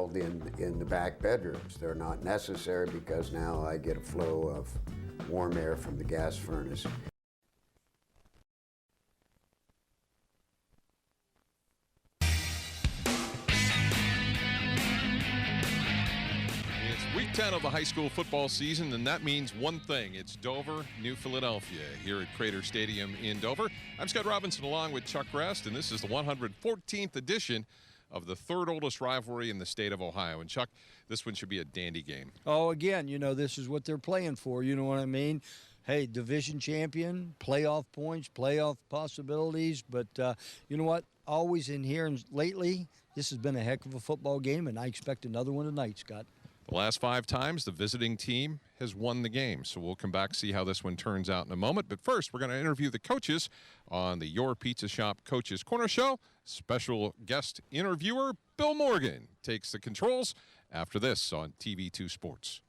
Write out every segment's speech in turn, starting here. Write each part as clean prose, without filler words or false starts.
installed in the back bedrooms. They're not necessary because now I get a flow of warm air from the gas furnace. Week 10 of the high school football season, and that means one thing. It's Dover, New Philadelphia, here at Crater Stadium in Dover. I'm Scott Robinson along with Chuck Rest, and this is the 114th edition of the third oldest rivalry in the state of Ohio. And Chuck, this one should be a dandy game. Oh, again, you know, this is what they're playing for. You know what I mean? Hey, division champion, playoff points, playoff possibilities. But you know what? Always in here and lately, this has been a heck of a football game, and I expect another one tonight, Scott. The last 5 times, the visiting team has won the game. So we'll come back, see how this one turns out in a moment. But first, we're going to interview the coaches on the Your Pizza Shop Coaches Corner Show. Special guest interviewer, Bill Morgan, takes the controls after this on TV2 Sports.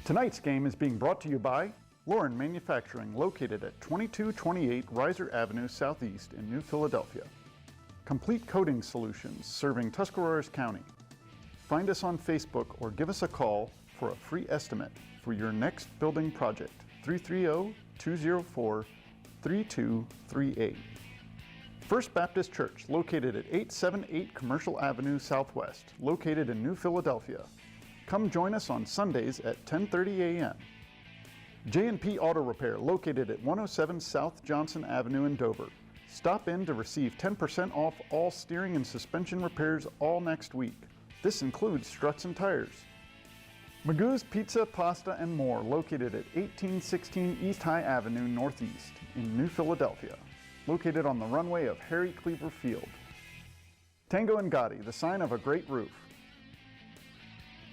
Tonight's game is being brought to you by Lauren Manufacturing, located at 2228 Reiser Avenue Southeast in New Philadelphia. Complete Coating Solutions, serving Tuscarawas County. Find us on Facebook or give us a call for a free estimate for your next building project, 330-204-3238. First Baptist Church, located at 878 Commercial Avenue Southwest, located in New Philadelphia. Come join us on Sundays at 10:30 a.m. J&P Auto Repair, located at 107 South Johnson Avenue in Dover. Stop in to receive 10% off all steering and suspension repairs all next week. This includes struts and tires. Magoo's Pizza, Pasta, and More, located at 1816 East High Avenue Northeast in New Philadelphia, located on the runway of Harry Cleaver Field. Tango & Gotti, the sign of a great roof.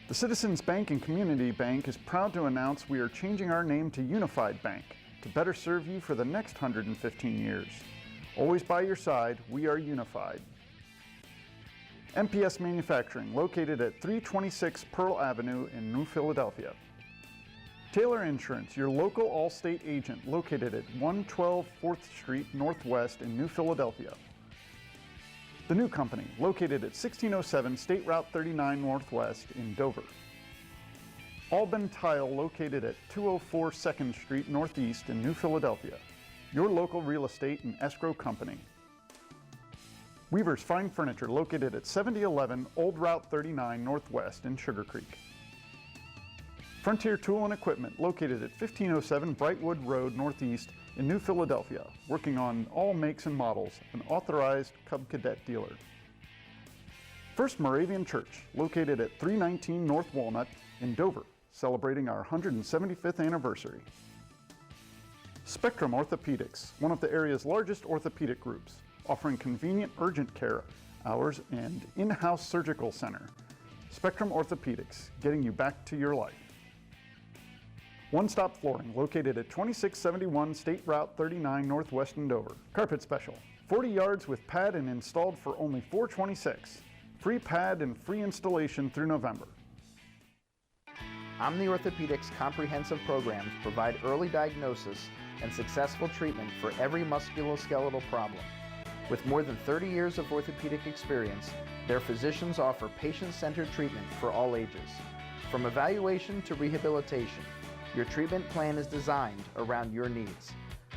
The Citizens Bank and Community Bank is proud to announce we are changing our name to Unified Bank to better serve you for the next 115 years. Always by your side, we are unified. MPS Manufacturing, located at 326 Pearl Avenue in New Philadelphia. Taylor Insurance, your local Allstate agent, located at 112 4th Street Northwest in New Philadelphia. The New Company, located at 1607 State Route 39 Northwest in Dover. Alban Tile, located at 204 2nd Street Northeast in New Philadelphia. Your local real estate and escrow company. Weaver's Fine Furniture, located at 7011 Old Route 39 Northwest in Sugar Creek. Frontier Tool and Equipment, located at 1507 Brightwood Road Northeast in New Philadelphia, working on all makes and models, an authorized Cub Cadet dealer. First Moravian Church, located at 319 North Walnut in Dover, celebrating our 175th anniversary. Spectrum Orthopedics, one of the area's largest orthopedic groups, offering convenient urgent care hours and in-house surgical center. Spectrum Orthopedics, getting you back to your life. One Stop Flooring, located at 2671 State Route 39 Northwest in Dover. Carpet Special, 40 yards with pad and installed for only $426. Free pad and free installation through November. Omni Orthopedics comprehensive programs provide early diagnosis and successful treatment for every musculoskeletal problem. With more than 30 years of orthopedic experience, their physicians offer patient-centered treatment for all ages. From evaluation to rehabilitation, your treatment plan is designed around your needs.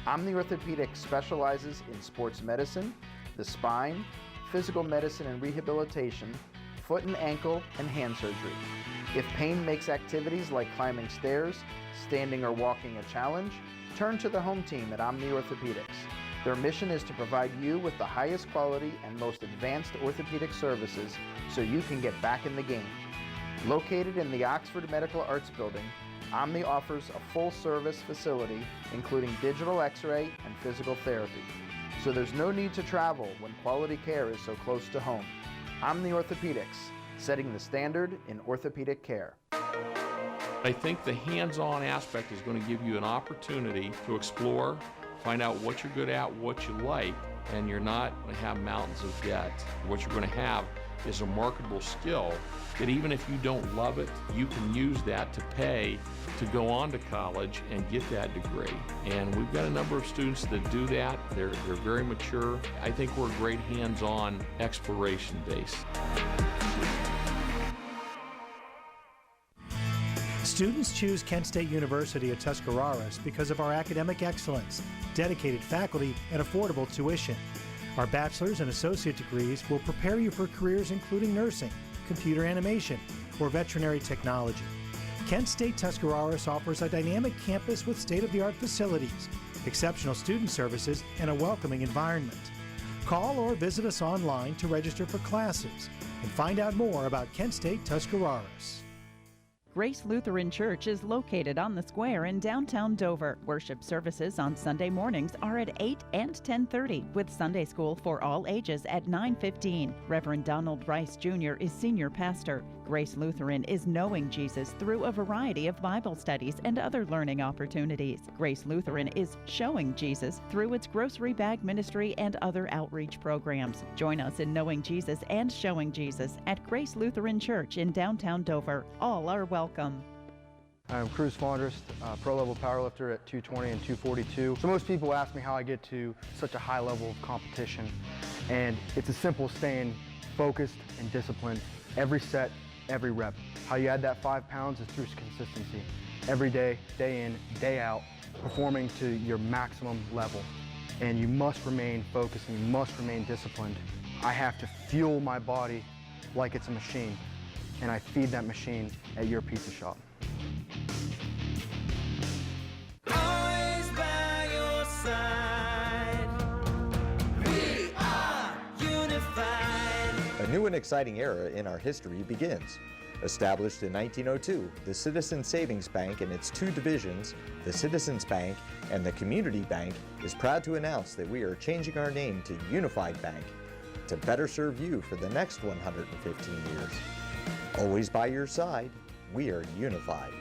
Omni Orthopedics specializes in sports medicine, the spine, physical medicine and rehabilitation, foot and ankle, and hand surgery. If pain makes activities like climbing stairs, standing or walking a challenge, turn to the home team at Omni Orthopedics. Their mission is to provide you with the highest quality and most advanced orthopedic services so you can get back in the game. Located in the Oxford Medical Arts Building, Omni offers a full-service facility including digital x-ray and physical therapy. So there's no need to travel when quality care is so close to home. Omni Orthopedics, setting the standard in orthopedic care. I think the hands-on aspect is going to give you an opportunity to explore, find out what you're good at, what you like, and you're not going to have mountains of debt. What you're going to have is a marketable skill that even if you don't love it, you can use that to pay to go on to college and get that degree. And we've got a number of students that do that. They're very mature. I think we're a great hands-on exploration base. Students choose Kent State University at Tuscarawas because of our academic excellence, dedicated faculty, and affordable tuition. Our bachelor's and associate degrees will prepare you for careers including nursing, computer animation, or veterinary technology. Kent State Tuscarawas offers a dynamic campus with state-of-the-art facilities, exceptional student services, and a welcoming environment. Call or visit us online to register for classes and find out more about Kent State Tuscarawas. Grace Lutheran Church is located on the square in downtown Dover. Worship services on Sunday mornings are at 8 and 10:30, with Sunday school for all ages at 9:15. Reverend Donald Rice Jr. is senior pastor. Grace Lutheran is knowing Jesus through a variety of Bible studies and other learning opportunities. Grace Lutheran is showing Jesus through its grocery bag ministry and other outreach programs. Join us in knowing Jesus and showing Jesus at Grace Lutheran Church in downtown Dover. All are welcome. I'm Cruz Fondrest, pro-level powerlifter at 220 and 242. So most people ask me how I get to such a high level of competition, and it's as simple as staying focused and disciplined every set, every rep. How you add that 5 pounds is through consistency. Every day, day in, day out, performing to your maximum level. And you must remain focused and you must remain disciplined. I have to fuel my body like it's a machine, and I feed that machine at your pizza shop. Always by your side. We are unified. A new and exciting era in our history begins. Established in 1902, the Citizens Savings Bank and its two divisions, the Citizens Bank and the Community Bank, is proud to announce that we are changing our name to Unified Bank to better serve you for the next 115 years. Always by your side, we are unified.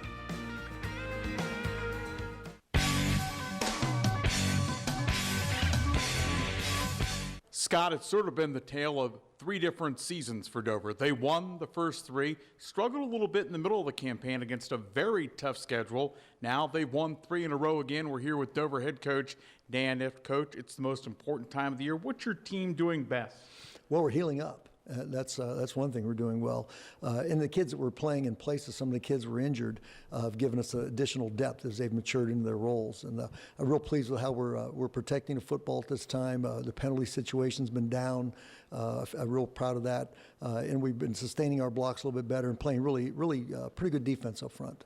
Scott, it's sort of been the tale of 3 different seasons for Dover. They won the first 3, struggled a little bit in the middle of the campaign against a very tough schedule. Now they've won 3 in a row again. We're here with Dover head coach Dan Ift. Coach, it's the most important time of the year. What's your team doing best? Well, we're healing up. That's one thing we're doing well. And the kids that we're playing in place of some of the kids who were injured have given us additional depth as they've matured into their roles. And I'm real pleased with how we're protecting the football at this time. The penalty situation's been down. I'm real proud of that. And we've been sustaining our blocks a little bit better and playing really pretty good defense up front.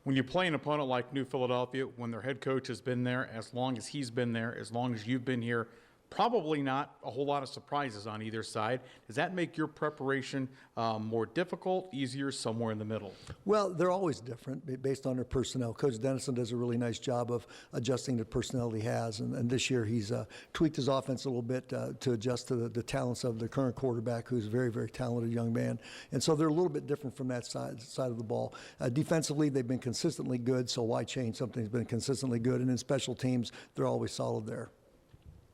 When you play an opponent like New Philadelphia, when their head coach has been there, as long as he's been there, as long as you've been here, probably not a whole lot of surprises on either side. Does that make your preparation more difficult, easier, somewhere in the middle? Well, they're always different based on their personnel. Coach Dennison does a really nice job of adjusting the personnel he has, and this year he's tweaked his offense a little bit to adjust to the talents of the current quarterback, who's a very, very talented young man. And so they're a little bit different from that side of the ball. Defensively, they've been consistently good, so why change something that's been consistently good? And in special teams, they're always solid there.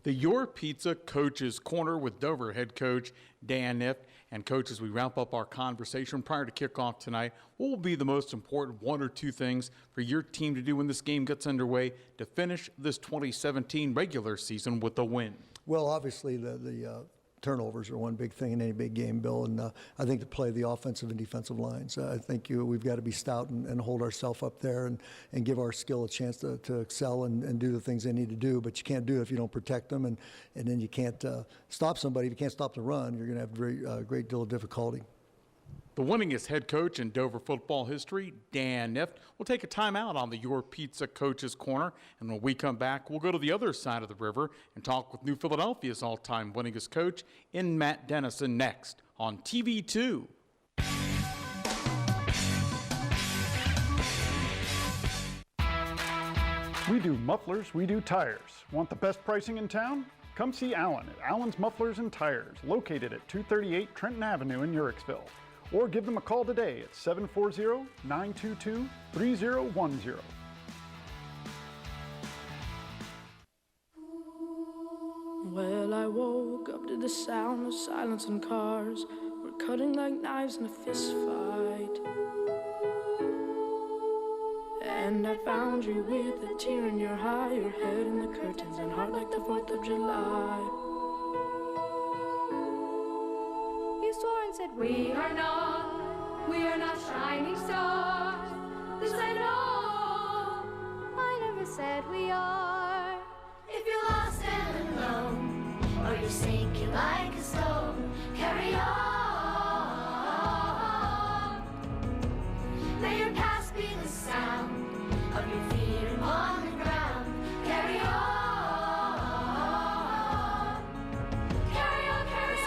The Your Pizza Coach's Corner with Dover head coach Dan Ift. And coach, as we wrap up our conversation prior to kickoff tonight, what will be the most important 1 or 2 things for your team to do when this game gets underway to finish this 2017 regular season with a win? Well, obviously the turnovers are one big thing in any big game, Bill, and I think to play the offensive and defensive lines. I think we've got to be stout and hold ourselves up there and give our skill a chance to excel and do the things they need to do, but you can't do it if you don't protect them, and then you can't stop somebody. If you can't stop the run, you're going to have a great deal of difficulty. The winningest head coach in Dover football history, Dan Ift, will take a timeout on the Your Pizza Coach's Corner. And when we come back, we'll go to the other side of the river and talk with New Philadelphia's all-time winningest coach in Matt Dennison next on TV2. We do mufflers, we do tires. Want the best pricing in town? Come see Alan at Allen's Mufflers and Tires, located at 238 Trenton Avenue in Uricksville. Or give them a call today at 740-922-3010. Well, I woke up to the sound of silence and cars. We're We're cutting like knives in a fist fight. And I found you with a tear in your eye, your head in the curtains and heart like the 4th of July. You swore and said we are not shining stars. This I know. I never said we are. If you're lost and alone, or you're sinking like a stone, carry on. May your past be the sound of your feet upon the ground. Carry on. Carry on, carry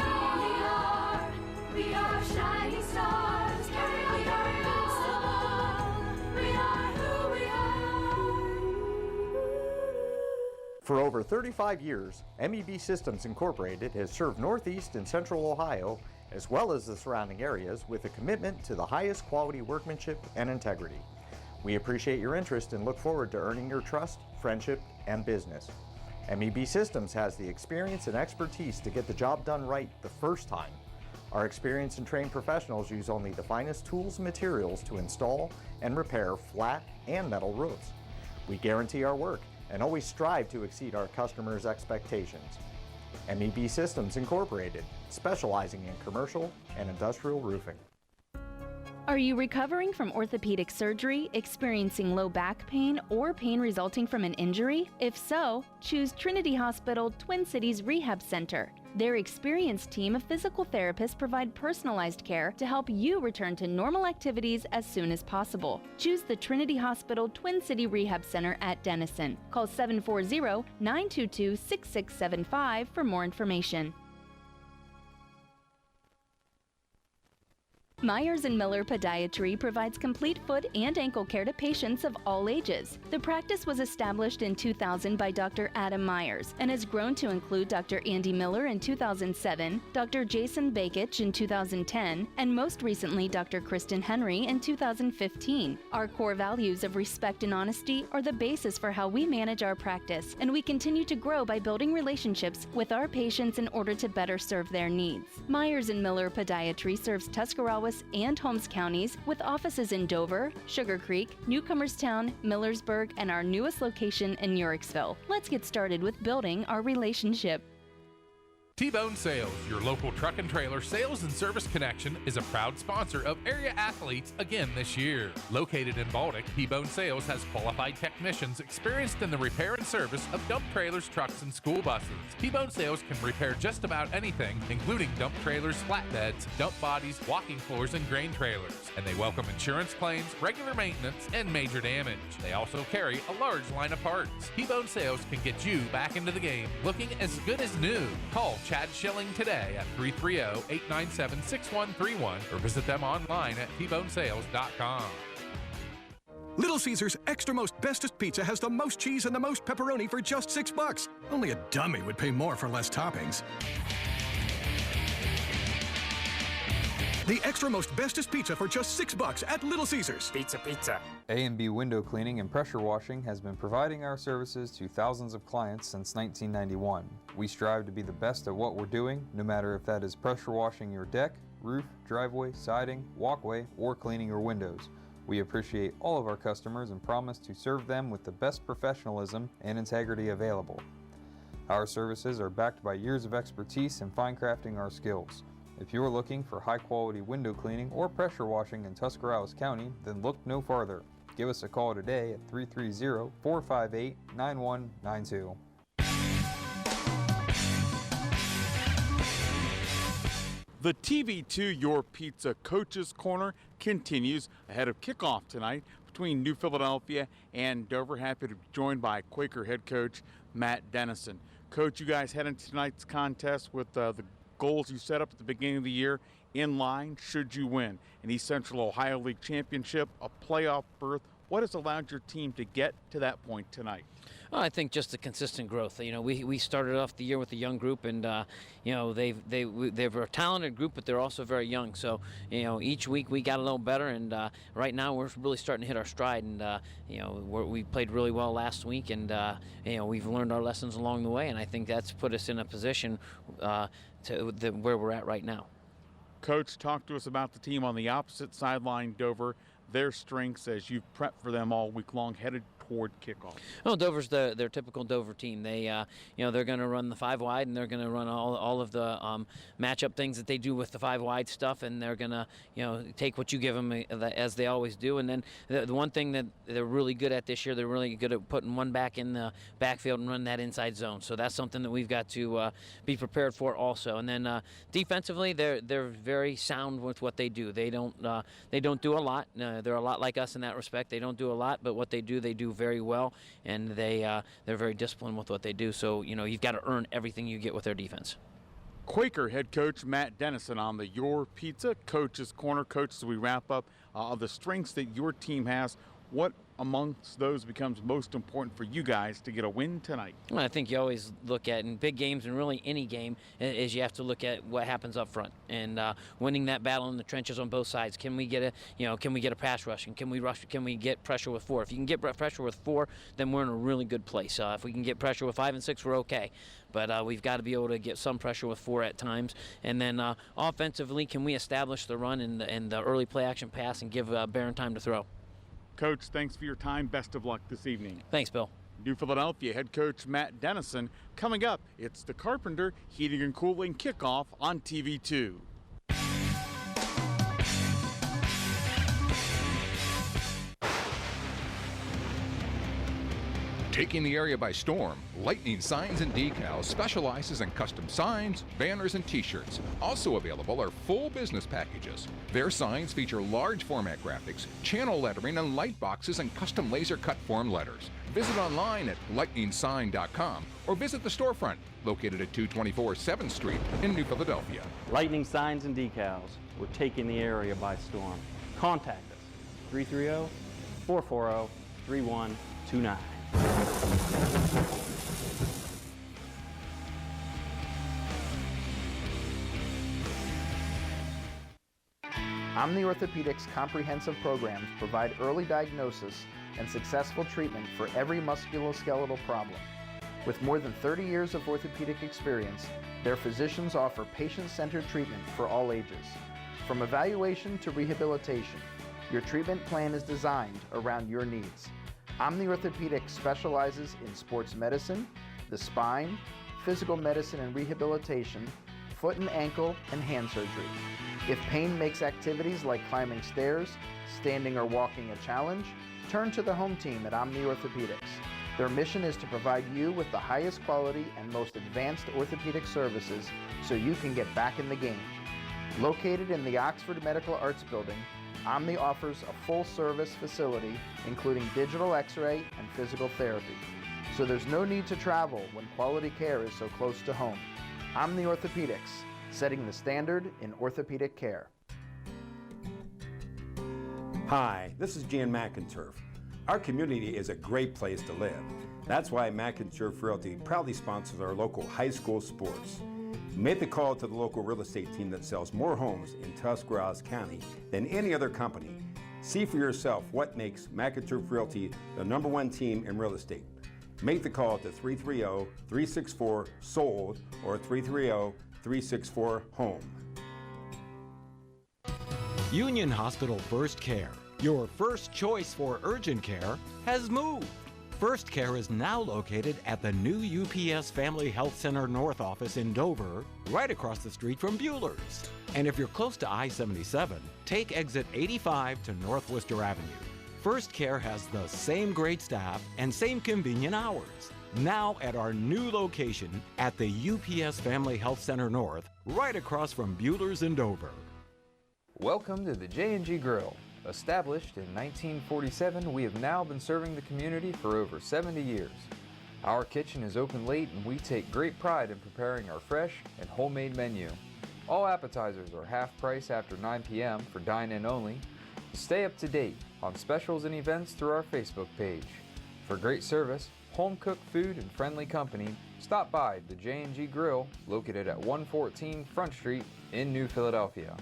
on. We are shining stars. Carry on, carry on. We are who we are. For over 35 years, MEB Systems Incorporated has served Northeast and Central Ohio, as well as the surrounding areas, with a commitment to the highest quality workmanship and integrity. We appreciate your interest and look forward to earning your trust, friendship, and business. MEB Systems has the experience and expertise to get the job done right the first time. Our experienced and trained professionals use only the finest tools and materials to install and repair flat and metal roofs. We guarantee our work and always strive to exceed our customers' expectations. MEB Systems Incorporated, specializing in commercial and industrial roofing. Are you recovering from orthopedic surgery, experiencing low back pain, or pain resulting from an injury? If so, choose Trinity Hospital Twin Cities Rehab Center. Their experienced team of physical therapists provide personalized care to help you return to normal activities as soon as possible. Choose the Trinity Hospital Twin City Rehab Center at Denison. Call 740-922-6675 for more information. Myers & Miller Podiatry provides complete foot and ankle care to patients of all ages. The practice was established in 2000 by Dr. Adam Myers and has grown to include Dr. Andy Miller in 2007, Dr. Jason Bakich in 2010, and most recently Dr. Kristen Henry in 2015. Our core values of respect and honesty are the basis for how we manage our practice, and we continue to grow by building relationships with our patients in order to better serve their needs. Myers & Miller Podiatry serves Tuscarawas and Holmes counties with offices in Dover, Sugar Creek, Newcomerstown, Millersburg, and our newest location in Uricksville. Let's get started with building our relationship. T-Bone Sales, your local truck and trailer sales and service connection, is a proud sponsor of area athletes again this year. Located in Baltic, T-Bone Sales has qualified technicians experienced in the repair and service of dump trailers, trucks, and school buses. T-Bone Sales can repair just about anything, including dump trailers, flatbeds, dump bodies, walking floors, and grain trailers. And they welcome insurance claims, regular maintenance, and major damage. They also carry a large line of parts. T-Bone Sales can get you back into the game looking as good as new. Call Chad Schilling today at 330-897-6131 or visit them online at tbonesales.com. Little Caesars Extra Most Bestest Pizza has the most cheese and the most pepperoni for just $6. Only a dummy would pay more for less toppings. The Extra Most Bestest Pizza for just $6 at Little Caesars. Pizza, pizza. A&B Window Cleaning and Pressure Washing has been providing our services to thousands of clients since 1991. We strive to be the best at what we're doing, no matter if that is pressure washing your deck, roof, driveway, siding, walkway, or cleaning your windows. We appreciate all of our customers and promise to serve them with the best professionalism and integrity available. Our services are backed by years of expertise in fine crafting our skills. If you are looking for high-quality window cleaning or pressure washing in Tuscarawas County, then look no farther. Give us a call today at 330-458-9192. The TV2 Your Pizza Coaches Corner continues ahead of kickoff tonight between New Philadelphia and Dover. Happy to be joined by Quaker head coach Matt Dennison. Coach, you guys head into tonight's contest with the goals you set up at the beginning of the year in line should you win an East Central Ohio League championship, a playoff berth. What has allowed your team to get to that point tonight? Well, I think just the consistent growth. You know, we started off the year with a young group, and you know they're a talented group, but they're also very young. So you know each week we got a little better, and right now we're really starting to hit our stride. And you know we played really well last week, and you know we've learned our lessons along the way, and I think that's put us in a position where we're at right now. Coach, talk to us about the team on the opposite sideline, Dover, their strengths as you've prepped for them all week long, headed toward kickoff. Well, Dover's their typical Dover team. They, they're going to run the 5 wide, and they're going to run all of the matchup things that they do with the 5 wide stuff, and they're going to, take what you give them as they always do. And then the one thing that they're really good at this year, they're really good at putting one back in the backfield and run that inside zone. So that's something that we've got to be prepared for also. And then defensively, they're very sound with what they do. They don't do a lot. They're a lot like us in that respect. They don't do a lot, but what they do very well, and they're very disciplined with what they do. So you've got to earn everything you get with their defense. Quaker head coach Matt Dennison on the Your Pizza Coach's Corner. Coach, as we wrap up, the strengths that your team has, what amongst those becomes most important for you guys to get a win tonight? Well, I think you always look at, in big games and really any game, is you have to look at what happens up front and winning that battle in the trenches on both sides. Can we get a pass rush, and can we get pressure with 4? If you can get pressure with 4, then we're in a really good place. If we can get pressure with 5 and 6, we're okay. But we've got to be able to get some pressure with 4 at times. And then offensively, can we establish the run and the early play action pass and give Barron time to throw? Coach, thanks for your time. Best of luck this evening. Thanks, Bill. New Philadelphia head coach Matt Dennison. Coming up, it's the Carpenter Heating and Cooling kickoff on TV2. Taking the area by storm, Lightning Signs and Decals specializes in custom signs, banners, and t-shirts. Also available are full business packages. Their signs feature large format graphics, channel lettering, and light boxes and custom laser cut form letters. Visit online at lightningsign.com or visit the storefront located at 224 7th Street in New Philadelphia. Lightning Signs and Decals. We're taking the area by storm. Contact us, 330-440-3129. Omni Orthopedics comprehensive programs provide early diagnosis and successful treatment for every musculoskeletal problem. With more than 30 years of orthopedic experience, their physicians offer patient-centered treatment for all ages. From evaluation to rehabilitation, your treatment plan is designed around your needs. Omni Orthopedics specializes in sports medicine, the spine, physical medicine and rehabilitation, foot and ankle, and hand surgery. If pain makes activities like climbing stairs, standing or walking a challenge, turn to the home team at Omni Orthopedics. Their mission is to provide you with the highest quality and most advanced orthopedic services so you can get back in the game. Located in the Oxford Medical Arts Building, Omni offers a full-service facility including digital x-ray and physical therapy. So there's no need to travel when quality care is so close to home. Omni Orthopedics, setting the standard in orthopedic care. Hi, this is Jan McInturf. Our community is a great place to live. That's why McInturf Realty proudly sponsors our local high school sports. Make the call to the local real estate team that sells more homes in Tuscarawas County than any other company. See for yourself what makes McInturf Realty the #1 team in real estate. Make the call to 330-364-SOLD or 330-364-HOME. Union Hospital First Care, your first choice for urgent care, has moved. First Care is now located at the new UPS Family Health Center North office in Dover, right across the street from Bueller's. And if you're close to I-77, take exit 85 to North Worcester Avenue. First Care has the same great staff and same convenient hours. Now at our new location at the UPS Family Health Center North, right across from Bueller's in Dover. Welcome to the J&G Grill. Established in 1947, we have now been serving the community for over 70 years. Our kitchen is open late and we take great pride in preparing our fresh and homemade menu. All appetizers are half price after 9 p.m. for dine-in only. Stay up to date on specials and events through our Facebook page. For great service, home-cooked food and friendly company, stop by the J&G Grill located at 114 Front Street in New Philadelphia.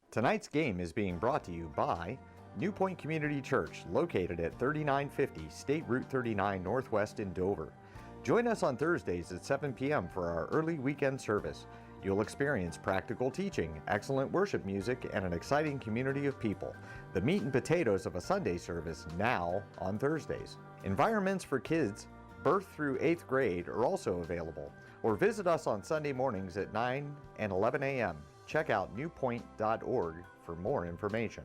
Tonight's game is being brought to you by New Point Community Church, located at 3950 State Route 39 Northwest in Dover. Join us on Thursdays at 7 p.m. for our early weekend service. You'll experience practical teaching, excellent worship music, and an exciting community of people. The meat and potatoes of a Sunday service now on Thursdays. Environments for kids birth through 8th grade are also available. Or visit us on Sunday mornings at 9 and 11 a.m. Check out newpoint.org for more information.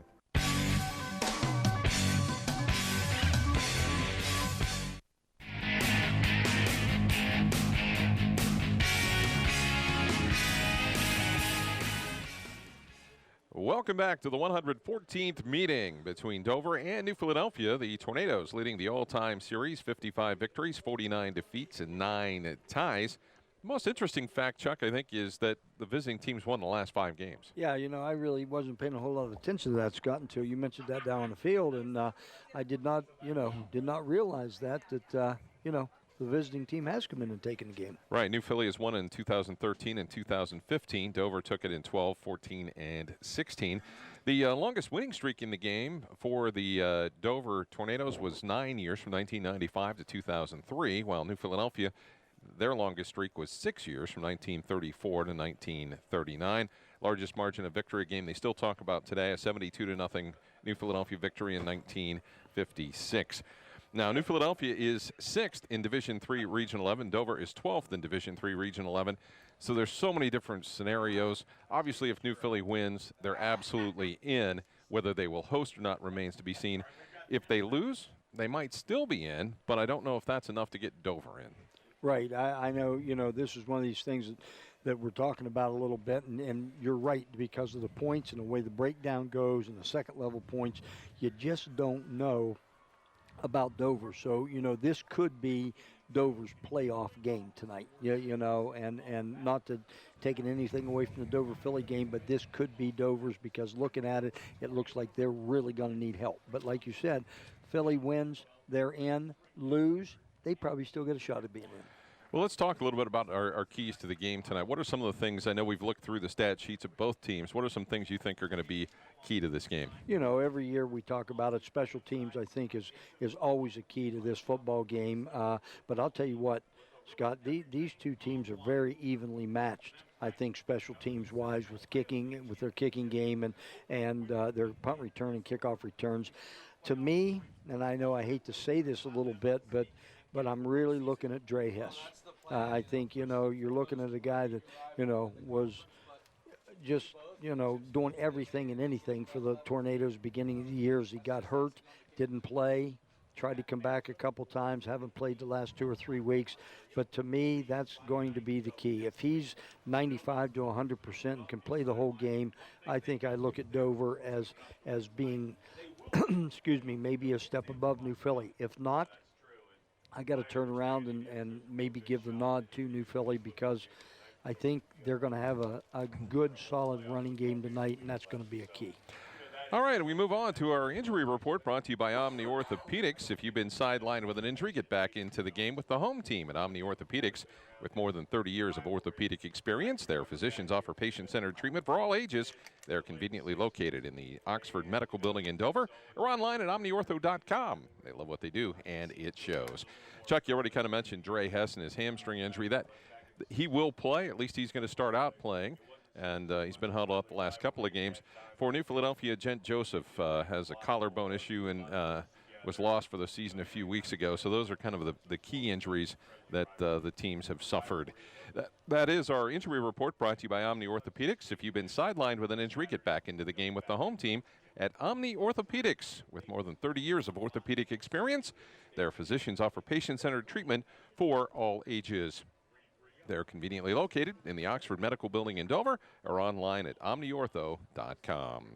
Welcome back to the 114th meeting between Dover and New Philadelphia. The Tornadoes leading the all-time series, 55 victories, 49 defeats, and 9 ties. The most interesting fact, Chuck, I think, is that the visiting teams won the last 5 games. Yeah, I really wasn't paying a whole lot of attention to that, Scott, until you mentioned that down on the field, and I did not realize that the visiting team has come in and taken the game. Right. New Philly has won in 2013 and 2015. Dover took it in 12, 14, and 16. The longest winning streak in the game for the Dover Tornadoes was 9 years, from 1995 to 2003, while New Philadelphia, their longest streak was 6 years, from 1934 to 1939. Largest margin of victory, a game they still talk about today, a 72-0 New Philadelphia victory in 1956. Now, New Philadelphia is 6th in Division III Region 11. Dover is 12th in Division III Region 11. So there's so many different scenarios. Obviously, if New Philly wins, they're absolutely in. Whether they will host or not remains to be seen. If they lose, they might still be in, but I don't know if that's enough to get Dover in. Right. I know, this is one of these things that we're talking about a little bit, and you're right, because of the points and the way the breakdown goes and the second level points, you just don't know about Dover. So, this could be Dover's playoff game tonight, and not to taking anything away from the Dover-Philly game, but this could be Dover's, because looking at it, it looks like they're really going to need help. But like you said, Philly wins, they're in. Lose, they probably still get a shot at being in. Well, let's talk a little bit about our keys to the game tonight. What are some of the things, I know we've looked through the stat sheets of both teams, what are some things you think are going to be key to this game? Every year we talk about it. Special teams, I think, is always a key to this football game. But I'll tell you what, Scott, these two teams are very evenly matched, I think, special teams-wise, with their kicking game and their punt return and kickoff returns. To me, and I know I hate to say this a little bit, but I'm really looking at Dre Hess. I think, you're looking at a guy that, was just, doing everything and anything for the Tornadoes beginning of the years. He got hurt, didn't play, tried to come back a couple times, haven't played the last 2 or 3 weeks. But to me, that's going to be the key. If he's 95 to 100% and can play the whole game, I think I look at Dover as being, excuse me, maybe a step above New Philly. If not, I got to turn around and maybe give the nod to New Philly, because I think they're going to have a good, solid running game tonight, and that's going to be a key. All right, we move on to our injury report, brought to you by Omni Orthopedics. If you've been sidelined with an injury, get back into the game with the home team at Omni Orthopedics. With more than 30 years of orthopedic experience, their physicians offer patient-centered treatment for all ages. They're conveniently located in the Oxford Medical Building in Dover, or online at omniortho.com. They love what they do, and it shows. Chuck, you already kind of mentioned Dre Hess and his hamstring injury. That he will play. At least he's going to start out playing. And he's been held up the last couple of games. For New Philadelphia, Gent Joseph has a collarbone issue and was lost for the season a few weeks ago. So those are kind of the key injuries that the teams have suffered. That is our injury report, brought to you by Omni Orthopedics. If you've been sidelined with an injury, get back into the game with the home team at Omni Orthopedics. With more than 30 years of orthopedic experience, their physicians offer patient-centered treatment for all ages. They're conveniently located in the Oxford Medical Building in Dover, or online at omniortho.com.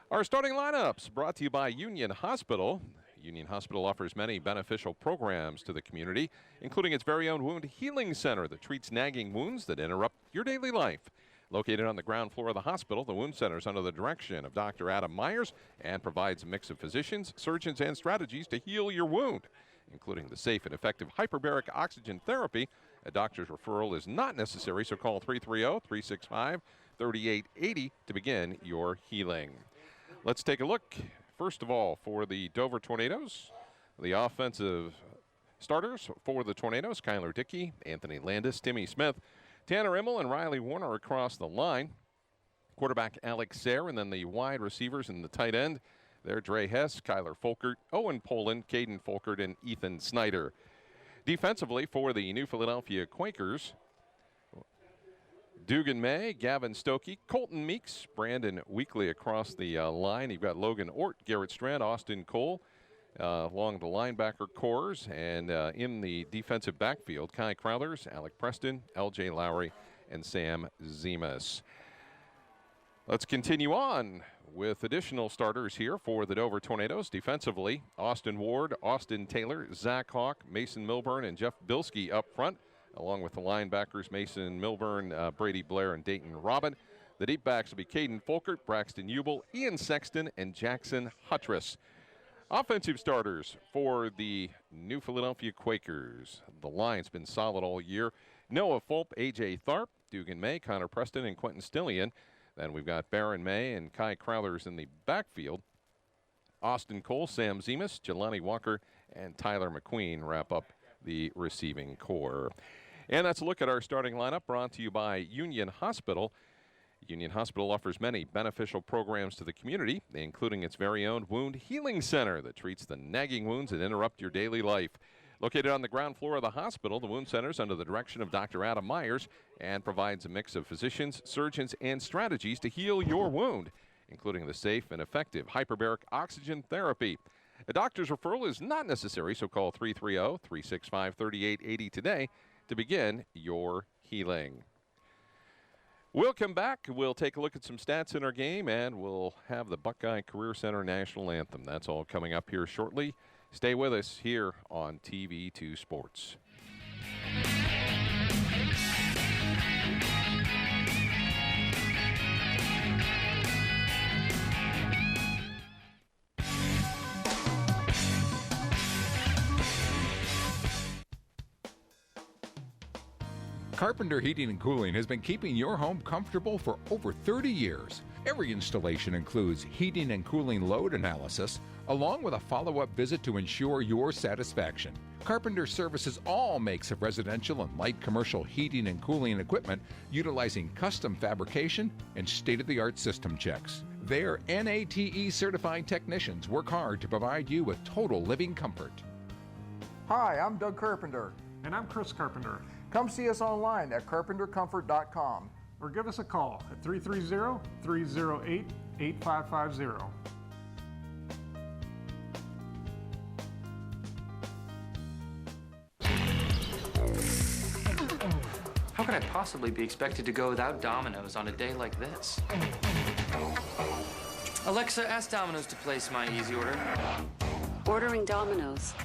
Our starting lineups brought to you by Union Hospital. Union Hospital offers many beneficial programs to the community, including its very own wound healing center that treats nagging wounds that interrupt your daily life. Located on the ground floor of the hospital, the wound center is under the direction of Dr. Adam Myers and provides a mix of physicians, surgeons, and strategies to heal your wound, including the safe and effective hyperbaric oxygen therapy. A doctor's referral is not necessary, so call 330-365-3880 to begin your healing. Let's take a look, first of all, for the Dover Tornadoes. The offensive starters for the Tornadoes: Kyler Dickey, Anthony Landis, Timmy Smith, Tanner Immel and Riley Warner across the line. Quarterback Alex Sayre, and then the wide receivers and the tight end. They're Dre Hess, Kyler Folkert, Owen Poland, Caden Folkert, and Ethan Snyder. Defensively for the New Philadelphia Quakers, Dugan May, Gavin Stokey, Colton Meeks, Brandon Weekly across the line. You've got Logan Ort, Garrett Strand, Austin Cole along the linebacker cores. And in the defensive backfield, Kai Crowthers, Alec Preston, LJ Lowry, and Sam Zemas. Let's continue on with additional starters here for the Dover Tornadoes. Defensively, Austin Ward, Austin Taylor, Zach Hawk, Mason Milburn, and Jeff Bilski up front, along with the linebackers Mason Milburn, Brady Blair, and Dayton Robin. The deep backs will be Caden Folkert, Braxton Ubel, Ian Sexton, and Jackson Huttress. Offensive starters for the New Philadelphia Quakers. The line's been solid all year. Noah Fulp, A.J. Tharp, Dugan May, Connor Preston, and Quentin Stillian. Then we've got Barron May and Kai Crowthers in the backfield. Austin Cole, Sam Zemas, Jelani Walker, and Tyler McQueen wrap up the receiving core. And that's a look at our starting lineup, brought to you by Union Hospital. Union Hospital offers many beneficial programs to the community, including its very own Wound Healing Center that treats the nagging wounds that interrupt your daily life. Located on the ground floor of the hospital, the Wound Center is under the direction of Dr. Adam Myers and provides a mix of physicians, surgeons, and strategies to heal your wound, including the safe and effective hyperbaric oxygen therapy. A doctor's referral is not necessary, so call 330-365-3880 today to begin your healing. We'll come back. We'll take a look at some stats in our game, and we'll have the Buckeye Career Center National Anthem. That's all coming up here shortly. Stay with us here on TV2 Sports. Carpenter Heating and Cooling has been keeping your home comfortable for over 30 years. Every installation includes heating and cooling load analysis, along with a follow-up visit to ensure your satisfaction. Carpenter services all makes of residential and light commercial heating and cooling equipment utilizing custom fabrication and state-of-the-art system checks. Their NATE certified technicians work hard to provide you with total living comfort. Hi, I'm Doug Carpenter. And I'm Chris Carpenter. Come see us online at carpentercomfort.com. Or give us a call at 330-308-8550. How could I possibly be expected to go without Domino's on a day like this? Alexa, ask Domino's to place my easy order. Ordering Domino's.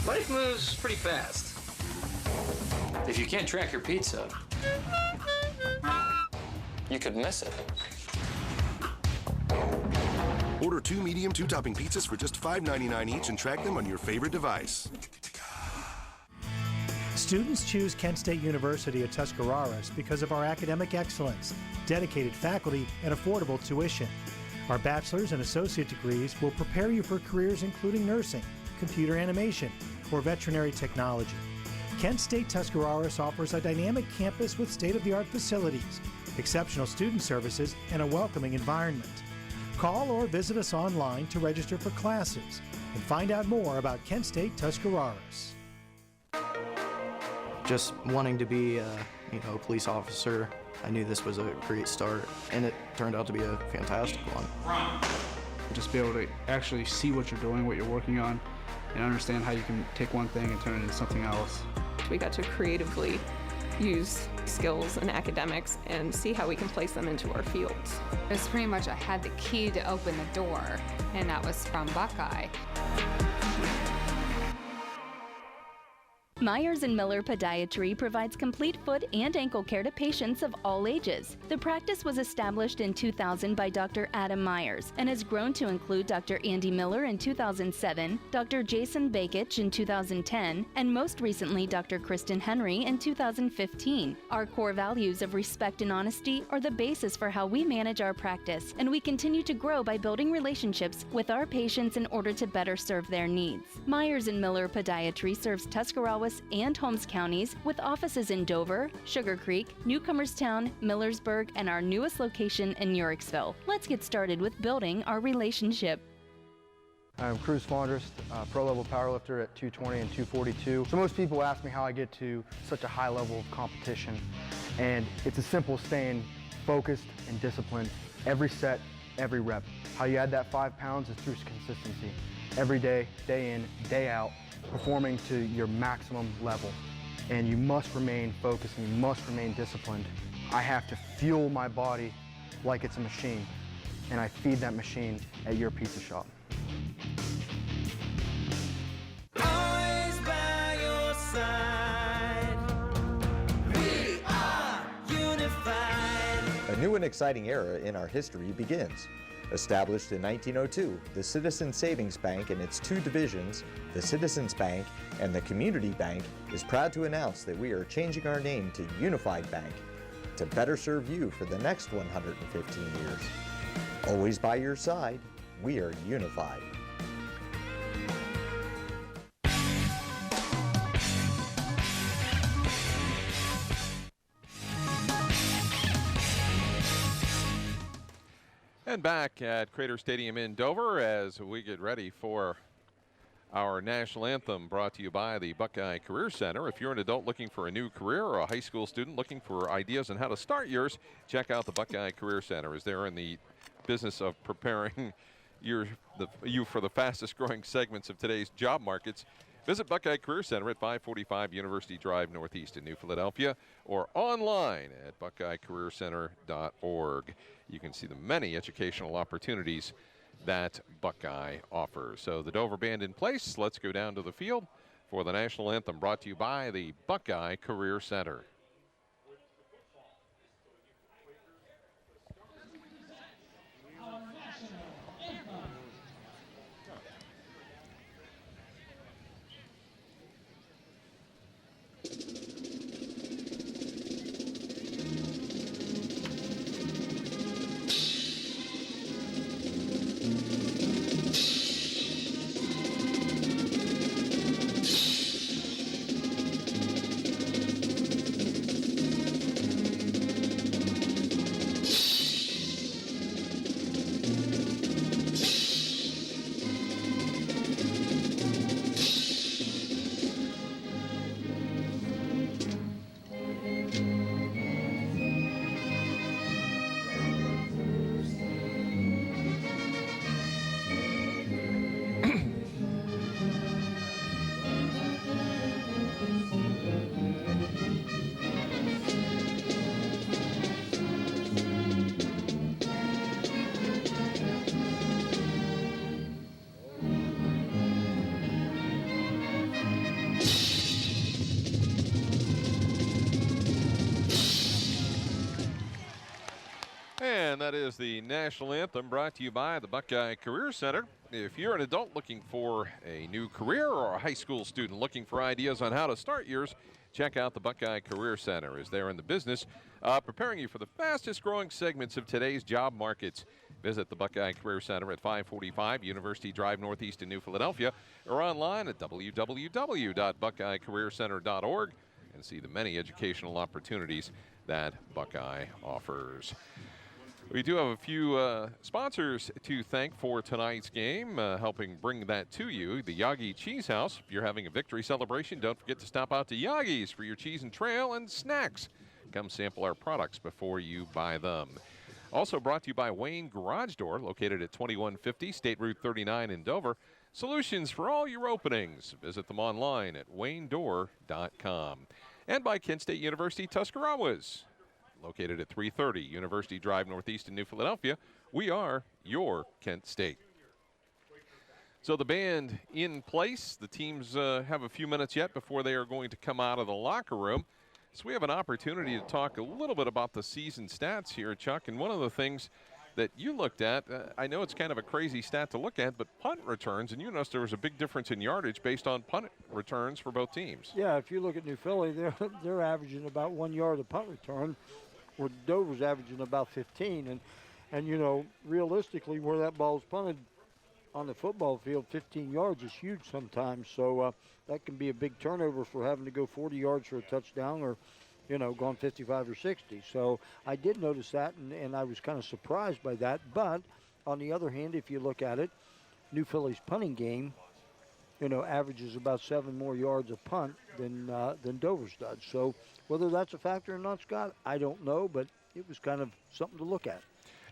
Life moves pretty fast. If you can't track your pizza, you could miss it. Order 2 medium 2-topping pizzas for just $5.99 each and track them on your favorite device. Students choose Kent State University at Tuscarawas because of our academic excellence, dedicated faculty, and affordable tuition. Our bachelor's and associate degrees will prepare you for careers including nursing, computer animation, or veterinary technology. Kent State Tuscarawas offers a dynamic campus with state-of-the-art facilities, exceptional student services, and a welcoming environment. Call or visit us online to register for classes and find out more about Kent State Tuscarawas. Just wanting to be a police officer, I knew this was a great start, and it turned out to be a fantastic one. Just be able to actually see what you're doing, what you're working on, and understand how you can take one thing and turn it into something else. We got to creatively use skills and academics and see how we can place them into our fields. It was pretty much I had the key to open the door, and that was from Buckeye. Myers & Miller Podiatry provides complete foot and ankle care to patients of all ages. The practice was established in 2000 by Dr. Adam Myers and has grown to include Dr. Andy Miller in 2007, Dr. Jason Bakich in 2010, and most recently Dr. Kristen Henry in 2015. Our core values of respect and honesty are the basis for how we manage our practice, and we continue to grow by building relationships with our patients in order to better serve their needs. Myers & Miller Podiatry serves Tuscarawas Douglas, and Holmes counties with offices in Dover, Sugar Creek, Newcomerstown, Millersburg, and our newest location in Uricksville. Let's get started with building our relationship. I'm Cruz Fondrest, pro-level powerlifter at 220 and 242. So most people ask me how I get to such a high level of competition, and it's as simple as staying focused and disciplined every set, every rep. How you add that 5 pounds is through consistency. Every day, day in, day out, performing to your maximum level. And you must remain focused and you must remain disciplined. I have to fuel my body like it's a machine, and I feed that machine at your pizza shop. Always by your side. We are unified. A new and exciting era in our history begins. Established in 1902, the Citizens Savings Bank and its two divisions, the Citizens Bank and the Community Bank, is proud to announce that we are changing our name to Unified Bank to better serve you for the next 115 years. Always by your side, we are unified. And back at Crater Stadium in Dover as we get ready for our national anthem, brought to you by the Buckeye Career Center. If you're an adult looking for a new career or a high school student looking for ideas on how to start yours, check out the Buckeye Career Center, as they're in the business of preparing you for the fastest growing segments of today's job markets. Visit Buckeye Career Center at 545 University Drive Northeast in New Philadelphia, or online at buckeyecareercenter.org. You can see the many educational opportunities that Buckeye offers. So the Dover Band in place. Let's go down to the field for the national anthem, brought to you by the Buckeye Career Center. And that is the national anthem, brought to you by the Buckeye Career Center. If you're an adult looking for a new career or a high school student looking for ideas on how to start yours, check out the Buckeye Career Center, as they're in the business preparing you for the fastest growing segments of today's job markets. Visit the Buckeye Career Center at 545 University Drive Northeast in New Philadelphia, or online at www.buckeyecareercenter.org, and see the many educational opportunities that Buckeye offers. We do have a few sponsors to thank for tonight's game, helping bring that to you. The Yagi Cheese House. If you're having a victory celebration, don't forget to stop out to Yagi's for your cheese and trail and snacks. Come sample our products before you buy them. Also brought to you by Wayne Garage Door, located at 2150 State Route 39 in Dover. Solutions for all your openings. Visit them online at waynedoor.com. And by Kent State University Tuscarawas, located at 330 University Drive Northeast in New Philadelphia. We are your Kent State. So the band in place. The teams have a few minutes yet before they are going to come out of the locker room. So we have an opportunity to talk a little bit about the season stats here, Chuck. And one of the things that you looked at, I know it's kind of a crazy stat to look at, but punt returns, and you noticed there was a big difference in yardage based on punt returns for both teams. Yeah, if you look at New Philly, they're averaging about 1 yard a punt return, where Dover's averaging about 15. And you know, realistically, where that ball's punted, on the football field, 15 yards is huge sometimes. So that can be a big turnover for having to go 40 yards for a touchdown or, going 55 or 60. So I did notice that, and I was kind of surprised by that. But on the other hand, if you look at it, New Philly's punting game, averages about 7 more yards a punt than Dover's does. So whether that's a factor or not, Scott, I don't know, but it was kind of something to look at.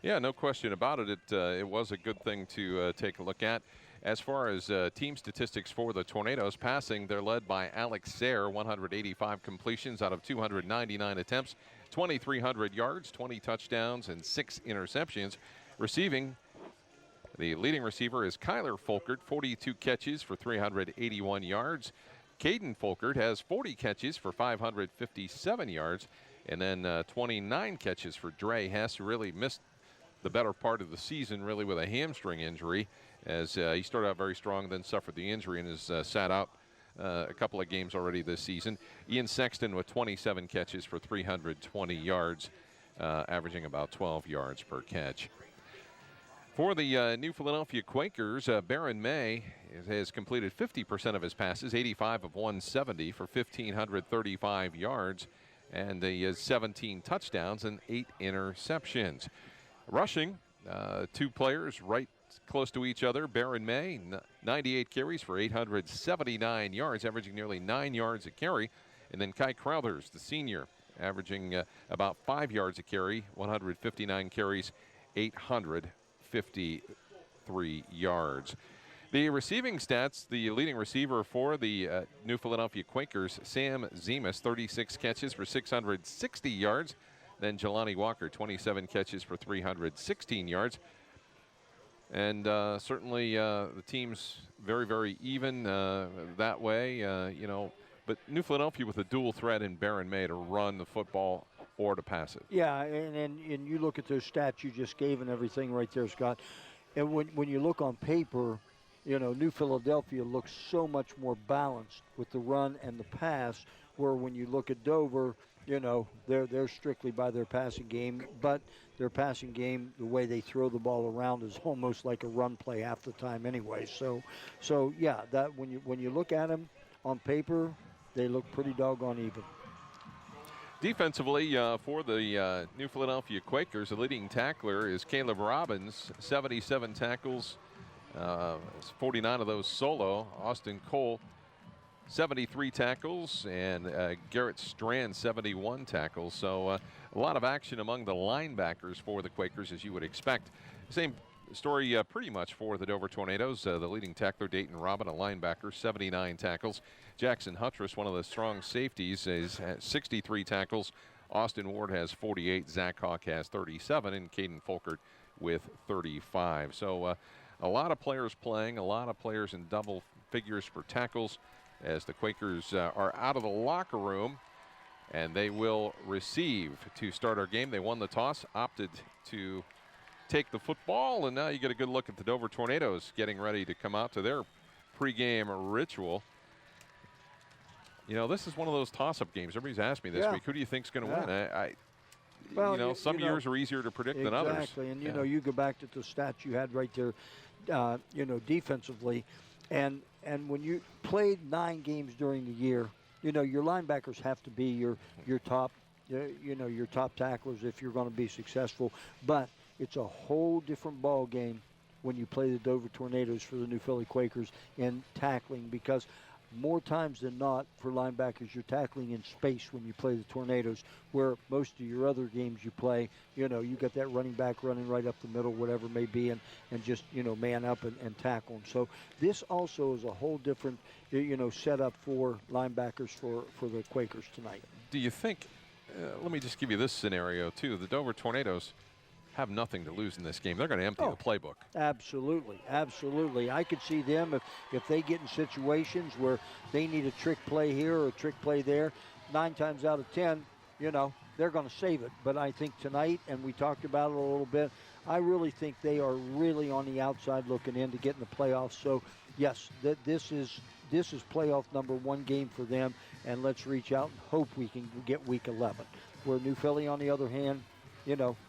Yeah, no question about it. It was a good thing to take a look at. As far as team statistics for the Tornadoes passing, they're led by Alex Sayre, 185 completions out of 299 attempts, 2,300 yards, 20 touchdowns, and 6 interceptions. Receiving, the leading receiver is Kyler Folkert, 42 catches for 381 yards. Caden Folkert has 40 catches for 557 yards. And then 29 catches for Dre Hess, who really missed the better part of the season, really with a hamstring injury, as he started out very strong, then suffered the injury and has sat out a couple of games already this season. Ian Sexton with 27 catches for 320 yards, averaging about 12 yards per catch. For the New Philadelphia Quakers, Baron May has completed 50% of his passes, 85 of 170 for 1,535 yards, and he has 17 touchdowns and 8 interceptions. Rushing, 2 players right close to each other. Baron May, 98 carries for 879 yards, averaging nearly 9 yards a carry. And then Kai Crowthers, the senior, averaging about 5 yards a carry, 159 carries, 853 yards. The receiving stats, the leading receiver for the New Philadelphia Quakers, Sam Zemus, 36 catches for 660 yards. Then Jelani Walker, 27 catches for 316 yards. And certainly the team's very, very even that way, But New Philadelphia with a dual threat in Baron May to run the football or to pass it. Yeah, and you look at those stats you just gave and everything right there, Scott. And when you look on paper, New Philadelphia looks so much more balanced with the run and the pass, where when you look at Dover, they're strictly by their passing game, but their passing game, the way they throw the ball around, is almost like a run play half the time anyway. So yeah, that when you look at them on paper, they look pretty doggone even. Defensively, for the New Philadelphia Quakers, the leading tackler is Caleb Robbins, 77 tackles, 49 of those solo. Austin Cole, 73 tackles, and Garrett Strand, 71 tackles. So a lot of action among the linebackers for the Quakers, as you would expect. Same story pretty much for the Dover Tornadoes. The leading tackler, Dayton Robin, a linebacker, 79 tackles. Jackson Huttress, one of the strong safeties, has 63 tackles. Austin Ward has 48. Zach Hawk has 37, and Caden Folkert with 35. So a lot of players playing, a lot of players in double figures for tackles, as the Quakers are out of the locker room, and they will receive to start our game. They won the toss, opted to take the football, and now you get a good look at the Dover Tornadoes getting ready to come out to their pregame ritual. This is one of those toss-up games. Everybody's asked me this week, who do you think's going to win? Some years are easier to predict than others. Exactly, and you go back to the stats you had right there, defensively, and when you played 9 games during the year, your linebackers have to be your top, your top tacklers if you're going to be successful. But it's a whole different ball game when you play the Dover Tornadoes for the New Philly Quakers in tackling, because more times than not for linebackers, you're tackling in space when you play the Tornadoes, where most of your other games you play, you got that running back running right up the middle, whatever it may be, and just, man up and tackle them. So this also is a whole different, setup for linebackers for the Quakers tonight. Do you think, let me just give you this scenario too, the Dover Tornadoes have nothing to lose in this game. They're going to empty the playbook. Absolutely. I could see them if they get in situations where they need a trick play here or a trick play there, 9 times out of 10, they're going to save it. But I think tonight, and we talked about it a little bit, I really think they are really on the outside looking in to get in the playoffs. So, yes, this is playoff number 1 game for them, and let's reach out and hope we can get week 11. Where New Philly, on the other hand,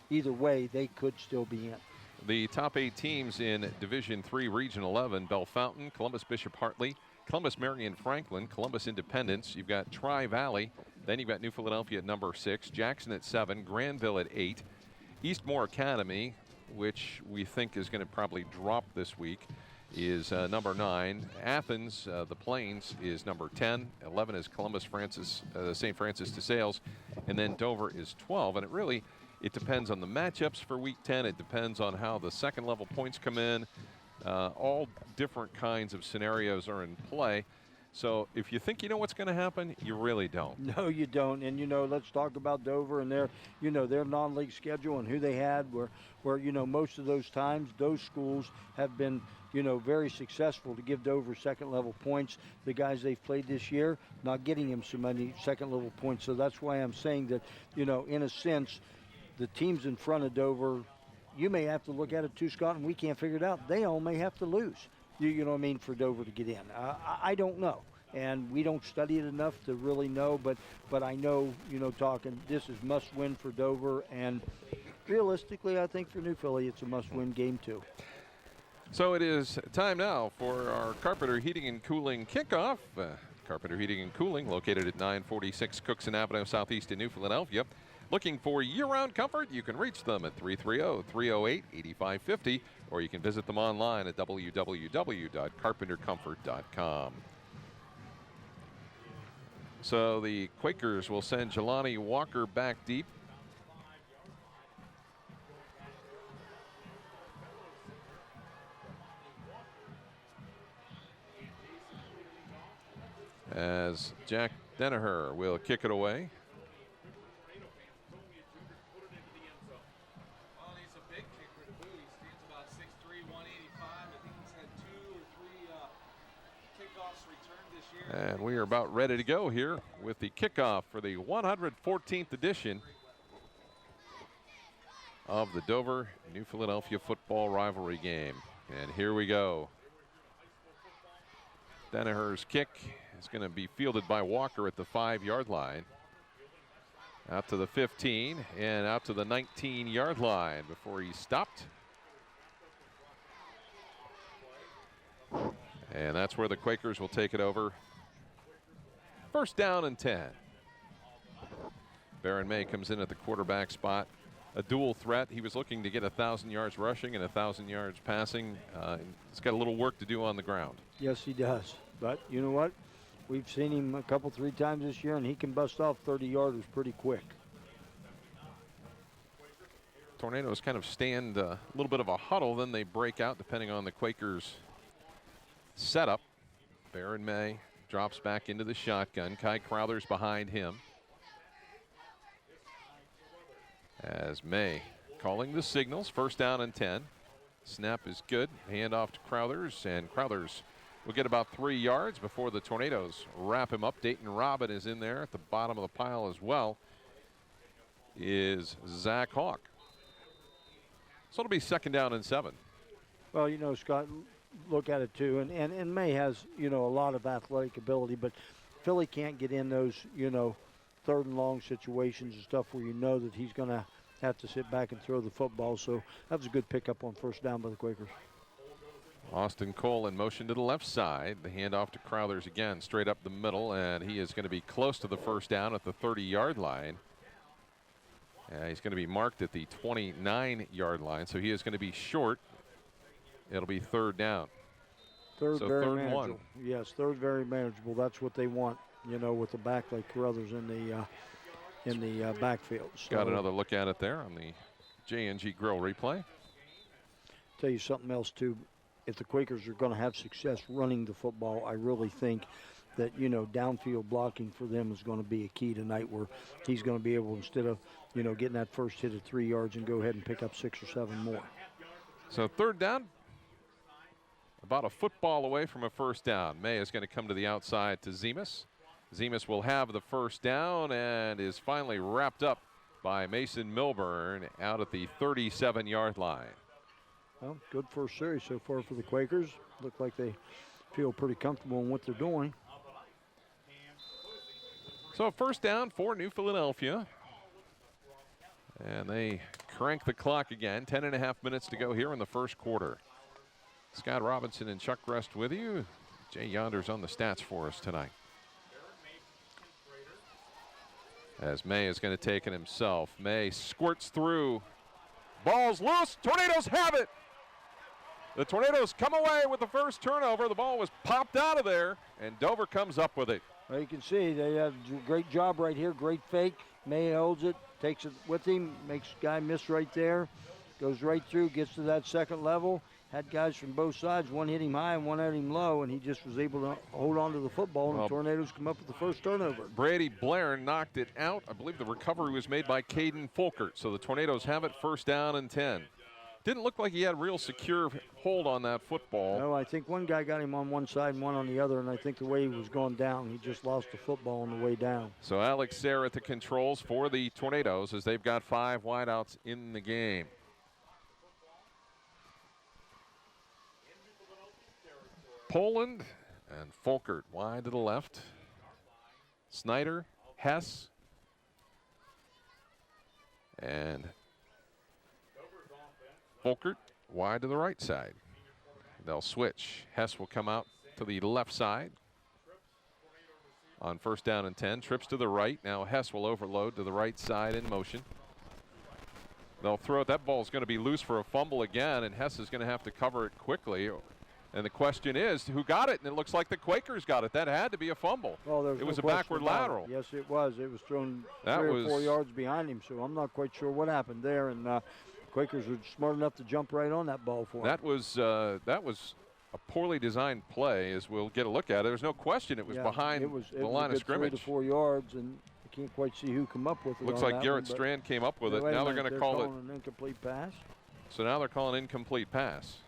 either way, they could still be in. The top 8 teams in Division III, Region 11, Bellefontaine, Columbus Bishop Hartley, Columbus Marion Franklin, Columbus Independence. You've got Tri-Valley. Then you've got New Philadelphia at number 6, Jackson at 7, Granville at 8, Eastmore Academy, which we think is going to probably drop this week, is number 9. Athens, the Plains, is number 10. 11 is Columbus St. Francis de Sales, and then Dover is 12. And it depends on the matchups for Week 10. It depends on how the second level points come in. All different kinds of scenarios are in play. So if you think you know what's going to happen, you really don't. No, you don't. And, let's talk about Dover and their non-league schedule and who they had where most of those times those schools have been, very successful to give Dover second-level points. The guys they've played this year, not getting them so many second-level points. So that's why I'm saying that, in a sense, the teams in front of Dover, you may have to look at it too, Scott, and we can't figure it out. They all may have to lose. You know what I mean, for Dover to get in. I don't know, and we don't study it enough to really know, but I know, this is must-win for Dover, and realistically, I think for New Philly, it's a must-win game, too. So it is time now for our Carpenter Heating and Cooling kickoff. Carpenter Heating and Cooling, located at 946 Cookson Avenue, Southeast in New Philadelphia. Looking for year-round comfort? You can reach them at 330-308-8550, or you can visit them online at www.carpentercomfort.com. So the Quakers will send Jelani Walker back deep. As Jack Danaher will kick it away. And we are about ready to go here with the kickoff for the 114th edition of the Dover New Philadelphia football rivalry game. And here we go. Danaher's kick is going to be fielded by Walker at the 5-yard line. Out to the 15 and out to the 19-yard line before he stopped. And that's where the Quakers will take it over. First down and 10. Baron May comes in at the quarterback spot. A dual threat. He was looking to get 1,000 yards rushing and 1,000 yards passing. He's got a little work to do on the ground. Yes, he does. But you know what? We've seen him a couple, 3 times this year, and he can bust off 30-yarders pretty quick. Tornadoes kind of stand a little bit of a huddle, then they break out depending on the Quakers' setup. Baron May drops back into the shotgun. Kai Crowther's behind him. As May calling the signals. First down and 10. Snap is good. Hand off to Crowthers, and Crowthers will get about 3 yards before the Tornadoes wrap him up. Dayton Robin is in there at the bottom of the pile as well. Is Zach Hawk. So it'll be second down and 7. Well, Scott, look at it too, and May has, a lot of athletic ability, but Philly can't get in those, third and long situations and stuff where that he's going to have to sit back and throw the football. So that was a good pickup on first down by the Quakers. Austin Cole in motion to the left side. The handoff to Crowthers again, straight up the middle, and he is going to be close to the first down at the 30-yard line. He's going to be marked at the 29-yard line, so he is going to be short. It'll be third down. Third one. Yes, third very manageable. That's what they want, with the back like Carruthers in the backfield. So got another look at it there on the J&G Grill replay. Tell you something else too. If the Quakers are going to have success running the football, I really think that downfield blocking for them is going to be a key tonight, where he's going to be able, instead of getting that first hit at 3 yards, and go ahead and pick up 6 or 7 more. So third down, about a football away from a first down. May is going to come to the outside to Zemus. Zemus will have the first down and is finally wrapped up by Mason Milburn out at the 37-yard line. Well, good first series so far for the Quakers. Look like they feel pretty comfortable in what they're doing. So first down for New Philadelphia. And they crank the clock again. 10.5 minutes to go here in the first quarter. Scott Robinson and Chuck Rest with you. Jay Yonder's on the stats for us tonight. As May is going to take it himself. May squirts through. Ball's loose. Tornadoes have it. The Tornadoes come away with the first turnover. The ball was popped out of there, and Dover comes up with it. Well, you can see they have a great job right here. Great fake. May holds it, takes it with him, makes guy miss right there. Goes right through, gets to that second level. Had guys from both sides. One hit him high and one hit him low, and he just was able to hold on to the football, and the Tornadoes come up with the first turnover. Brady Blair knocked it out. I believe the recovery was made by Caden Folkert. So the Tornadoes have it, first down and 10. Didn't look like he had real secure hold on that football. No, I think one guy got him on one side and one on the other, and I think the way he was going down, he just lost the football on the way down. So Alex Sayre at the controls for the Tornadoes as they've got 5 wideouts in the game. Poland and Folkert wide to the left. Snyder, Hess, and Folkert wide to the right side. They'll switch. Hess will come out to the left side on first down and 10. Trips to the right. Now Hess will overload to the right side in motion. They'll throw it. That ball is going to be loose for a fumble again, and Hess is going to have to cover it quickly. And the question is, who got it? And it looks like the Quakers got it. That had to be a fumble. Well, it was a backward lateral. Yes, it was. It was thrown that 3 or 4 yards behind him, so I'm not quite sure what happened there. And Quakers were smart enough to jump right on that ball for him. That was a poorly designed play, as we'll get a look at it. There's no question it was behind the line of scrimmage. 3 to 4 yards, and I can't quite see who come up with it. Looks like Garrett Strand came up with it. Now they're going to call it an incomplete pass. So now they're calling incomplete pass.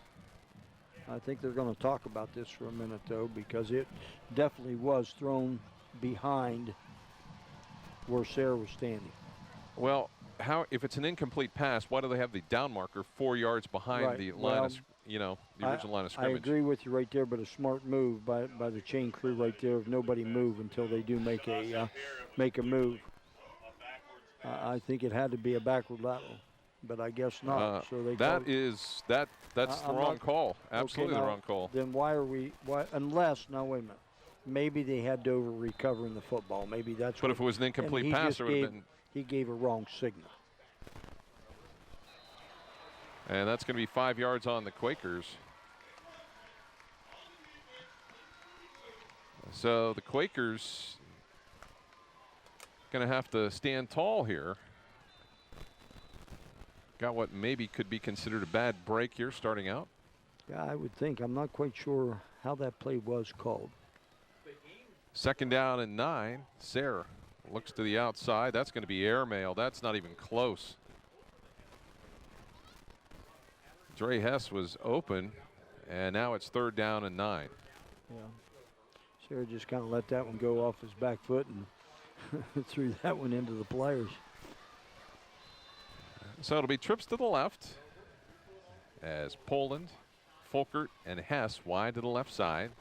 I think they're going to talk about this for a minute, though, because it definitely was thrown behind where Sayre was standing. Well, if it's an incomplete pass, why do they have the down marker 4 yards behind the line of, the original line of scrimmage? I agree with you right there, but a smart move by the chain crew right there of nobody move until they do make a move. I think it had to be a backward lateral, but I guess not. So they that's the wrong call. Absolutely the wrong call. Then why unless now wait a minute, maybe they had Dover recovering the football. Maybe that's. But if it was an incomplete pass, it would have been. He gave a wrong signal. And that's going to be 5 yards on the Quakers. So the Quakers going to have to stand tall here. Got what maybe could be considered a bad break here starting out. Yeah, I would think. I'm not quite sure how that play was called. Second down and 9. Sayre looks to the outside. That's going to be airmail. That's not even close. Dre Hess was open, and now it's third down and 9. Yeah. Sayre just kind of let that one go off his back foot and threw that one into the players. So it'll be trips to the left as Poland, Folkert, and Hess wide to the left side.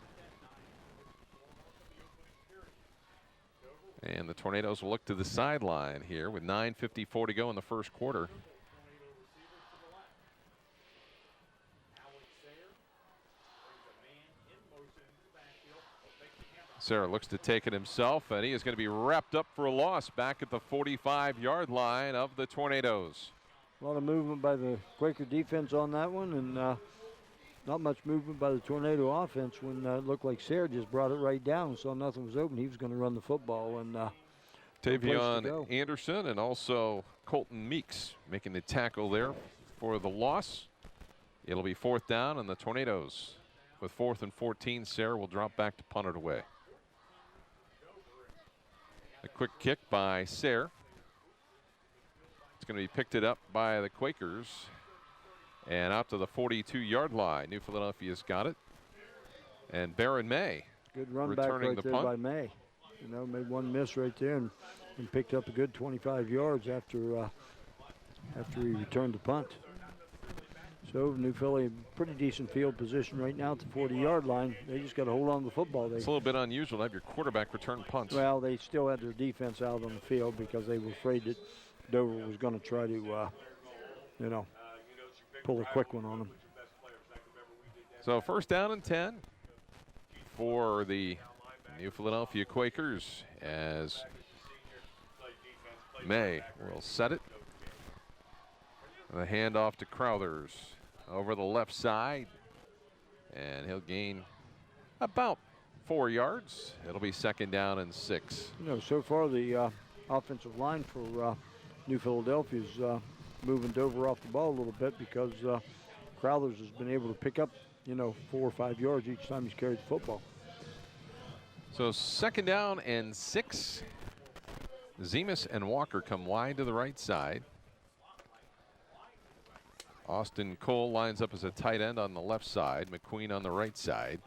And the Tornadoes will look to the sideline here with 9:54 to go in the first quarter. Sayre looks to take it himself, and he is going to be wrapped up for a loss back at the 45-yard line of the Tornadoes. A lot of movement by the Quaker defense on that one, and not much movement by the Tornado offense when it looked like Sayre just brought it right down and saw nothing was open. He was going to run the football. And Tavion Anderson and also Colton Meeks making the tackle there for the loss. It'll be fourth down, and the Tornadoes with 4th and 14. Sayre will drop back to punt it away. A quick kick by Sayre. It's going to be picked up by the Quakers and out to the 42-yard line. New Philadelphia's got it. And Baron May good run back right there by May. Made one miss right there and picked up a good 25 yards after he returned the punt. So New Philly, pretty decent field position right now at the 40-yard line. They just got to hold on to the football. It's a little bit unusual to have your quarterback return punts. Well, they still had their defense out on the field because they were afraid that Dover was going to try to pull a quick one on them. So first down and 10 for the New Philadelphia Quakers as May will set it. The handoff to Crowthers over the left side, and he'll gain about 4 yards. It'll be second down and 6. So far the offensive line for New Philadelphia is moving Dover off the ball a little bit because Crowthers has been able to pick up, 4 or 5 yards each time he's carried the football. So second down and 6. Zemus and Walker come wide to the right side. Austin Cole lines up as a tight end on the left side. McQueen on the right side.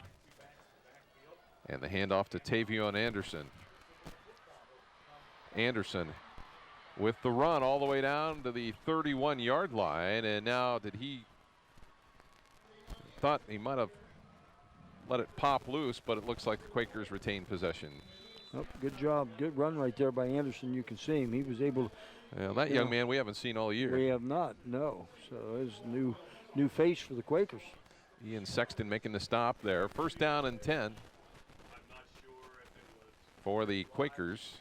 And the handoff to Tavion Anderson. Anderson with the run all the way down to the 31-yard line. And now thought he might have let it pop loose, but it looks like the Quakers retain possession. Oh, good job. Good run right there by Anderson. You can see him. He was able to. Well, that young man we haven't seen all year. We have not, no. So it's new face for the Quakers. Ian Sexton making the stop there. First down and 10 for the Quakers.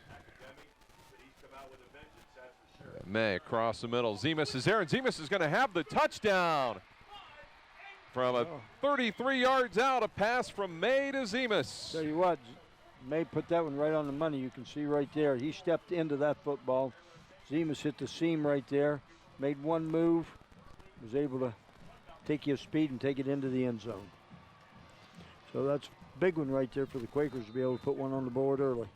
May across the middle. Zemus is there, and Zemus is going to have the touchdown. From a 33 yards out, a pass from May to Zemus. Tell you what, May put that one right on the money. You can see right there. He stepped into that football. Zemus hit the seam right there, made one move, was able to take his speed and take it into the end zone. So that's a big one right there for the Quakers to be able to put one on the board early.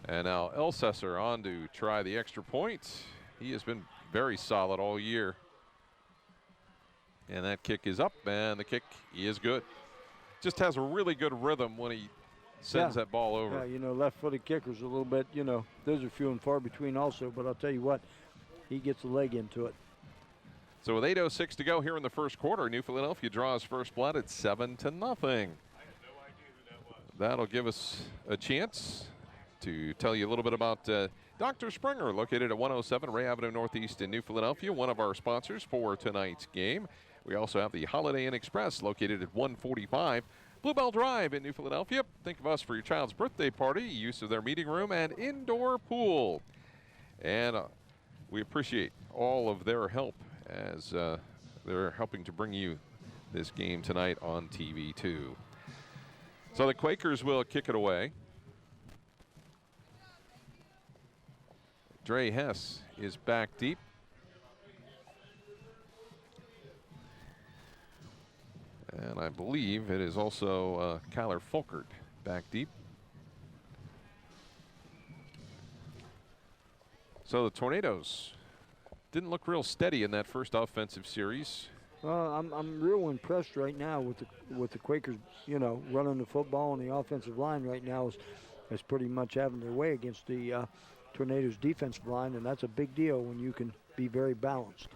And now Elsesser on to try the extra point. He has been very solid all year. And that kick is up, and the kick is good. Just has a really good rhythm when he sends that ball over. Yeah, left-footed kickers a little bit, those are few and far between also, but I'll tell you what, he gets a leg into it. So with 8:06 to go here in the first quarter, New Philadelphia draws first blood at 7-0. That'll give us a chance to tell you a little bit about Dr. Springer, located at 107 Ray Avenue Northeast in New Philadelphia, one of our sponsors for tonight's game. We also have the Holiday Inn Express located at 145 Bluebell Drive in New Philadelphia. Think of us for your child's birthday party, use of their meeting room and indoor pool. And we appreciate all of their help as they're helping to bring you this game tonight on TV too. So the Quakers will kick it away. Dre Hess is back deep. And I believe it is also Kyler Folkert back deep. So the Tornadoes didn't look real steady in that first offensive series. Well, I'm real impressed right now with the Quakers, running the football, and the offensive line right now is pretty much having their way against the Tornadoes defensive line, and that's a big deal when you can be very balanced.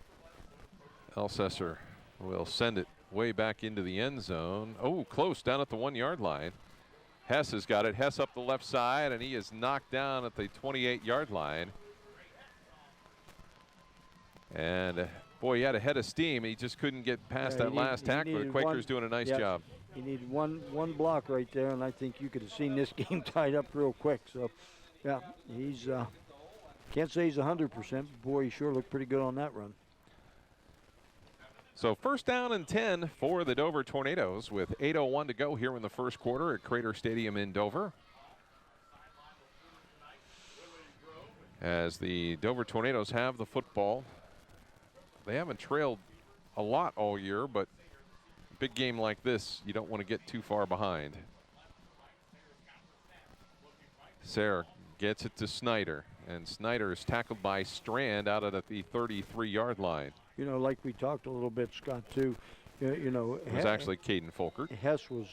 Elsesser will send it way back into the end zone. Oh, close down at the 1-yard line. Hess has got it. Hess up the left side, and he is knocked down at the 28-yard line. And boy, he had a head of steam. He just couldn't get past that last tackler. The Quakers doing a nice job. He needed one block right there, and I think you could have seen this game tied up real quick. So, yeah, he's can't say he's 100%, but boy, he sure looked pretty good on that run. So first down and 10 for the Dover Tornadoes with 8:01 to go here in the first quarter at Crater Stadium in Dover. As the Dover Tornadoes have the football. They haven't trailed a lot all year, but a big game like this, you don't want to get too far behind. Sayre gets it to Snyder, and Snyder is tackled by Strand out at the 33-yard line. Like we talked a little bit, Scott, too. It was actually Caden Folkert. Hess was,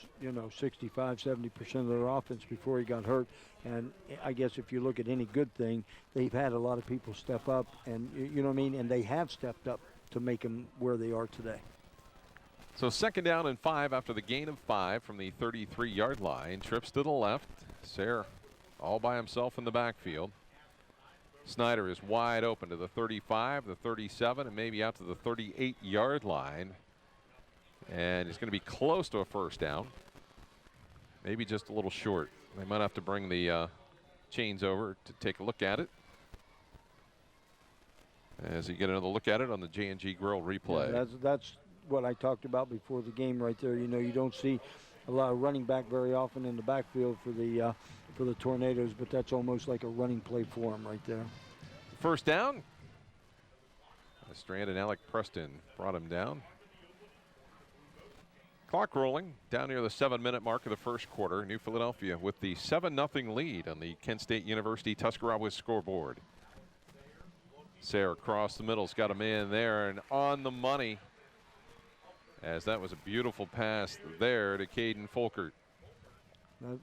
65, 70% of their offense before he got hurt. And I guess if you look at any good thing, they've had a lot of people step up, and and they have stepped up to make them where they are today. So second down and 5 after the gain of 5 from the 33-yard line. Trips to the left. Sayre all by himself in the backfield. Snyder is wide open to the 35, the 37, and maybe out to the 38-yard line. And he's going to be close to a first down. Maybe just a little short. They might have to bring the chains over to take a look at it. As you get another look at it on the J&G Grill replay. Yeah, that's what I talked about before the game right there. You know, you don't see a lot of running back very often in the backfield for the Tornadoes, but that's almost like a running play for them right there. First down. Strand and Alec Preston brought him down. Clock rolling down near the 7-minute mark of the first quarter. New Philadelphia with the 7-0 lead on the Kent State University Tuscarawas scoreboard. Sayre across the middle's got a man there and on the money, as that was a beautiful pass there to Caden Folkert.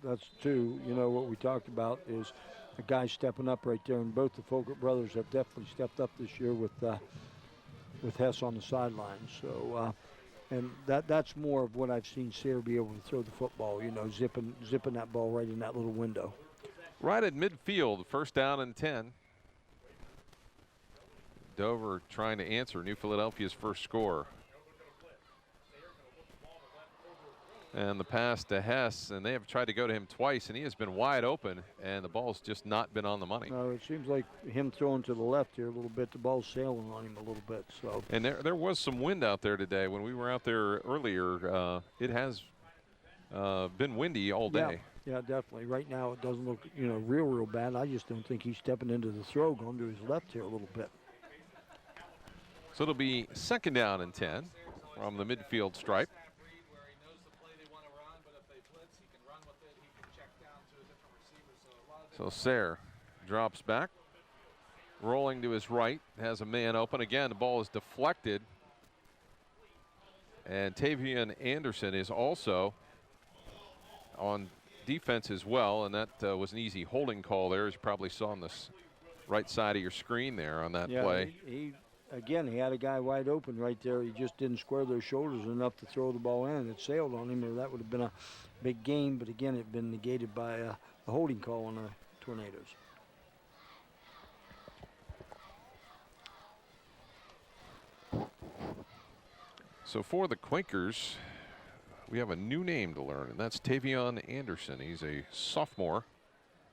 That's two. You know, what we talked about is a guy stepping up right there, and both the Folkert brothers have definitely stepped up this year with Hess on the sideline. So, and that's more of what I've seen Sayre be able to throw the football. You know, zipping that ball right in that little window. Right at midfield, first down and 10. Dover trying to answer New Philadelphia's first score. And the pass to Hess, and they have tried to go to him twice, and he has been wide open, and the ball's just not been on the money. No, it seems like him throwing to the left here a little bit, the ball's sailing on him a little bit. So. And there was some wind out there today. When we were out there earlier, it has been windy all day. Yeah, definitely. Right now it doesn't look, you know, real bad. I just don't think he's stepping into the throw, going to his left here a little bit. So it'll be second down and 10 from the midfield stripe. So Sayre drops back, rolling to his right, has a man open. Again, the ball is deflected. And Tavion Anderson is also on defense as well, and that was an easy holding call there, as you probably saw on this right side of your screen there on that play. Again, he had a guy wide open right there. He just didn't square those shoulders enough to throw the ball in, and it sailed on him, or that would have been a big gain. But again, it had been negated by a holding call on the Tornadoes. So for the Quakers, we have a new name to learn, and that's Tavion Anderson. He's a sophomore,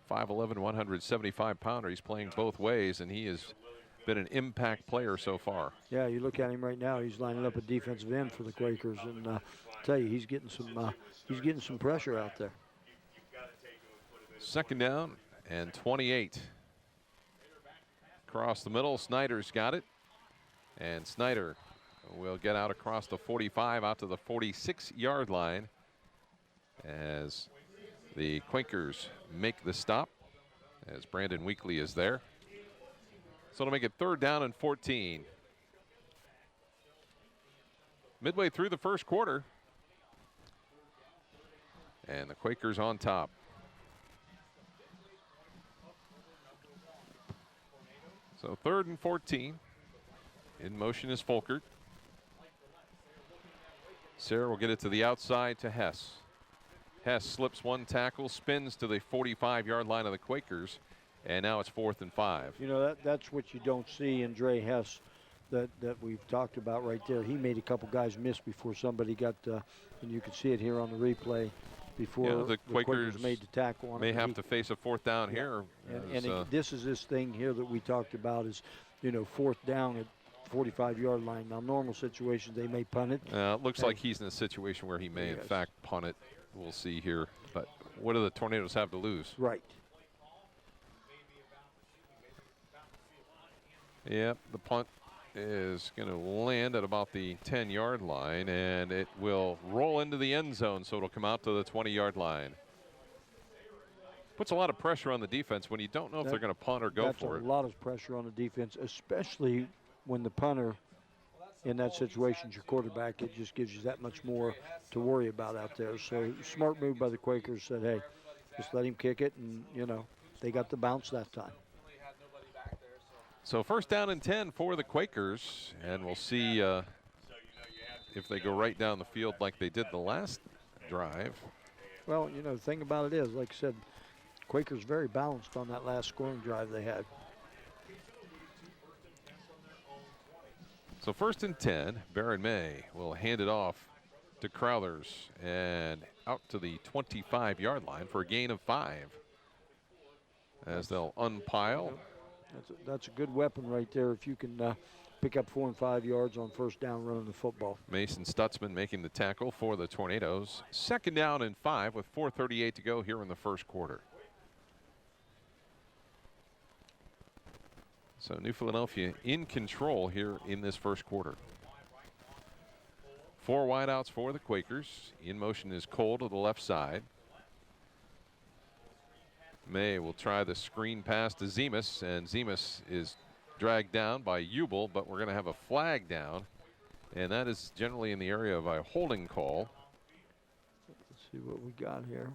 5'11", 175-pounder. He's playing both ways, and he has been an impact player so far. Yeah, you look at him right now. He's lining up a defensive end for the Quakers, and I tell you, he's getting some pressure out there. Second down and 28. Across the middle, Snyder's got it, and Snyder will get out across the 45 out to the 46-yard line as the Quakers make the stop, as Brandon Weekly is there. So it'll make it third down and 14. Midway through the first quarter, and the Quakers on top. So third and 14. In motion is Folkert. Sayre will get it to the outside to Hess. Hess slips one tackle, spins to the 45-yard line of the Quakers, and now it's 4th and 5. You know, that's what you don't see in Dre Hess that we've talked about right there. He made a couple guys miss before somebody got, and you can see it here on the replay, before the Quakers made the tackle on may him. have to face a fourth down here. This is this thing here that we talked about is, you know, fourth down at 45-yard line. Now, normal situations, they may punt it. It looks like he's in a situation where he may, in fact, punt it. We'll see here. But what do the Tornadoes have to lose? Right. Yep, the punt is going to land at about the 10-yard line, and it will roll into the end zone, so it'll come out to the 20-yard line. Puts a lot of pressure on the defense when you don't know if they're going to punt or go for it. That's a lot of pressure on the defense, especially when the punter in that situation is your quarterback. It just gives you that much more to worry about out there. So smart move by the Quakers. Said, hey, just let him kick it, and, you know, they got the bounce that time. So first down and 10 for the Quakers, and we'll see if they go right down the field like they did the last drive. Well, you know, the thing about it is, like I said, Quakers very balanced on that last scoring drive they had. So 1st and 10, Baron May will hand it off to Crowthers and out to the 25-yard line for a gain of 5 as they'll unpile. That's a good weapon right there if you can pick up 4 and 5 yards on 1st down running the football. Mason Stutzman making the tackle for the Tornadoes. 2nd down and 5 with 4:38 to go here in the 1st quarter. So New Philadelphia in control here in this 1st quarter. 4 wideouts for the Quakers. In motion is Cole to the left side. May will try the screen pass to Zemus, and Zemus is dragged down by Ubel, but we're going to have a flag down, and that is generally in the area of a holding call. Let's see what we got here.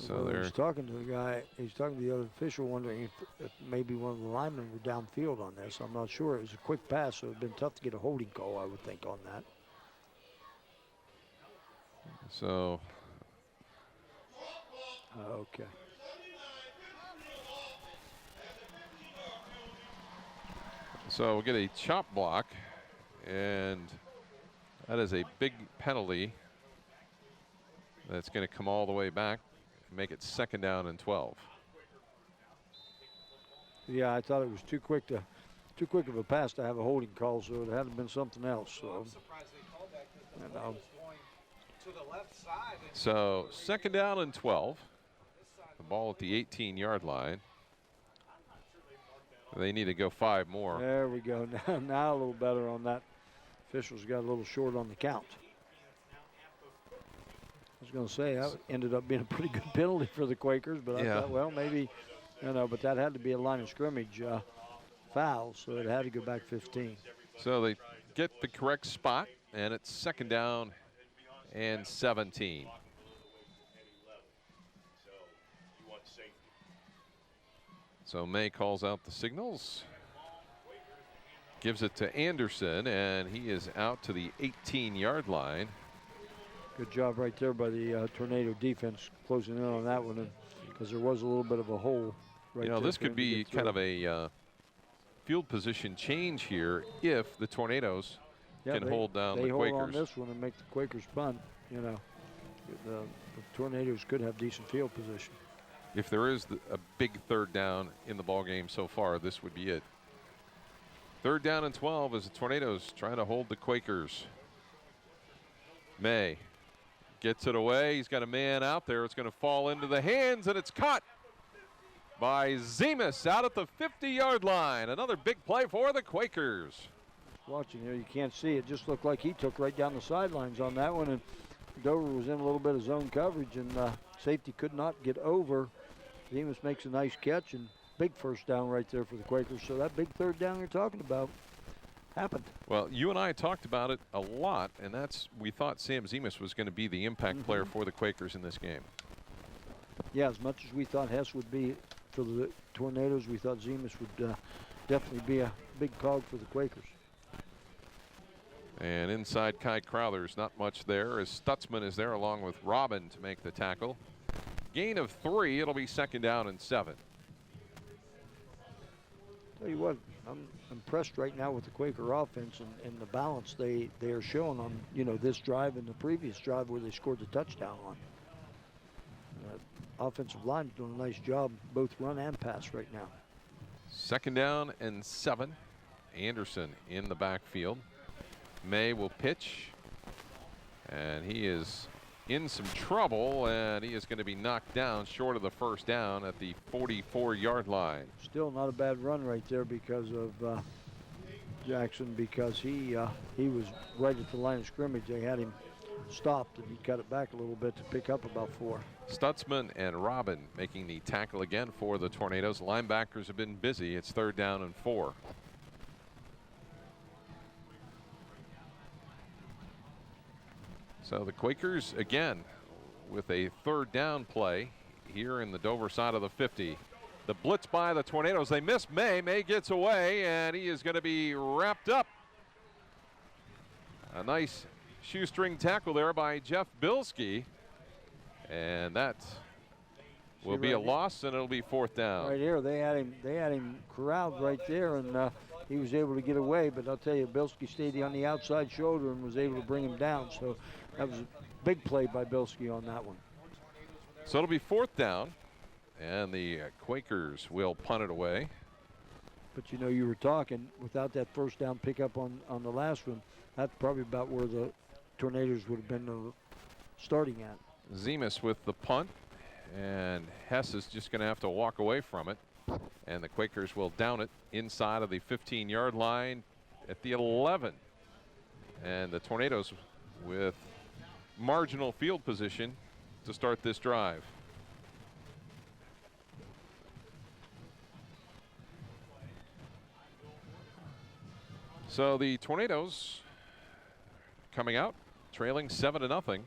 So they're he's talking to the guy. He's talking to the other official, wondering if maybe one of the linemen were downfield on this. I'm not sure. It was a quick pass, so it'd been tough to get a holding call, I would think, on that. So. Okay. So we'll get a chop block, and that is a big penalty. That's going to come all the way back. Make it 2nd down and 12. Yeah, I thought it was too quick of a pass to have a holding call, so it had to have been something else. So, So 2nd down and 12. The ball at the 18-yard line. They need to go 5 more. There we go. Now a little better on that. Officials got a little short on the count. I was going to say that ended up being a pretty good penalty for the Quakers, but I thought, well, maybe, but that had to be a line of scrimmage foul, so it had to go back 15. So they get the correct spot, and it's 2nd down and 17. So May calls out the signals, gives it to Anderson, and he is out to the 18-yard line. Good job right there by the Tornado defense closing in on that one, because there was a little bit of a hole right there. This could be kind of a field position change here if the Tornadoes can hold down the Quakers. They hold on this one and make the Quakers punt. The Tornadoes could have decent field position. If there is a big 3rd down in the ball game so far, this would be it. 3rd down and 12 as the Tornadoes trying to hold the Quakers. May gets it away. He's got a man out there. It's going to fall into the hands, and it's caught by Zemus out at the 50-yard line. Another big play for the Quakers. Watching here, you can't see it. Just looked like he took right down the sidelines on that one, and Dover was in a little bit of zone coverage, and safety could not get over. Zemus makes a nice catch, and big 1st down right there for the Quakers. So that big 3rd down you're talking about happened. Well, you and I talked about it a lot, and we thought Sam Zemus was going to be the impact player for the Quakers in this game. Yeah, as much as we thought Hess would be for the Tornadoes, we thought Zemus would definitely be a big cog for the Quakers. And inside Kai Crowthers, not much there as Stutzman is there along with Robin to make the tackle. Gain of 3, it'll be 2nd down and 7. Tell you what, I'm impressed right now with the Quaker offense and the balance they are showing on this drive and the previous drive where they scored the touchdown on. Offensive line is doing a nice job, both run and pass right now. 2nd down and 7. Anderson in the backfield. May will pitch, and he is in some trouble, and he is going to be knocked down short of the 1st down at the 44-yard line. Still not a bad run right there because of Jackson, because he was right at the line of scrimmage. They had him stopped, and he cut it back a little bit to pick up about 4. Stutzman and Robin making the tackle again for the Tornadoes. Linebackers have been busy. It's 3rd down and 4. So the Quakers again with a 3rd down play here in the Dover side of the 50. The blitz by the Tornadoes. They miss May. May gets away, and he is going to be wrapped up. A nice shoestring tackle there by Jeff Bilski. And that will be a loss, and it'll be 4th down. Right here, they had him corralled right there, and he was able to get away. But I'll tell you, Bilski stayed on the outside shoulder and was able to bring him down. So that was a big play by Bilski on that one. So it'll be 4th down, and the Quakers will punt it away. But you know, you were talking without that first down pickup on the last one. That's probably about where the Tornadoes would have been starting at. Zemus with the punt, and Hess is just going to have to walk away from it. And the Quakers will down it inside of the 15-yard line at the 11. And the Tornadoes with marginal field position to start this drive. So the Tornadoes coming out, trailing 7-0.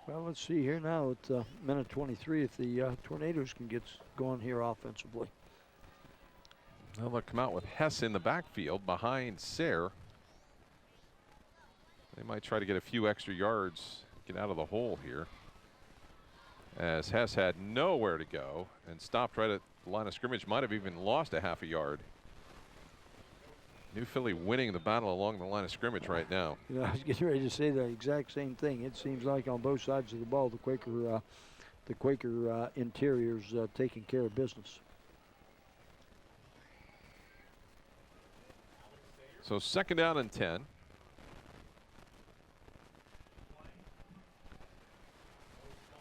Well, let's see here now at minute 23 if the Tornadoes can get going here offensively. Well, they'll come out with Hess in the backfield behind Sayre. They might try to get a few extra yards, get out of the hole here, as Hess had nowhere to go and stopped right at the line of scrimmage. Might have even lost a half a yard. New Philly winning the battle along the line of scrimmage right now. You know, I was getting ready to say the exact same thing. It seems like on both sides of the ball, the Quaker interior's taking care of business. So 2nd down and 10.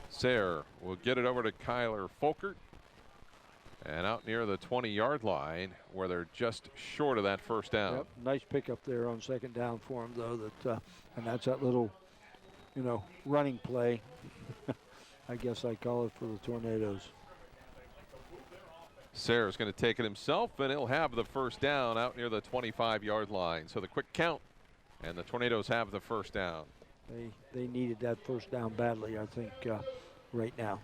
Sayre will get it over to Kyler Folkert. And out near the 20-yard line, where they're just short of that first down. Yep, nice pickup there on 2nd down for him, though. And that's that little, you know, running play. I guess I call it for the Tornadoes. Sayre's going to take it himself, and he'll have the first down out near the 25-yard line. So the quick count, and the Tornadoes have the first down. They needed that first down badly, I think, right now.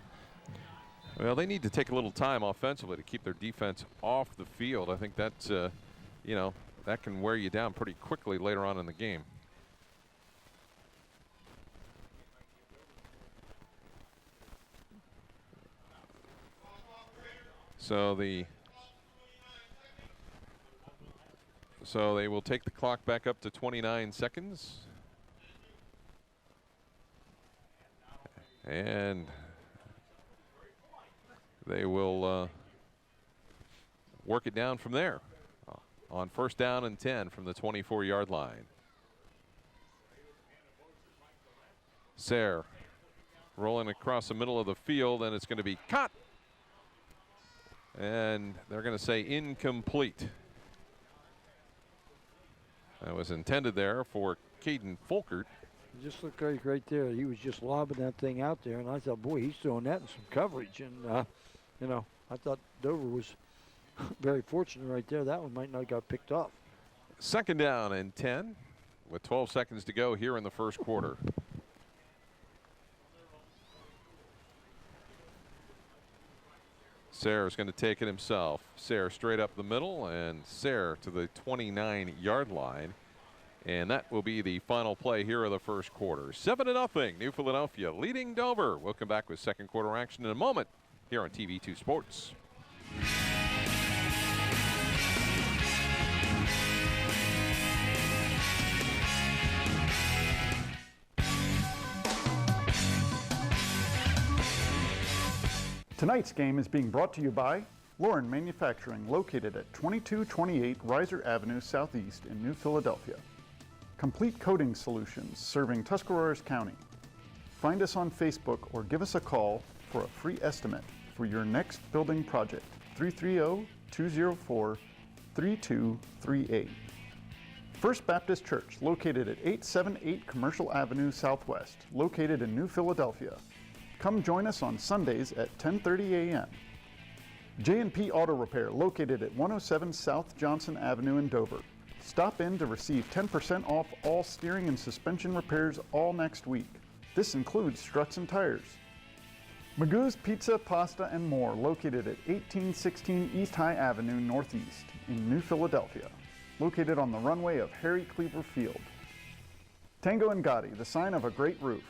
Well, they need to take a little time offensively to keep their defense off the field. I think that's, you know, that can wear you down pretty quickly later on in the game. So they will take the clock back up to 29 seconds. And they will work it down from there on 1st down and 10 from the 24-yard line. Sayre rolling across the middle of the field, and it's going to be caught. And they're going to say incomplete. That was intended there for Caden Folkert. It just looked like right there, he was just lobbing that thing out there, and I thought, boy, he's throwing that in some coverage. And, you know, I thought Dover was very fortunate right there. That one might not have got picked off. 2nd down and 10 with 12 seconds to go here in the first quarter. Sayre's going to take it himself. Sayre straight up the middle, and Sayre to the 29-yard line. And that will be the final play here of the first quarter. 7-0, New Philadelphia leading Dover. We'll come back with second quarter action in a moment here on TV2 Sports. Tonight's game is being brought to you by Lauren Manufacturing, located at 2228 Reiser Avenue Southeast in New Philadelphia. Complete Coating Solutions, serving Tuscarawas County. Find us on Facebook or give us a call for a free estimate for your next building project, 330-204-3238. First Baptist Church, located at 878 Commercial Avenue Southwest, located in New Philadelphia. Come join us on Sundays at 10:30 a.m. J&P Auto Repair, located at 107 South Johnson Avenue in Dover. Stop in to receive 10% off all steering and suspension repairs all next week. This includes struts and tires. Magoo's Pizza, Pasta, and More, located at 1816 East High Avenue Northeast in New Philadelphia, located on the runway of Harry Cleaver Field. Tango & Gotti, the sign of a great roof.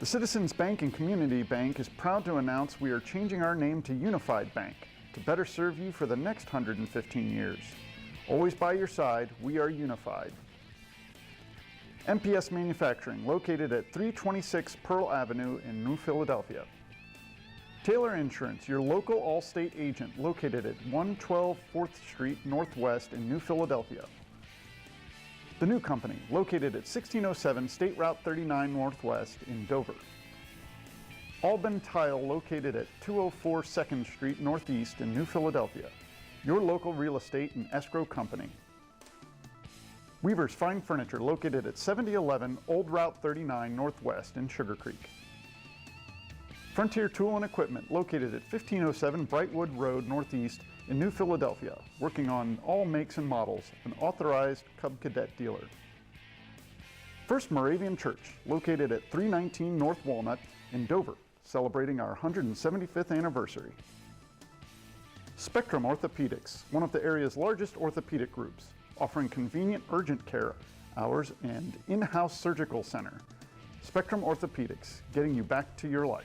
The Citizens Bank and Community Bank is proud to announce we are changing our name to Unified Bank to better serve you for the next 115 years. Always by your side, we are unified. MPS Manufacturing, located at 326 Pearl Avenue in New Philadelphia. Taylor Insurance, your local Allstate agent, located at 112 4th Street Northwest in New Philadelphia. The New Company, located at 1607 State Route 39 Northwest in Dover. Alban Tile, located at 204 2nd Street Northeast in New Philadelphia. Your local real estate and escrow company. Weaver's Fine Furniture, located at 7011 Old Route 39 Northwest in Sugar Creek. Frontier Tool and Equipment, located at 1507 Brightwood Road Northeast in New Philadelphia, working on all makes and models, an authorized Cub Cadet dealer. First Moravian Church, located at 319 North Walnut in Dover, celebrating our 175th anniversary. Spectrum Orthopedics, one of the area's largest orthopedic groups, offering convenient urgent care hours and in-house surgical center. Spectrum Orthopedics, getting you back to your life.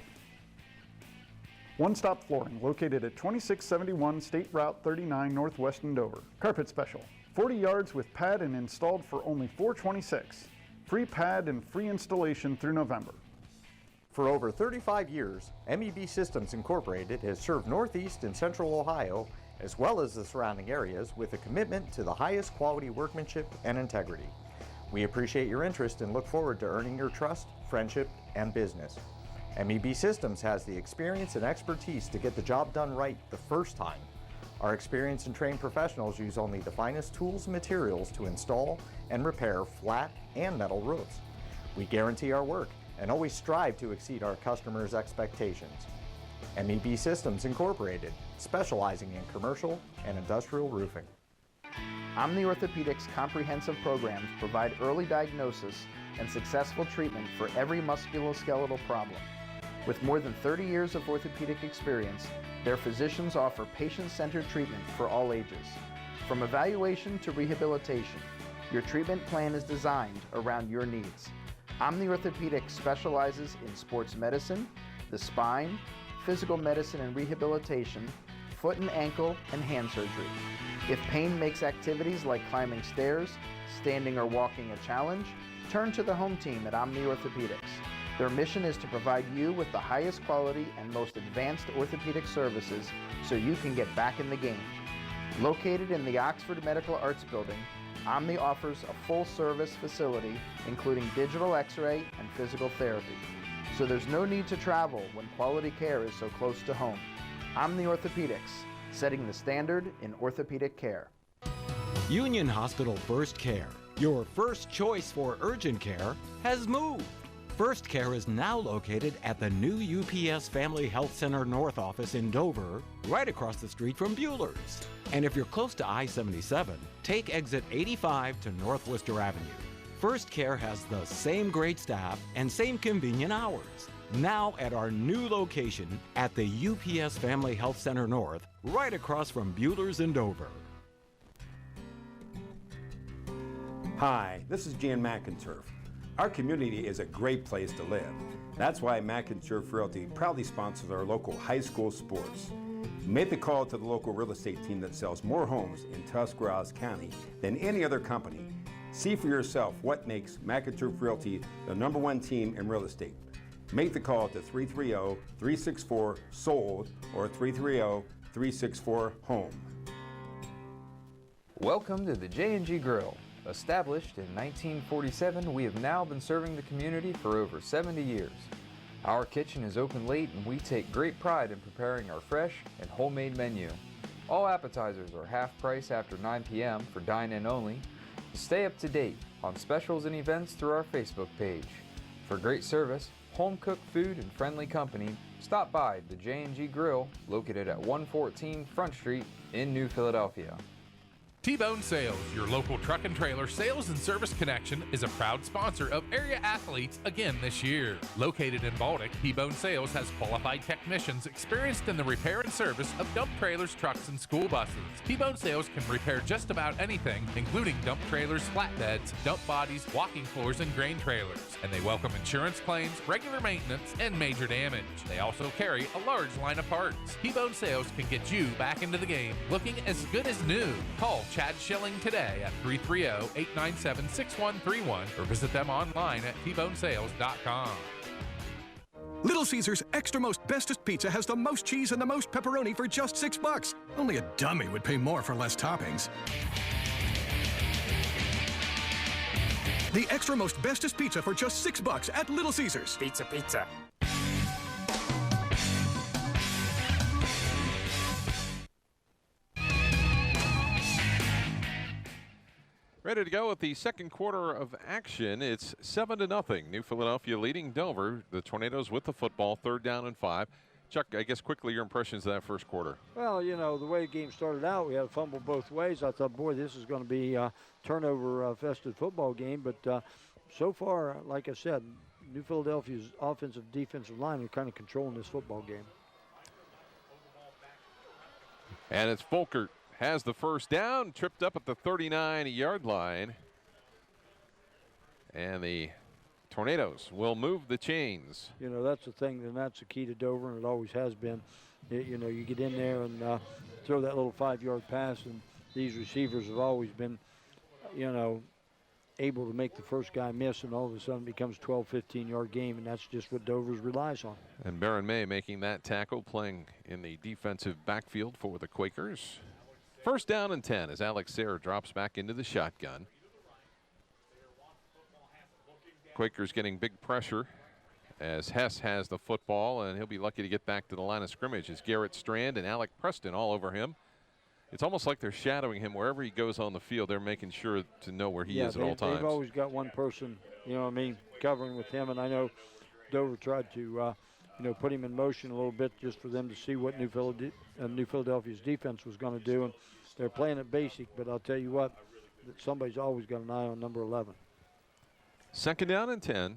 One Stop Flooring, located at 2671 State Route 39 Northwest in Dover. Carpet Special, 40 yards with pad and installed for only $426. Free pad and free installation through November. For over 35 years, MEB Systems Incorporated has served Northeast and Central Ohio, as well as the surrounding areas, with a commitment to the highest quality workmanship and integrity. We appreciate your interest and look forward to earning your trust, friendship, and business. MEB Systems has the experience and expertise to get the job done right the first time. Our experienced and trained professionals use only the finest tools and materials to install and repair flat and metal roofs. We guarantee our work and always strive to exceed our customers' expectations. MEB Systems Incorporated, specializing in commercial and industrial roofing. Omni Orthopedics comprehensive programs provide early diagnosis and successful treatment for every musculoskeletal problem. With more than 30 years of orthopedic experience, their physicians offer patient-centered treatment for all ages. From evaluation to rehabilitation, your treatment plan is designed around your needs. Omni Orthopedics specializes in sports medicine, the spine, physical medicine and rehabilitation, foot and ankle, and hand surgery. If pain makes activities like climbing stairs, standing or walking a challenge, turn to the home team at Omni Orthopedics. Their mission is to provide you with the highest quality and most advanced orthopedic services so you can get back in the game. Located in the Oxford Medical Arts Building, Omni offers a full-service facility including digital x-ray and physical therapy. So there's no need to travel when quality care is so close to home. Omni Orthopedics, setting the standard in orthopedic care. Union Hospital First Care, your first choice for urgent care, has moved. First Care is now located at the new UPS Family Health Center North office in Dover, right across the street from Bueller's. And if you're close to I-77, take exit 85 to North Worcester Avenue. First Care has the same great staff and same convenient hours. Now at our new location at the UPS Family Health Center North, right across from Bueller's in Dover. Hi, this is Jan McInturf. Our community is a great place to live. That's why McInturf Realty proudly sponsors our local high school sports. Make the call to the local real estate team that sells more homes in Tuscarawas County than any other company. See for yourself what makes McInturf Realty the #1 team in real estate. Make the call to 330-364-SOLD or 330-364-HOME. Welcome to the J&G Grill. Established in 1947, we have now been serving the community for over 70 years. Our kitchen is open late and we take great pride in preparing our fresh and homemade menu. All appetizers are half price after 9 p.m. for dine-in only. Stay up to date on specials and events through our Facebook page. For great service, home-cooked food, and friendly company, stop by the J&G Grill, located at 114 Front Street in New Philadelphia. T-Bone Sales, your local truck and trailer sales and service connection, is a proud sponsor of area athletes again this year. Located in Baltic, T-Bone Sales has qualified technicians experienced in the repair and service of dump trailers, trucks, and school buses. T-Bone Sales can repair just about anything, including dump trailers, flatbeds, dump bodies, walking floors, and grain trailers. And they welcome insurance claims, regular maintenance, and major damage. They also carry a large line of parts. T-Bone Sales can get you back into the game looking as good as new. Call Chad Schilling today at 330-897-6131 or visit them online at tbonesales.com. Little Caesars Extra Most Bestest Pizza has the most cheese and the most pepperoni for just $6. Only a dummy would pay more for less toppings. The Extra Most Bestest Pizza for just $6 at Little Caesars. Pizza, pizza. Ready to go with the second quarter of action. It's 7-0. New Philadelphia leading Dover. The Tornadoes with the football, 3rd down and 5. Chuck, I guess quickly your impressions of that first quarter. Well, you know, the way the game started out, we had a fumble both ways. I thought, boy, this is going to be a turnover-fested football game. But so far, like I said, New Philadelphia's offensive, defensive line are kind of controlling this football game. And it's Folkert. Has the first down, tripped up at the 39-yard line. And the Tornadoes will move the chains. You know, that's the thing, and that's the key to Dover, and it always has been. You know, you get in there and throw that little 5-yard pass, and these receivers have always been, you know, able to make the first guy miss, and all of a sudden it becomes 12, 15-yard game, and that's just what Dover relies on. And Baron May making that tackle, playing in the defensive backfield for the Quakers. First down and 10 as Alex Sayre drops back into the shotgun. Quakers getting big pressure as Hess has the football, and he'll be lucky to get back to the line of scrimmage as Garrett Strand and Alec Preston all over him. It's almost like they're shadowing him wherever he goes on the field. They're making sure to know where he is at all times. They've always got one person, you know what I mean, covering with him, and I know Dover tried to, you know, put him in motion a little bit just for them to see what New Philadelphia's defense was going to do. And they're playing it basic, but I'll tell you what, somebody's always got an eye on number 11. Second down and 10.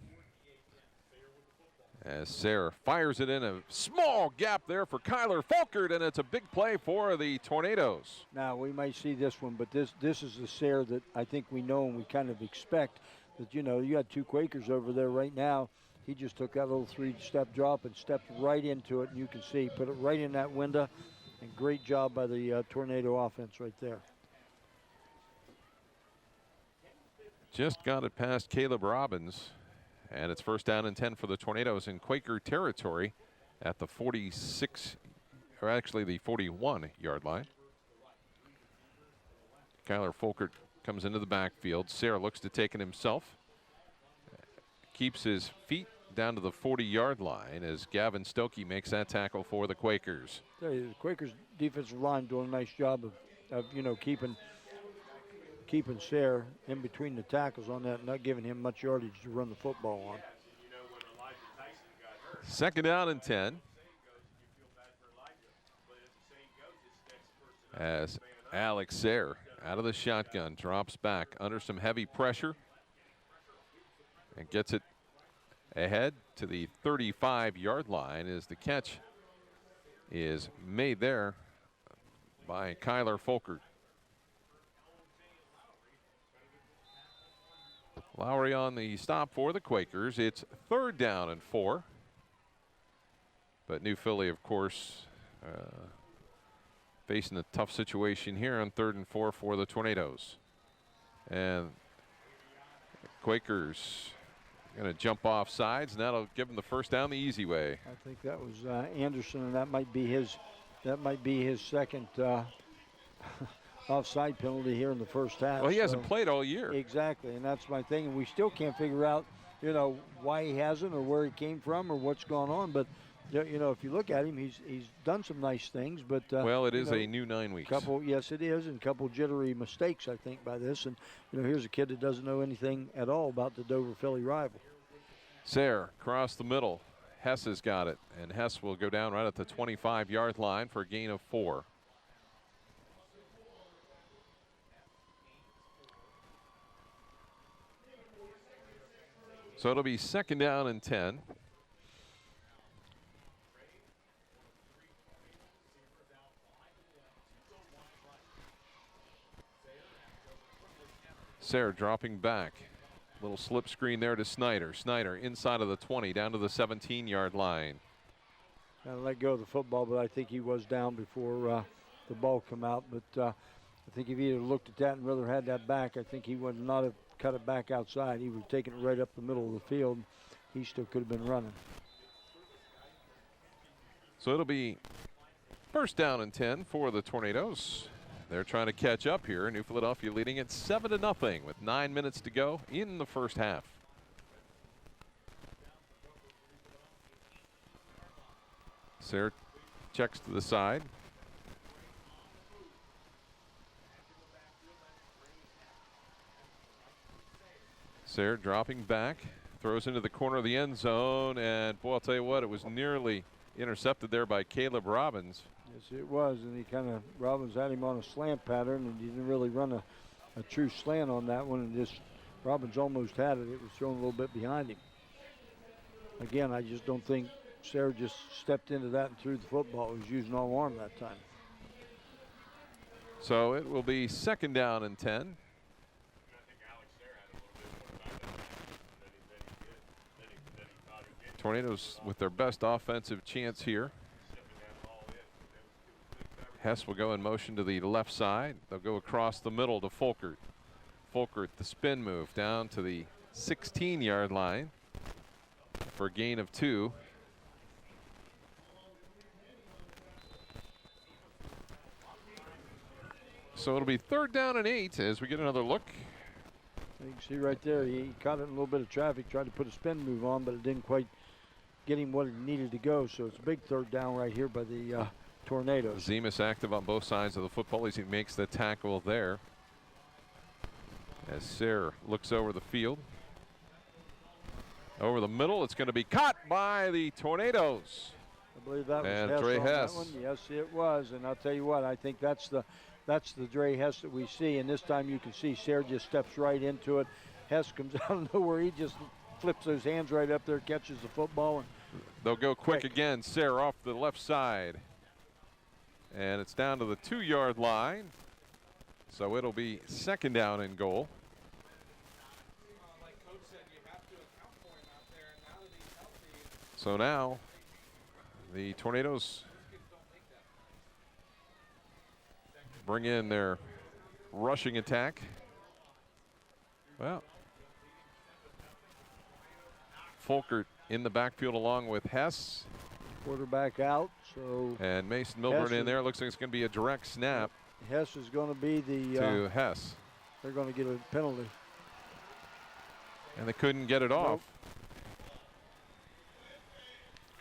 As Sayre fires it in a small gap there for Kyler Folkert, and it's a big play for the Tornadoes. Now, we might see this one, but this is the Sayre that I think we know and we kind of expect. That, you know, you got two Quakers over there right now. He just took that little 3-step drop and stepped right into it, and you can see, put it right in that window. And great job by the Tornado offense right there. Just got it past Caleb Robbins. And it's first down and 10 for the Tornadoes in Quaker territory at the 46, or actually the 41-yard line. Kyler Folkert comes into the backfield. Sayre looks to take it himself. Keeps his feet down to the 40-yard line as Gavin Stokey makes that tackle for the Quakers. The Quakers defensive line doing a nice job of you know, keeping Sayre in between the tackles on that, not giving him much yardage to run the football on. Second down and 10. As Alex Sayre out of the shotgun drops back under some heavy pressure and gets it ahead to the 35-yard line as the catch is made there by Kyler Folkert. Lowry on the stop for the Quakers. It's 3rd down and 4. But New Philly, of course, facing a tough situation here on 3rd and 4 for the Tornadoes. And Quakers going to jump off sides, and that'll give them the first down the easy way. I think that was Anderson, and that might be his second offside penalty here in the first half. Well, he hasn't played all year. Exactly, and that's my thing. And we still can't figure out, you know, why he hasn't or where he came from or what's going on. But, you know, if you look at him, he's done some nice things. But well, it is a new 9 weeks. Yes, it is, and a couple jittery mistakes, I think, by this. And, you know, here's a kid that doesn't know anything at all about the Dover-Philly rival. Sayre across the middle. Hess has got it, and Hess will go down right at the 25-yard line for a gain of 4. So it'll be 2nd down and 10. Sayre dropping back. Little slip screen there to Snyder. Snyder inside of the 20, down to the 17-yard line. I let go of the football, but I think he was down before the ball come out. But I think if he had looked at that and rather had that back, I think he would not have cut it back outside. He would have taken it right up the middle of the field. He still could have been running. So it'll be 1st down and 10 for the Tornadoes. They're trying to catch up here. New Philadelphia leading it 7-0 with 9 minutes to go in the first half. Sayre checks to the side. Sayre dropping back, throws into the corner of the end zone, and boy, I'll tell you what, it was nearly intercepted there by Caleb Robbins. Yes, it was, and Robbins had him on a slant pattern, and he didn't really run a true slant on that one, and just Robbins almost had it. It was thrown a little bit behind him. Again, I just don't think Sayre just stepped into that and threw the football. He was using all arm that time. So it will be 2nd down and 10. Tornadoes with their best offensive chance here. Hess will go in motion to the left side. They'll go across the middle to Folkert. Folkert, the spin move down to the 16-yard line for a gain of 2. So it'll be 3rd down and 8 as we get another look. You can see right there, he caught it in a little bit of traffic, tried to put a spin move on, but it didn't quite get him what it needed to go. So it's a big 3rd down right here by the Tornadoes. Zemus active on both sides of the football as he makes the tackle there. As Sayre looks over the field. Over the middle, it's going to be caught by the Tornadoes. I believe that was and Hess Dre on Hess. that one. Yes, it was. And I'll tell you what, I think that's the Dre Hess that we see. And this time you can see Sayre just steps right into it. Hess comes out of nowhere. He just flips those hands right up there, catches the football. And they'll go quick again. Sayre off the left side. And it's down to the 2-yard line. So it'll be 2nd down and goal. So now the Tornadoes bring in their rushing attack. Well, Folkert in the backfield along with Hess. Quarterback out, so. And Mason Milburn in there. Looks like it's going to be a direct snap. Hess is going to be the. To Hess. They're going to get a penalty. And they couldn't get it off.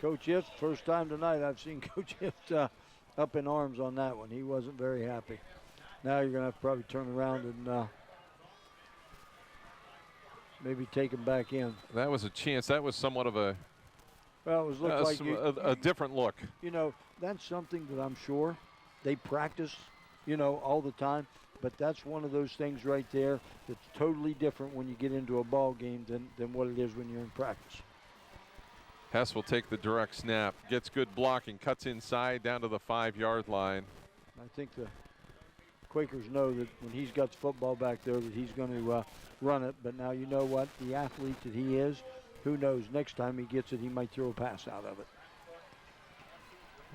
Coach Hift, first time tonight I've seen Coach Hift up in arms on that one. He wasn't very happy. Now you're going to have to probably turn around and maybe take him back in. That was a chance. That was somewhat of a. Well, it was looked like a different look. You know, that's something that I'm sure they practice, all the time. But that's one of those things right there that's totally different when you get into a ball game than what it is when you're in practice. Hess will take the direct snap, gets good blocking, cuts inside down to the 5-yard line. I think the Quakers know that when he's got the football back there that he's going to run it. But now you know what? The athlete that he is, who knows, next time he gets it, he might throw a pass out of it.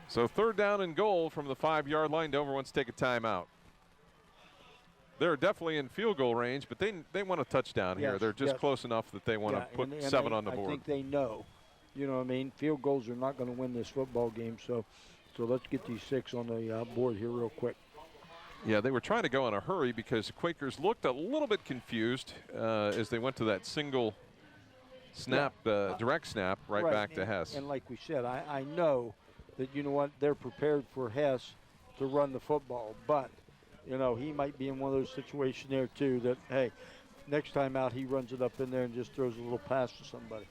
So 3rd down and goal from the 5-yard line. Dover wants to take a timeout. They're definitely in field goal range, but they want a touchdown here. They're just close enough that they want to put 7 on the board. I think they know. You know what I mean? Field goals are not going to win this football game, so let's get these 6 on the board here real quick. Yeah, they were trying to go in a hurry because the Quakers looked a little bit confused as they went to that single snap, direct snap, right back to Hess. And like we said, I know that, you know what, they're prepared for Hess to run the football, but, he might be in one of those situations there too that, hey, next time out he runs it up in there and just throws a little pass to somebody.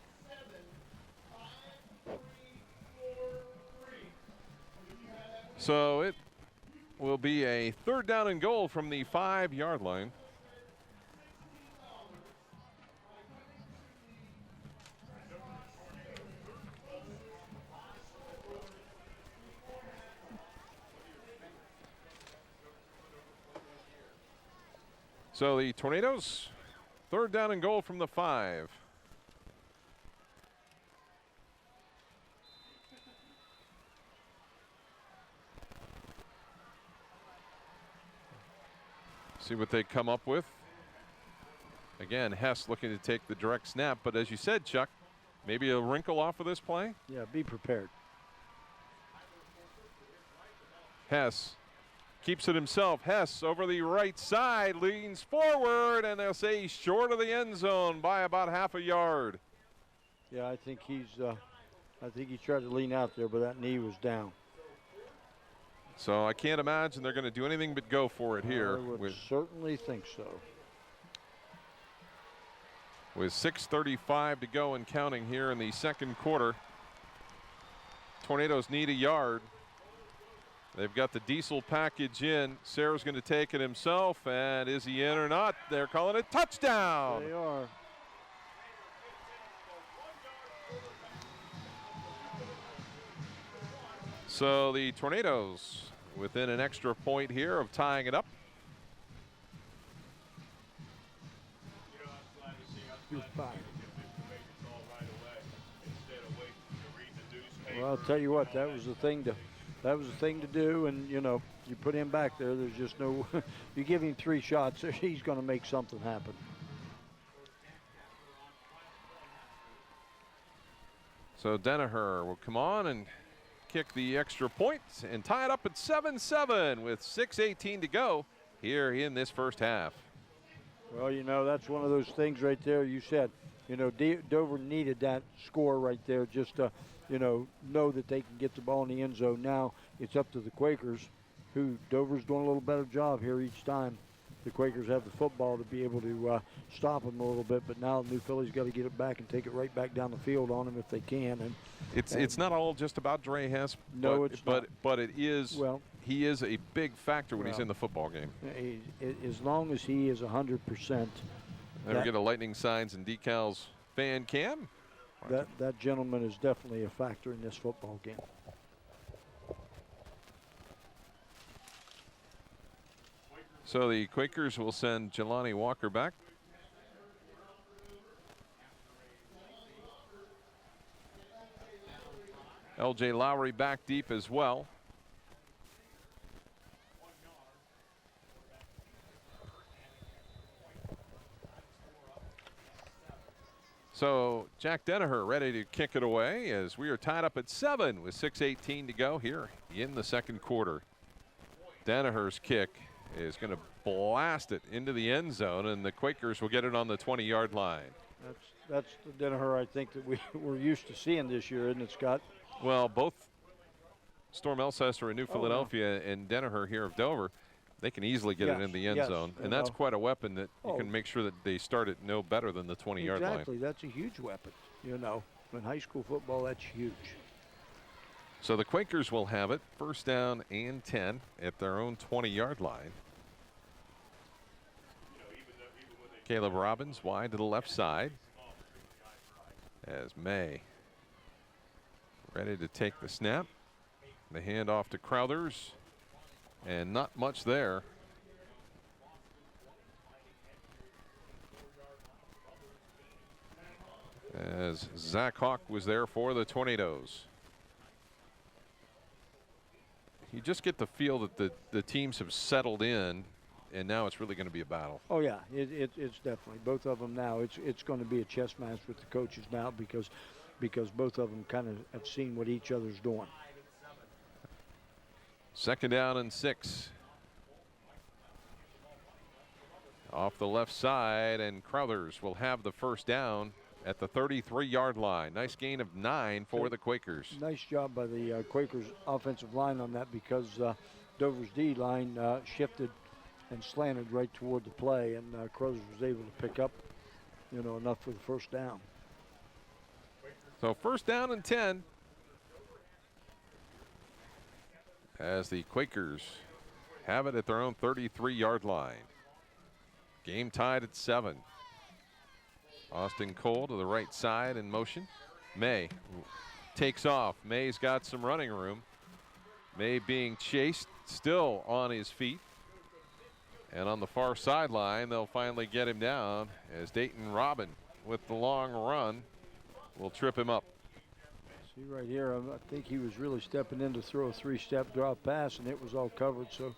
So it will be a 3rd down and goal from the 5-yard line. So the Tornadoes, 3rd down and goal from the 5. See what they come up with. Again, Hess looking to take the direct snap, but as you said, Chuck, maybe a wrinkle off of this play? Yeah, be prepared. Hess keeps it himself. Hess over the right side, leans forward, and they'll say he's short of the end zone by about half a yard. Yeah, I think he tried to lean out there, but that knee was down. So I can't imagine they're going to do anything but go for it here. I would certainly think so. With 6:35 to go and counting here in the second quarter. Tornadoes need a yard. They've got the diesel package in. Sarah's going to take it himself, and is he in or not? They're calling it touchdown. They are. So the Tornadoes within an extra point here of tying it up. Well, I'll tell you what, that was the thing to do, and you know, you put him back there. There's just no. You give him 3 shots, he's going to make something happen. So Danaher will come on and kick the extra point and tie it up at 7-7 with 6:18 to go here in this first half. Well, you know, that's one of those things right there. You said, you know, Dover needed that score right there just to, you know that they can get the ball in the end zone. Now it's up to the Quakers, who Dover's doing a little better job here each time. The Quakers have the football to be able to stop them a little bit, but now New Philly's got to get it back and take it right back down the field on them if they can. And it's not all just about Dre Hess. No, it's not. But it is. Well, he is a big factor when he's in the football game. As long as he is 100%. Never get a lightning signs and decals fan cam. That gentleman is definitely a factor in this football game. So the Quakers will send Jelani Walker back. LJ Lowry back deep as well. So Jack Danaher ready to kick it away as we are tied up at 7 with 6:18 to go here in the second quarter. Danaher's kick is going to blast it into the end zone, and the Quakers will get it on the 20-yard line. That's the Danaher I think that we're used to seeing this year, isn't it, Scott? Well, both Storm Elcester in New Philadelphia and Danaher here of Dover, they can easily get it in the end zone, and that's quite a weapon that you can make sure that they start it no better than the 20-yard line. Exactly, that's a huge weapon. You know, in high school football, that's huge. So the Quakers will have it, 1st down and 10 at their own 20-yard line. Caleb Robbins wide to the left side as May ready to take the snap. The handoff to Crowthers, and not much there. As Zach Hawk was there for the Tornadoes. You just get the feel that the teams have settled in, and now it's really going to be a battle. Oh yeah, it's definitely both of them now. It's going to be a chess match with the coaches now because both of them kind of have seen what each other's doing. 2nd down and 6. Off the left side, and Crowthers will have the 1st down at the 33-yard line. Nice gain of 9 for the Quakers. Nice job by the Quakers offensive line on that because Dover's D line shifted and slanted right toward the play, and Crowthers was able to pick up, enough for the 1st down. So 1st down and 10 as the Quakers have it at their own 33-yard line. Game tied at 7. Austin Cole to the right side in motion. May takes off. May's got some running room. May being chased, still on his feet. And on the far sideline, they'll finally get him down as Dayton Robin with the long run will trip him up. See right here, I think he was really stepping in to throw a 3-step drop pass, and it was all covered. So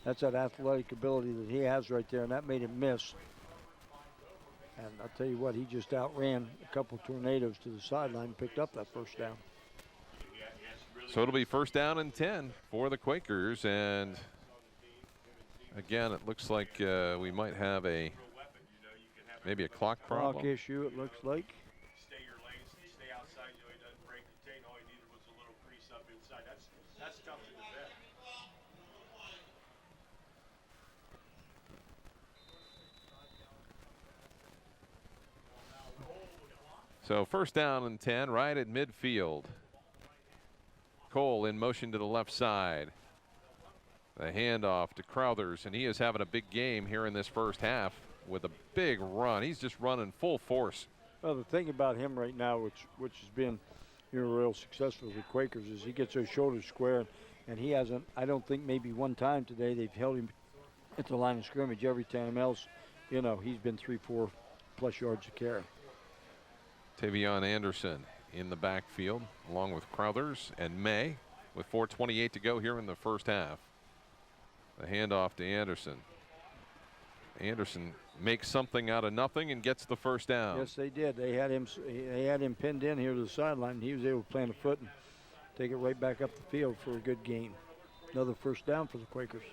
that's that athletic ability that he has right there, and that made him miss. And I'll tell you what, he just outran a couple tornadoes to the sideline and picked up that first down. So it'll be 1st down and 10 for the Quakers. And again, it looks like we might have maybe a clock problem. Clock issue, it looks like. Stay your lanes, stay outside so he doesn't break the chain. All he needed was a little crease up inside. That's tough to defend. So 1st down and 10 right at midfield. Cole in motion to the left side. The handoff to Crowthers, and he is having a big game here in this first half with a big run. He's just running full force. Well, the thing about him right now, which has been real successful with the Quakers, is he gets those shoulders square, and he hasn't, I don't think maybe one time today they've held him at the line of scrimmage. Every time else, he's been 3-4 plus yards a carry. Tavion Anderson in the backfield along with Crowthers and May with 4:28 to go here in the first half. The handoff to Anderson. Anderson makes something out of nothing and gets the first down. Yes, they did. They had him pinned in here to the sideline, and he was able to plant a foot and take it right back up the field for a good gain. Another first down for the Quakers.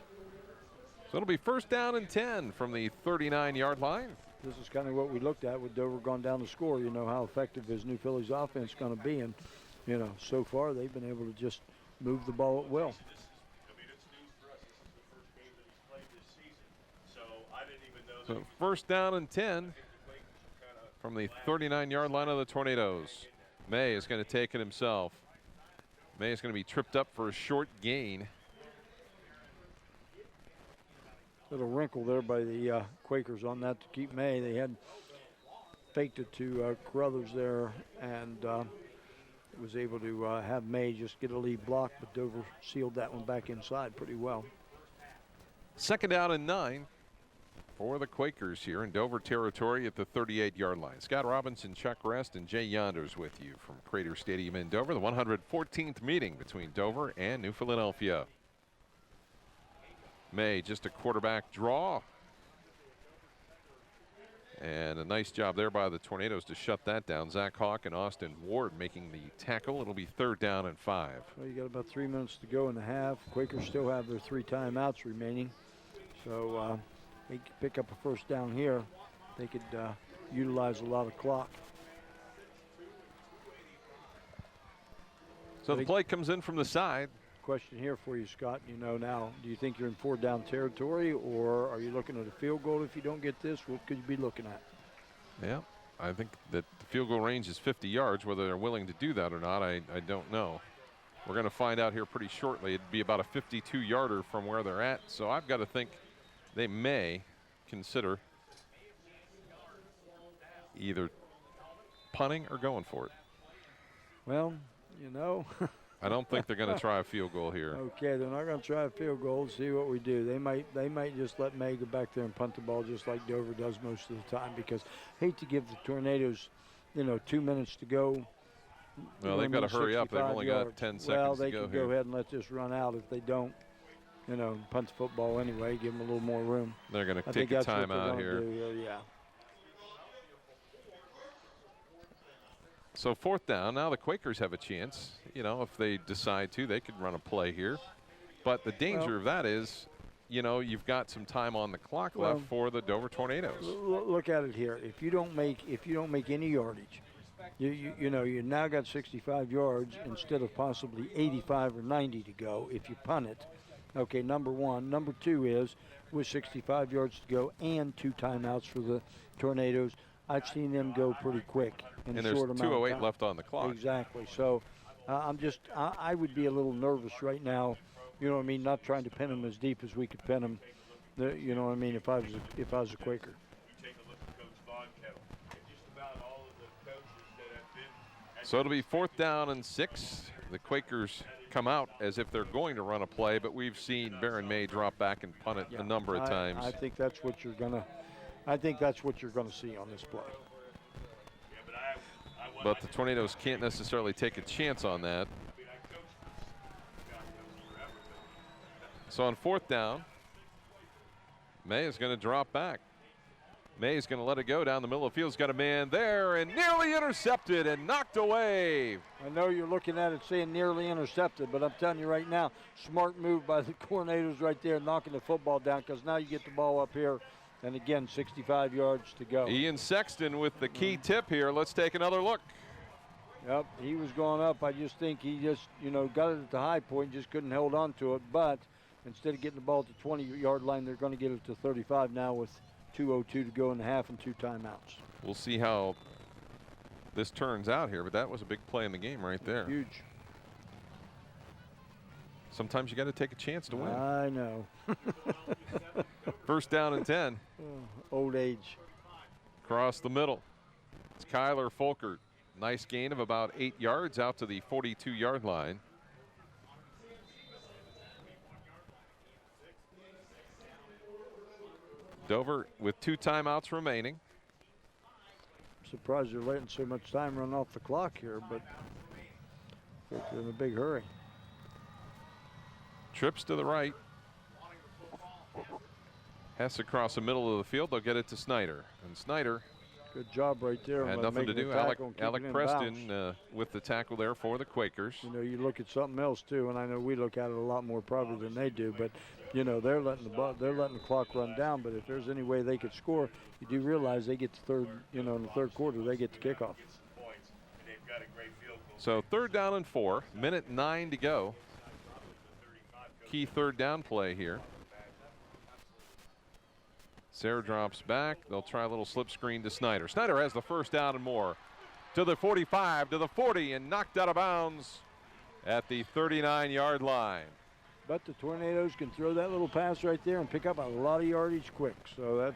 So it'll be 1st down and 10 from the 39-yard line. This is kind of what we looked at with Dover going down to score. How effective is New Philly's offense going to be, and so far they've been able to just move the ball at will. So 1st down and 10 from the 39-yard line of the Tornadoes. May is going to take it himself. May is going to be tripped up for a short gain. Little wrinkle there by the Quakers on that to keep May. They had faked it to Carruthers there, and was able to have May just get a lead block, but Dover sealed that one back inside pretty well. 2nd down and 9 for the Quakers here in Dover territory at the 38-yard line. Scott Robinson, Chuck Rest, and Jay Yonders with you from Crater Stadium in Dover, the 114th meeting between Dover and New Philadelphia. May, just a quarterback draw. And a nice job there by the Tornadoes to shut that down. Zach Hawk and Austin Ward making the tackle. It'll be 3rd down and 5. Well, you got about 3 minutes to go in the half. Quakers still have their 3 timeouts remaining. So they could pick up a first down here. They could utilize a lot of clock. So the play comes in from the side. Question here for you, Scott. Now, do you think you're in 4-down territory, or are you looking at a field goal? If you don't get this, what could you be looking at? Yeah, I think that the field goal range is 50 yards. Whether they're willing to do that or not, I don't know. We're going to find out here pretty shortly. It'd be about a 52-yarder from where they're at. So I've got to think they may consider either punting or going for it. Well, I don't think they're going to try a field goal here. Okay, they're not going to try a field goal. See what we do. They might just let May go back there and punt the ball just like Dover does most of the time, because I hate to give the Tornadoes, 2 minutes to go. Well, they've got to hurry up. They've only got 10 seconds to go here. Well, they can go ahead and let this run out. If they don't, punt the football anyway, give them a little more room. They're going to take a timeout here. Yeah. So 4th down. Now the Quakers have a chance. If they decide to, they could run a play here. But the danger of that is, you've got some time on the clock left for the Dover Tornadoes. Look at it here. If you don't make any yardage, you now got 65 yards instead of possibly 85 or 90 to go if you punt it. Okay, number one. Number two is with 65 yards to go and 2 timeouts for the Tornadoes, I've seen them go pretty quick in a short amount of time. And there's 2:08 left on the clock. Exactly. So I would be a little nervous right now, not trying to pin them as deep as we could pin them, if I was a Quaker. So it'll be 4th down and 6. The Quakers come out as if they're going to run a play, but we've seen Baron May drop back and punt it a number of times. I think that's what you're gonna. I think that's what you're going to see on this play. But the Tornadoes can't necessarily take a chance on that. So on 4th down, May is going to drop back. May is going to let it go down the middle of the field. He's got a man there and nearly intercepted and knocked away. I know you're looking at it saying nearly intercepted, but I'm telling you right now, smart move by the Tornadoes right there, knocking the football down, because now you get the ball up here, and again, 65 yards to go. Ian Sexton with the key tip here. Let's take another look. Yep, he was going up. I just think he just, got it at the high point, just couldn't hold on to it. But instead of getting the ball at the 20-yard line, they're going to get it to 35 now with 2:02 to go in the half and 2 timeouts. We'll see how this turns out here, but that was a big play in the game right there. Huge. Sometimes you got to take a chance to win. I know. 1st down and 10. Old age. Across the middle. It's Kyler Folkert. Nice gain of about 8 yards out to the 42-yard line. Dover with 2 timeouts remaining. I'm surprised they're letting so much time run off the clock here, but they're in a big hurry. Trips to the right. Hess across the middle of the field. They'll get it to Snyder. And Snyder. Good job right there. Had nothing to do. Alec Preston with the tackle there for the Quakers. You look at something else too, and I know we look at it a lot more probably than they do, but they're letting the clock run down. But if there's any way they could score, you do realize they get the third, in the third quarter, they get the kickoff. So 3rd down and 4, minute 9 to go. Key 3rd down play here. Sayre drops back. They'll try a little slip screen to Snyder. Snyder has the 1st down and more. To the 45, to the 40, and knocked out of bounds at the 39-yard line. But the Tornadoes can throw that little pass right there and pick up a lot of yardage quick. So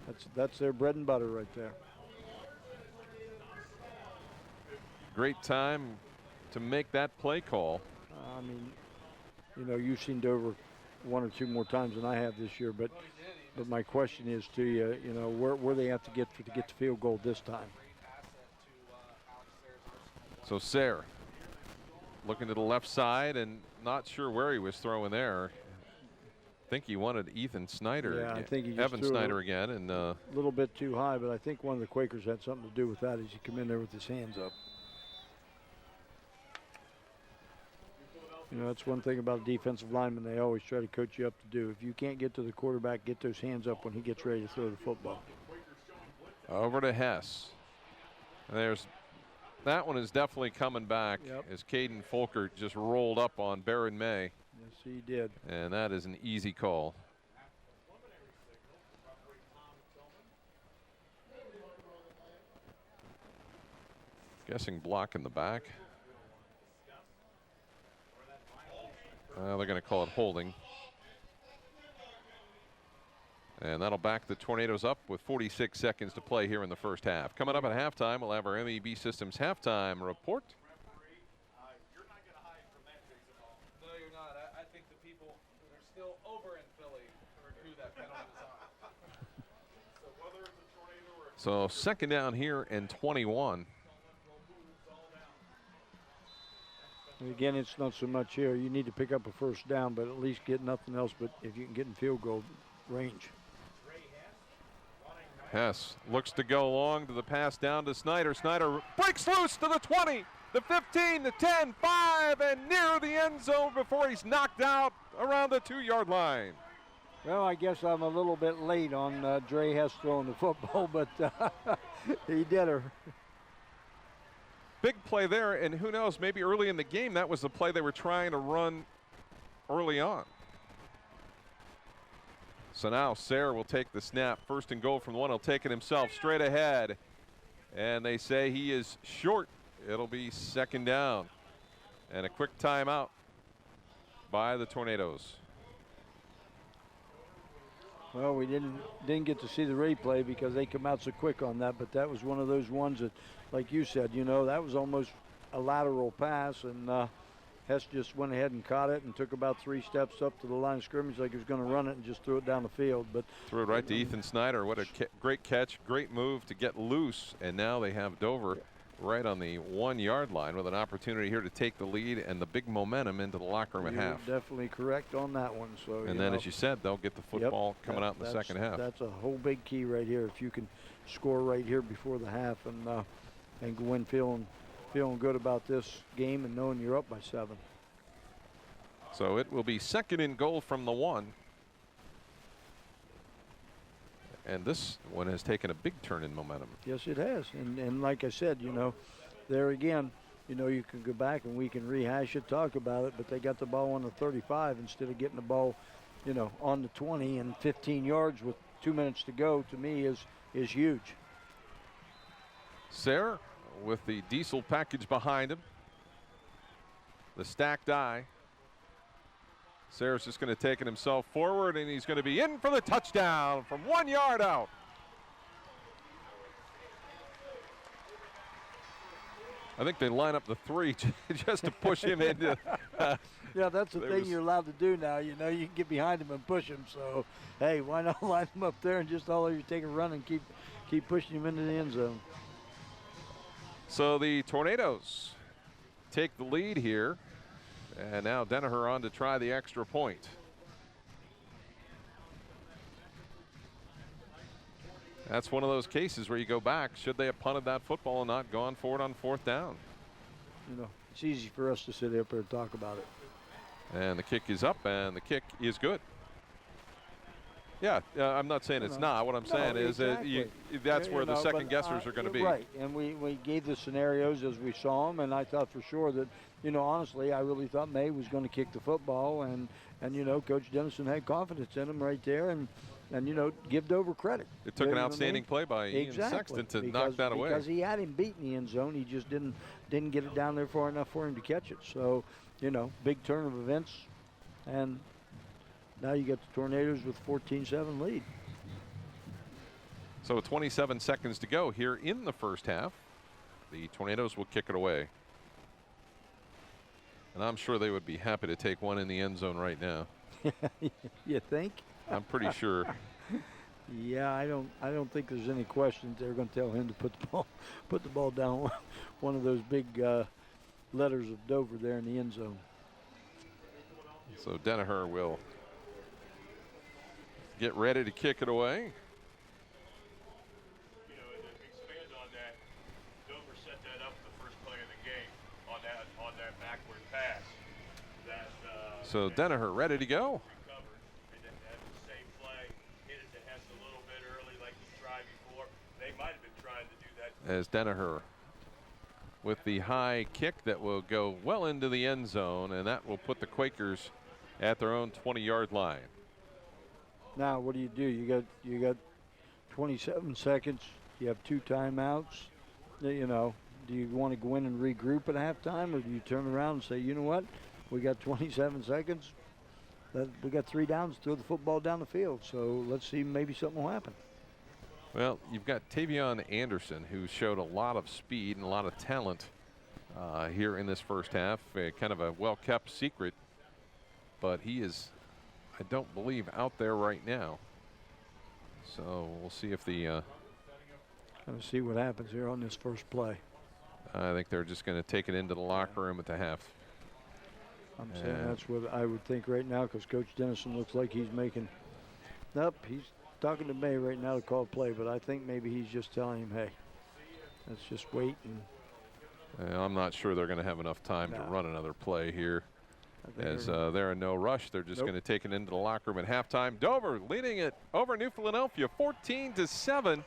that's, that's their bread and butter right there. Great time to make that play call. I mean, you've seen Dover 1 or 2 more times than I have this year, but my question is to you, where they have to get the field goal this time. So Sayre looking to the left side and not sure where he was throwing there. I think he wanted Ethan Snyder. Yeah, I think he just Evan Snyder again, and a little bit too high, but I think one of the Quakers had something to do with that as he come in there with his hands up. That's one thing about a defensive lineman they always try to coach you up to do. If you can't get to the quarterback, get those hands up when he gets ready to throw the football. Over to Hess. That one is definitely coming back as Caden Folkert just rolled up on Baron May. Yes, he did. And that is an easy call. Guessing block in the back. They're going to call it holding. And that'll back the Tornadoes up with 46 seconds to play here in the 1st half. Coming up at halftime, we'll have our MEB Systems halftime report. No, you're not. I think the people that are still over in Philly who that penalty was on. So 2nd down here and 21. And again, it's not so much here. You need to pick up a 1st down, but at least get nothing else. But if you can get in field goal range. Hess looks to go long to the pass down to Snyder. Snyder breaks loose to the 20, the 15, the 10, 5, and near the end zone before he's knocked out around the 2-yard line. Well, I guess I'm a little bit late on Dre Hess throwing the football, but he did her. Big play there, and who knows, maybe early in the game that was the play they were trying to run early on. So now Sayre will take the snap. 1st and goal from the 1. He'll take it himself straight ahead. And they say he is short. It'll be 2nd down. And a quick timeout by the Tornadoes. Well, we didn't get to see the replay because they come out so quick on that, but that was one of those ones that, like you said, that was almost a lateral pass, and Hess just went ahead and caught it and took about 3 steps up to the line of scrimmage like he was going to run it and just threw it down the field. But threw it right to Ethan Snyder. What a great catch, great move to get loose. And now they have Dover right on the 1-yard line with an opportunity here to take the lead and the big momentum into the locker room at You're half. definitely correct on that one. So And then, as you said, they'll get the football coming out in the second half. That's a whole big key right here. If you can score right here before the half and go in feeling good about this game and knowing you're up by 7. So it will be 2nd and goal from the 1. And this one has taken a big turn in momentum. Yes, it has. And like I said, there again, you can go back and we can rehash it, talk about it, but they got the ball on the 35 instead of getting the ball, on the 20 and 15 yards with 2 minutes to go, to me is huge. Sayre with the diesel package behind him. The stacked eye. Sayre's just going to take it himself forward, and he's going to be in for the touchdown from 1 yard out. I think they line up the 3 just to push him into. Yeah, that's the thing you're allowed to do now. You can get behind him and push him. So, hey, why not line him up there and just all you take a run and keep pushing him into the end zone. So the Tornadoes take the lead here. And now Danaher on to try the extra point. That's one of those cases where you go back. Should they have punted that football and not gone for it on 4th down? It's easy for us to sit up here and talk about it. And the kick is up, and the kick is good. Yeah, I'm not saying it's not. What I'm saying is that's where the second guessers are going to be. Right, and we gave the scenarios as we saw them, and I thought for sure that, honestly, I really thought May was going to kick the football, and Coach Dennison had confidence in him right there, and give Dover credit. It took an outstanding play by Ian Sexton to knock that away. Because he had him beat in the end zone. He just didn't get it down there far enough for him to catch it. So, big turn of events, and now you got the Tornadoes with 14-7 lead. So 27 seconds to go here in the first half. The Tornadoes will kick it away. And I'm sure they would be happy to take one in the end zone right now. You think? I'm pretty sure. Yeah, I don't think there's any questions. They're going to tell him to put the ball down one of those big letters of Dover there in the end zone. So Danaher will get ready to kick it away. And to expand on that, Dover set that up the first play of the game on that backward pass. So Danaher ready to go. Recovered, and then that same play hit it to Hess a little bit early like he tried before. They might have been trying to do that. As Danaher with the high kick that will go well into the end zone, and that will put the Quakers at their own 20-yard line. Now, what do? You got 27 seconds. You have 2 timeouts. Do you want to go in and regroup at halftime, or do you turn around and say, you know what, we got 27 seconds. We got 3 downs. Throw the football down the field. So let's see, maybe something will happen. Well, you've got Tavion Anderson, who showed a lot of speed and a lot of talent here in this first half. Kind of a well-kept secret, but he is, I don't believe, out there right now. So we'll see if the Kind of see what happens here on this first play. I think they're just going to take it into the locker room at the half. I'm saying that's what I would think right now, because Coach Dennison looks like he's making. Nope, he's talking to May right now to call play, but I think maybe he's just telling him, hey, let's just wait. And I'm not sure they're going to have enough time to run another play here. As they're in no rush, they're just going to take it into the locker room at halftime. Dover leading it over New Philadelphia 14-7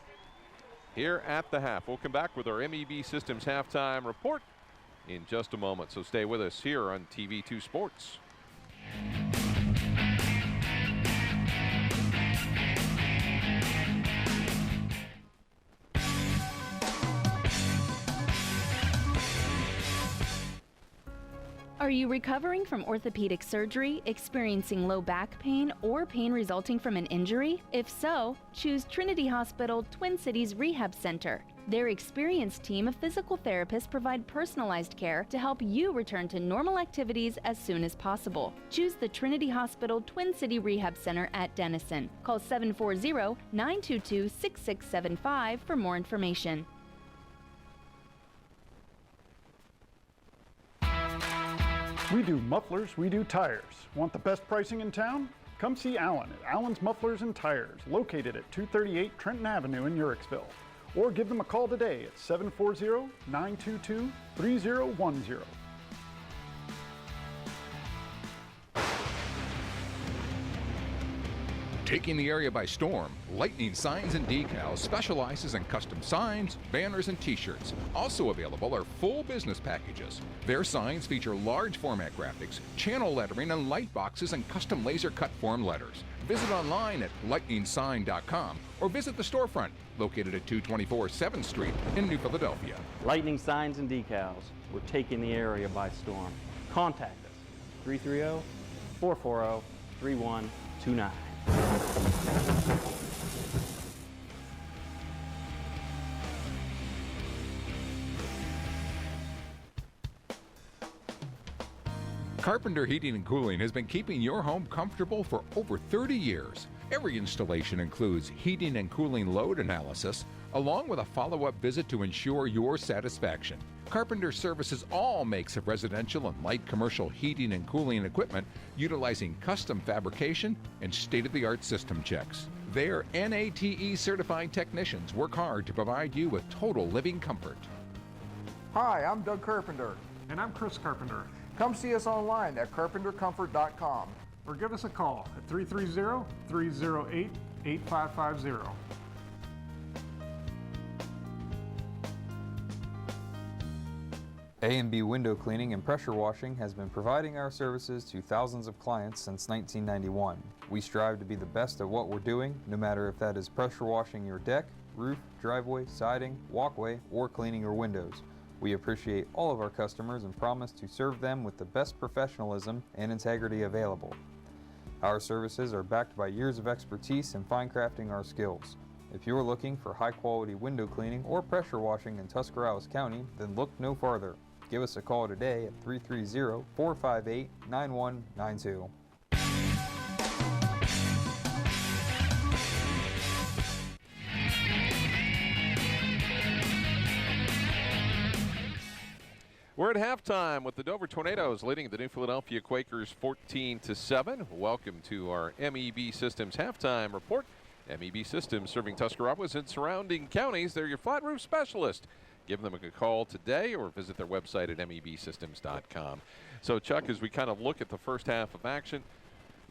here at the half. We'll come back with our MEB Systems halftime report in just a moment. So stay with us here on TV2 Sports. Are you recovering from orthopedic surgery, experiencing low back pain, or pain resulting from an injury? If so, choose Trinity Hospital Twin Cities Rehab Center. Their experienced team of physical therapists provide personalized care to help you return to normal activities as soon as possible. Choose the Trinity Hospital Twin City Rehab Center at Denison. Call 740-922-6675 for more information. We do mufflers, we do tires. Want the best pricing in town? Come see Alan at Allen's Mufflers and Tires, located at 238 Trenton Avenue in Uricksville. Or give them a call today at 740-922-3010. Taking the area by storm, Lightning Signs and Decals specializes in custom signs, banners, and t-shirts. Also available are full business packages. Their signs feature large format graphics, channel lettering, and light boxes and custom laser cut form letters. Visit online at lightningsign.com or visit the storefront located at 224 7th Street in New Philadelphia. Lightning Signs and Decals. We're taking the area by storm. Contact us, 330-440-3129. Carpenter Heating and Cooling has been keeping your home comfortable for over 30 years. Every installation includes heating and cooling load analysis, along with a follow-up visit to ensure your satisfaction. Carpenter services all makes of residential and light commercial heating and cooling equipment utilizing custom fabrication and state-of-the-art system checks. Their NATE certified technicians work hard to provide you with total living comfort. Hi, I'm Doug Carpenter. And I'm Chris Carpenter. Come see us online at carpentercomfort.com. Or give us a call at 330-308-8550. A&B Window Cleaning and Pressure Washing has been providing our services to thousands of clients since 1991. We strive to be the best at what we're doing, no matter if that is pressure washing your deck, roof, driveway, siding, walkway, or cleaning your windows. We appreciate all of our customers and promise to serve them with the best professionalism and integrity available. Our services are backed by years of expertise in fine crafting our skills. If you're looking for high-quality window cleaning or pressure washing in Tuscarawas County, then look no farther. Give us a call today at 330-458-9192. We're at halftime with the Dover Tornadoes leading the New Philadelphia Quakers 14-7. Welcome to our MEB Systems halftime report. MEB Systems serving Tuscarawas and surrounding counties. They're your flat roof specialist. Give them a call today or visit their website at mebsystems.com. So, Chuck, as we kind of look at the first half of action,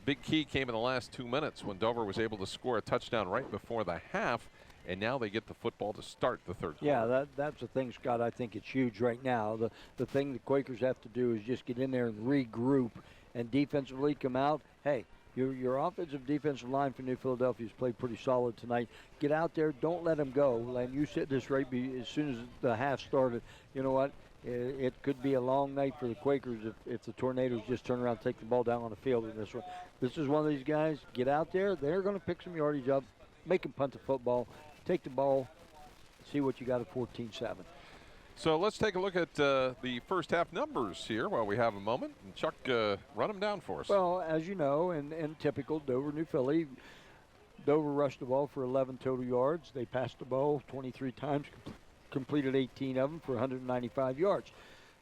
big key came in the last 2 minutes when Dover was able to score a touchdown right before the half, and now they get the football to start the third quarter. Yeah, that's the thing, Scott. I think it's huge right now. The thing the Quakers have to do is just get in there and regroup and defensively come out. Hey, your offensive defensive line for New Philadelphia has played pretty solid tonight. Get out there. Don't let them go. And you said this right as soon as the half started. You know what? It could be a long night for the Quakers if the Tornadoes just turn around and take the ball down on the field in this one. This is one of these guys. Get out there. They're going to pick some yardage up, make them punt the football, take the ball, see what you got at 14-7. So let's take a look at the first half numbers here while we have a moment. And Chuck, run them down for us. Well, as you know, in typical Dover, New Philly, Dover rushed the ball for 11 total yards. They passed the ball 23 times, completed 18 of them for 195 yards.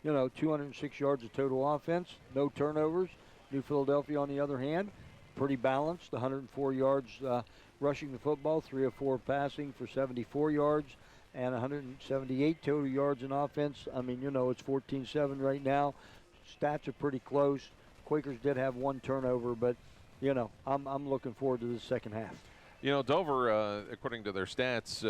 206 yards of total offense, no turnovers. New Philadelphia, on the other hand, pretty balanced, 104 yards rushing the football, 3 of 4 passing for 74 yards. And 178 total yards in offense. I mean, it's 14-7 right now. Stats are pretty close. Quakers did have 1 turnover, but, I'm looking forward to the second half. Dover, according to their stats,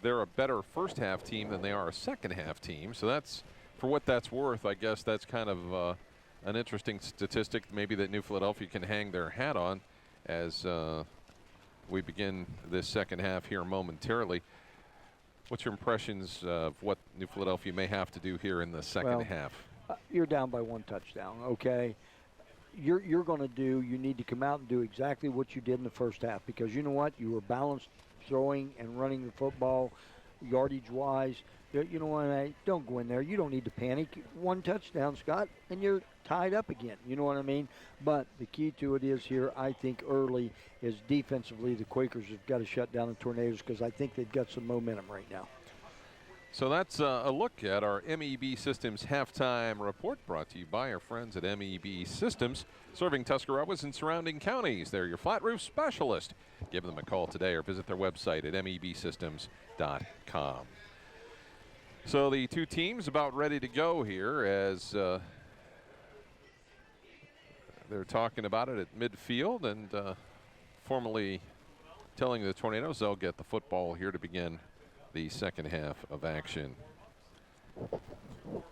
they're a better first half team than they are a second half team. So that's, for what that's worth, I guess that's kind of an interesting statistic maybe that New Philadelphia can hang their hat on as we begin this second half here momentarily. What's your impressions of what New Philadelphia may have to do here in the second half? you're down by 1 touchdown, okay? You need to come out and do exactly what you did in the first half, because you know what? You were balanced throwing and running the football yardage-wise. You know what? Don't go in there. You don't need to panic. 1 touchdown, Scott, and you're tied up again. You know what I mean? But the key to it is here, I think, early is defensively the Quakers have got to shut down the Tornadoes, because I think they've got some momentum right now. So that's a look at our MEB Systems halftime report, brought to you by our friends at MEB Systems, serving Tuscarawas and surrounding counties. They're your flat roof specialist. Give them a call today or visit their website at mebsystems.com. So the two teams about ready to go here as they're talking about it at midfield and formally telling the Tornadoes they'll get the football here to begin the second half of action.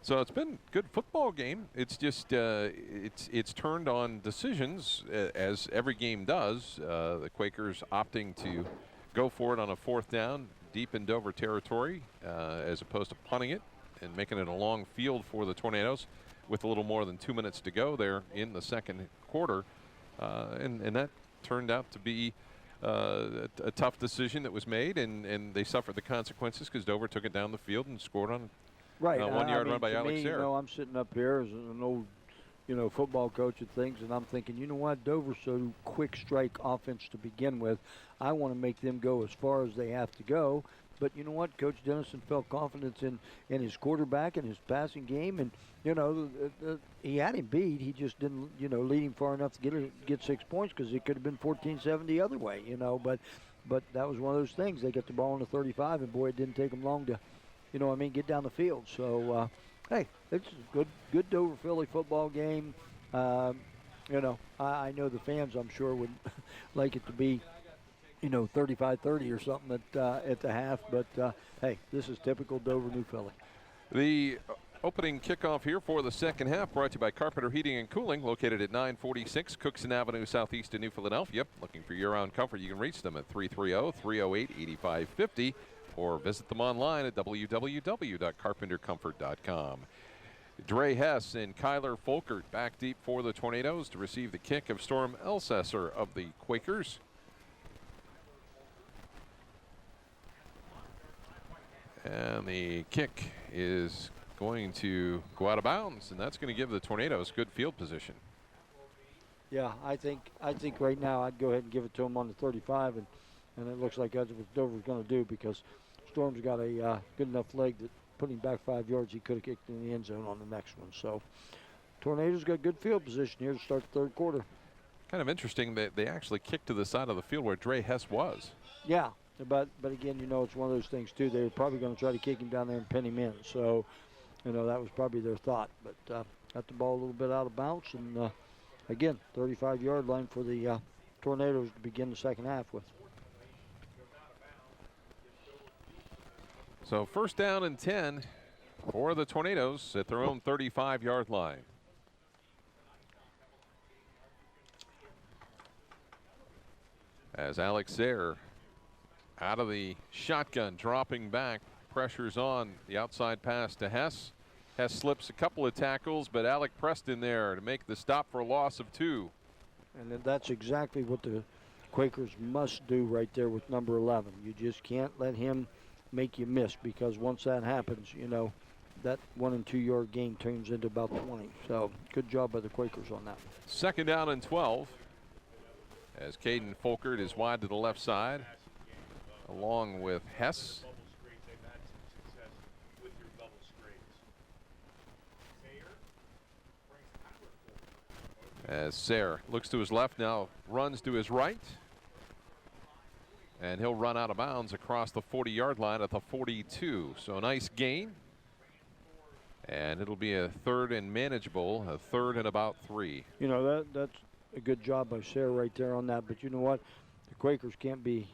So it's been a good football game. It's just it's turned on decisions, as every game does. The Quakers opting to go for it on a 4th down deep in Dover territory as opposed to punting it and making it a long field for the Tornadoes with a little more than 2 minutes to go there in the second quarter. And that turned out to be a tough decision that was made, and they suffered the consequences because Dover took it down the field and scored on a 1-yard run by Alex Sayre. You know, I'm sitting up here as an old, football coach and things, and I'm thinking, you know what, Dover's so quick strike offense to begin with. I want to make them go as far as they have to go. But you know what, Coach Dennison felt confidence in his quarterback and his passing game, and he had him beat. He just didn't, lead him far enough to get 6 points, because it could have been 14-7 the other way, But that was one of those things. They got the ball on the 35, and boy, it didn't take them long to, get down the field. So, hey, it's a good Dover Philly football game. I know the fans, I'm sure, would like it to be 35-30 or something at the half. But, hey, this is typical Dover New Philly. The opening kickoff here for the second half brought to you by Carpenter Heating and Cooling, located at 946 Cookson Avenue southeast in New Philadelphia. Looking for year-round comfort, you can reach them at 330-308-8550 or visit them online at www.carpentercomfort.com. Dre Hess and Kyler Folkert back deep for the Tornadoes to receive the kick of Storm Elsesser of the Quakers. And the kick is going to go out of bounds, and that's going to give the Tornadoes good field position. Yeah, I think right now I'd go ahead and give it to them on the 35, and it looks like that's what Dover's going to do, because Storm's got a good enough leg that putting back 5 yards, he could have kicked in the end zone on the next one. So Tornadoes got good field position here to start the third quarter. Kind of interesting that they actually kicked to the side of the field where Dre Hess was. Yeah, but again, it's one of those things too. They were probably going to try to kick him down there and pin him in. So, that was probably their thought. But got the ball a little bit out of bounds, and again, 35-yard line for the Tornadoes to begin the second half with. So 1st down and 10 for the Tornadoes at their own 35-yard line. As Alex Sayre out of the shotgun, dropping back, pressures on the outside pass to Hess. Hess slips a couple of tackles, but Alec Preston there to make the stop for a loss of 2. And that's exactly what the Quakers must do right there with number 11. You just can't let him make you miss, because once that happens, that 1 and 2 yard gain turns into about 20. So good job by the Quakers on that. 2nd down and 12 as Caden Folkert is wide to the left side along with Hess. As Sayre looks to his left, now runs to his right. And he'll run out of bounds across the 40-yard line at the 42. So a nice gain. And it'll be a 3rd and manageable, a 3rd and about 3. That's a good job by Sayre right there on that. But you know what? The Quakers can't be,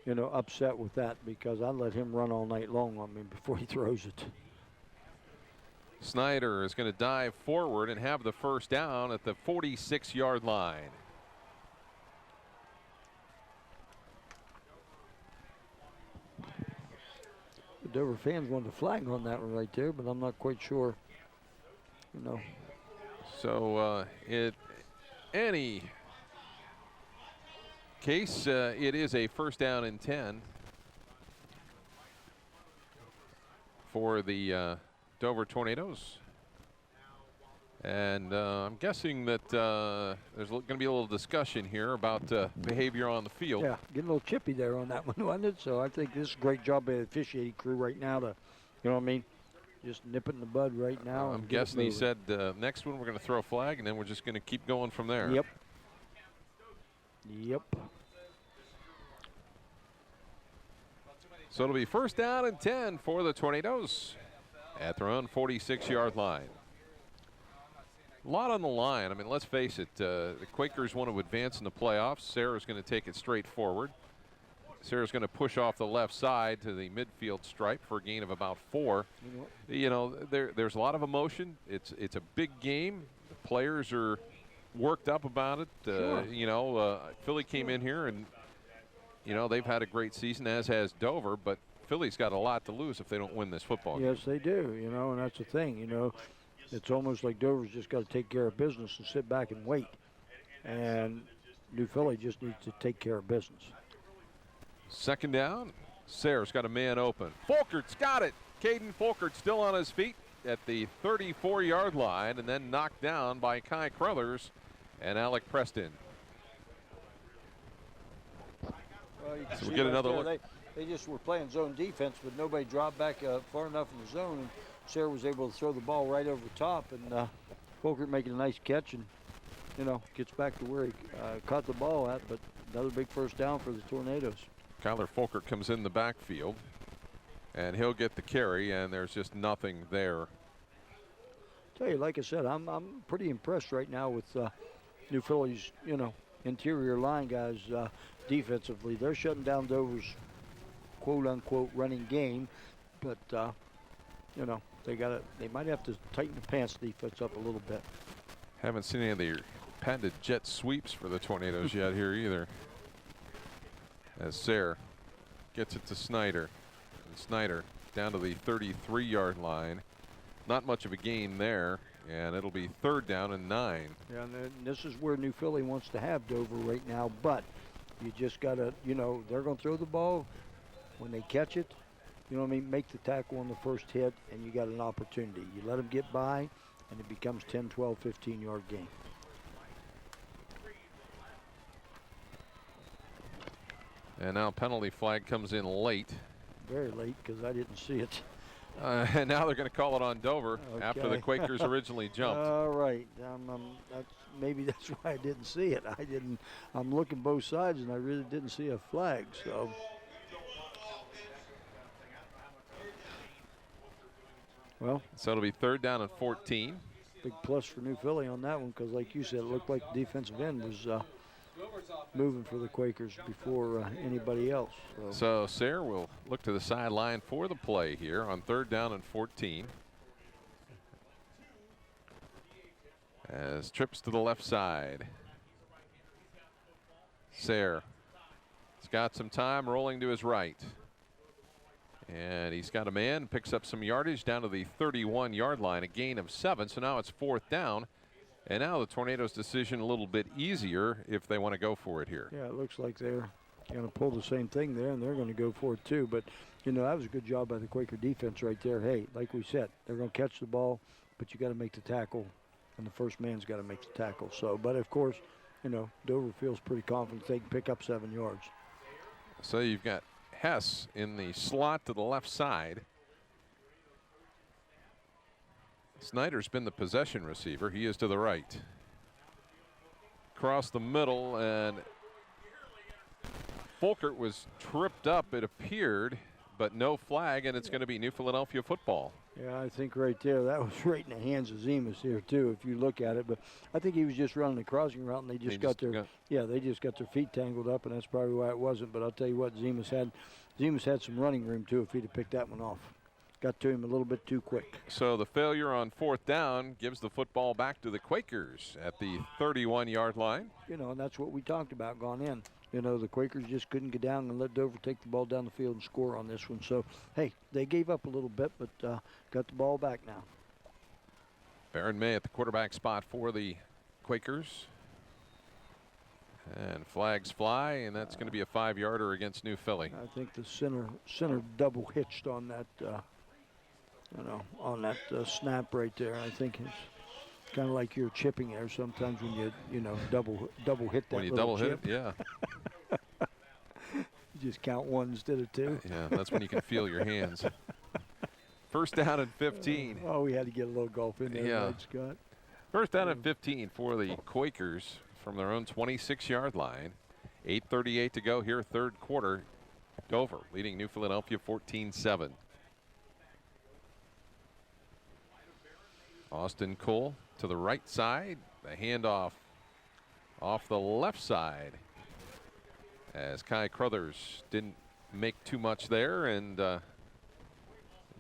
upset with that, because I'd let him run all night long on me before he throws it. Snyder is going to dive forward and have the 1st down at the 46-yard line. The Dover fans wanted a flag on that one right there, but I'm not quite sure you know. So in any case, it is a first down and 10 for the Dover Tornadoes. And I'm guessing that there's going to be a little discussion here about behavior on the field. Yeah, getting a little chippy there on that one, wasn't it? So I think this is a great job by the officiating crew right now to, you know what I mean, just nip it in the bud right now. I'm guessing he said next one we're going to throw a flag, and then we're just going to keep going from there. Yep. Yep. So it'll be first down and 10 for the Tornadoes at their own 46-yard line. A lot on the line. I mean, let's face it, the Quakers want to advance in the playoffs. Sarah's going to take it straight forward. Sarah's going to push off the left side to the midfield stripe for a gain of about 4. You know, there's a lot of emotion. It's a big game. The players are worked up about it. Sure. You know, Philly came in here and, you know, they've had a great season, as has Dover, but Philly's got a lot to lose if they don't win this football game. Yes, they do, you know, and that's the thing, you know. It's almost like Dover's just got to take care of business and sit back and wait. And New Philly just needs to take care of business. Second down. Sayre's got a man open. Folkert's got it. Caden Folkert still on his feet at the 34-yard line and then knocked down by Kai Crothers and Alec Preston. Well, you can So see we get right another there, look. They just were playing zone defense, but nobody dropped back far enough in the zone. And Sayre was able to throw the ball right over the top, and Folkert making a nice catch and, you know, gets back to where he caught the ball at, but another big first down for the Tornadoes. Kyler Folkert comes in the backfield, and he'll get the carry, and there's just nothing there. Tell you, like I said, I'm pretty impressed right now with New Philly's, you know, interior line guys defensively. They're shutting down Dover's quote-unquote running game, but you know, they might have to tighten the pants defense up a little bit. Haven't seen any of the patented jet sweeps for the Tornadoes yet here either. As Sayre gets it to Snyder. And Snyder down to the 33-yard line. Not much of a gain there, and it'll be third down and 9. Yeah, and this is where New Philly wants to have Dover right now, but you just got to, you know, they're going to throw the ball. When they catch it, you know what I mean, make the tackle on the first hit, and you got an opportunity. You let them get by, and it becomes 10, 12, 15-yard game. And now penalty flag comes in late. Very late, because I didn't see it. And now they're going to call it on Dover after the Quakers originally jumped. All right. Maybe that's why I didn't see it. I'm looking both sides, and I really didn't see a flag. So. Well, so it'll be third down and 14. Big plus for New Philly on that one, because like you said, it looked like the defensive end was moving for the Quakers before anybody else. So Sayre will look to the sideline for the play here on third down and 14. As trips to the left side. Sayre has got some time rolling to his right. And he's got a man, picks up some yardage down to the 31-yard line, a gain of 7. So now it's fourth down. And now the Tornadoes' decision a little bit easier if they want to go for it here. Yeah, it looks like they're going to pull the same thing there, and they're going to go for it too. But, you know, that was a good job by the Quaker defense right there. Hey, like we said, they're going to catch the ball, but you got to make the tackle, and the first man's got to make the tackle. So, but of course, you know, Dover feels pretty confident they can pick up 7 yards. So you've got Hess in the slot to the left side. Snyder's been the possession receiver. He is to the right. Across the middle, and Folkert was tripped up, it appeared, but no flag, and it's going to be New Philadelphia football. Yeah, I think right there, that was right in the hands of Zemas here too, if you look at it. But I think he was just running the crossing route, and they just got their feet tangled up, and that's probably why it wasn't. But I'll tell you what, Zemas had some running room too if he'd have picked that one off. Got to him a little bit too quick. So the failure on fourth down gives the football back to the Quakers at the 31-yard line. You know, and that's what we talked about going in. You know, the Quakers just couldn't get down and let Dover take the ball down the field and score on this one. So, hey, they gave up a little bit, but got the ball back now. Baron May at the quarterback spot for the Quakers. And flags fly, and that's going to be a 5-yarder against New Philly. I think the center double hitched on that, on that snap right there. I think it's kind of like you're chipping there sometimes when you double hit that. When you little double hit chip. it, yeah. You just count one instead of two. Yeah, that's when you can feel your hands. First down and 15. Oh, we had to get a little golf in there, Yeah. right, Scott? First down and 15 for the Quakers from their own 26-yard line. 8:38 to go here, third quarter. Dover leading New Philadelphia 14-7. Austin Cole to the right side. The handoff off the left side as Kai Crothers didn't make too much there, and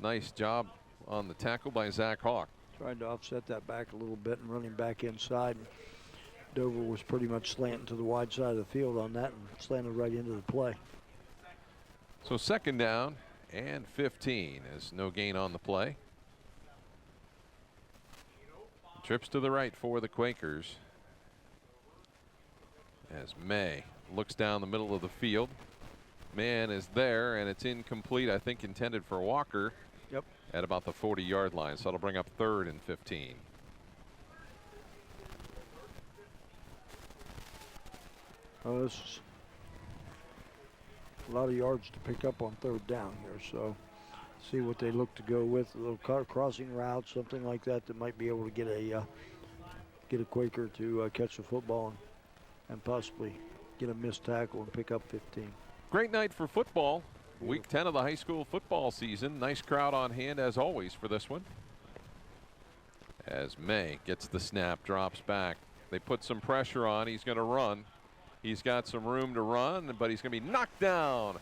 nice job on the tackle by Zach Hawk. Trying to offset that back a little bit and running back inside. Dover was pretty much slanting to the wide side of the field on that and slanted right into the play. So second down and 15 as no gain on the play. Trips to the right for the Quakers as May looks down the middle of the field. Man is there, and it's incomplete, I think intended for Walker. Yep. At about the 40-yard line, so that'll bring up third and 15. Oh, this is a lot of yards to pick up on third down here, so see what they look to go with. A little crossing route, something like that, that might be able to get a Quaker to catch the football and possibly get a missed tackle and pick up 15. Great night for football. Week 10 of the high school football season. Nice crowd on hand as always for this one. As May gets the snap, drops back. They put some pressure on. He's going to run. He's got some room to run, but he's going to be knocked down.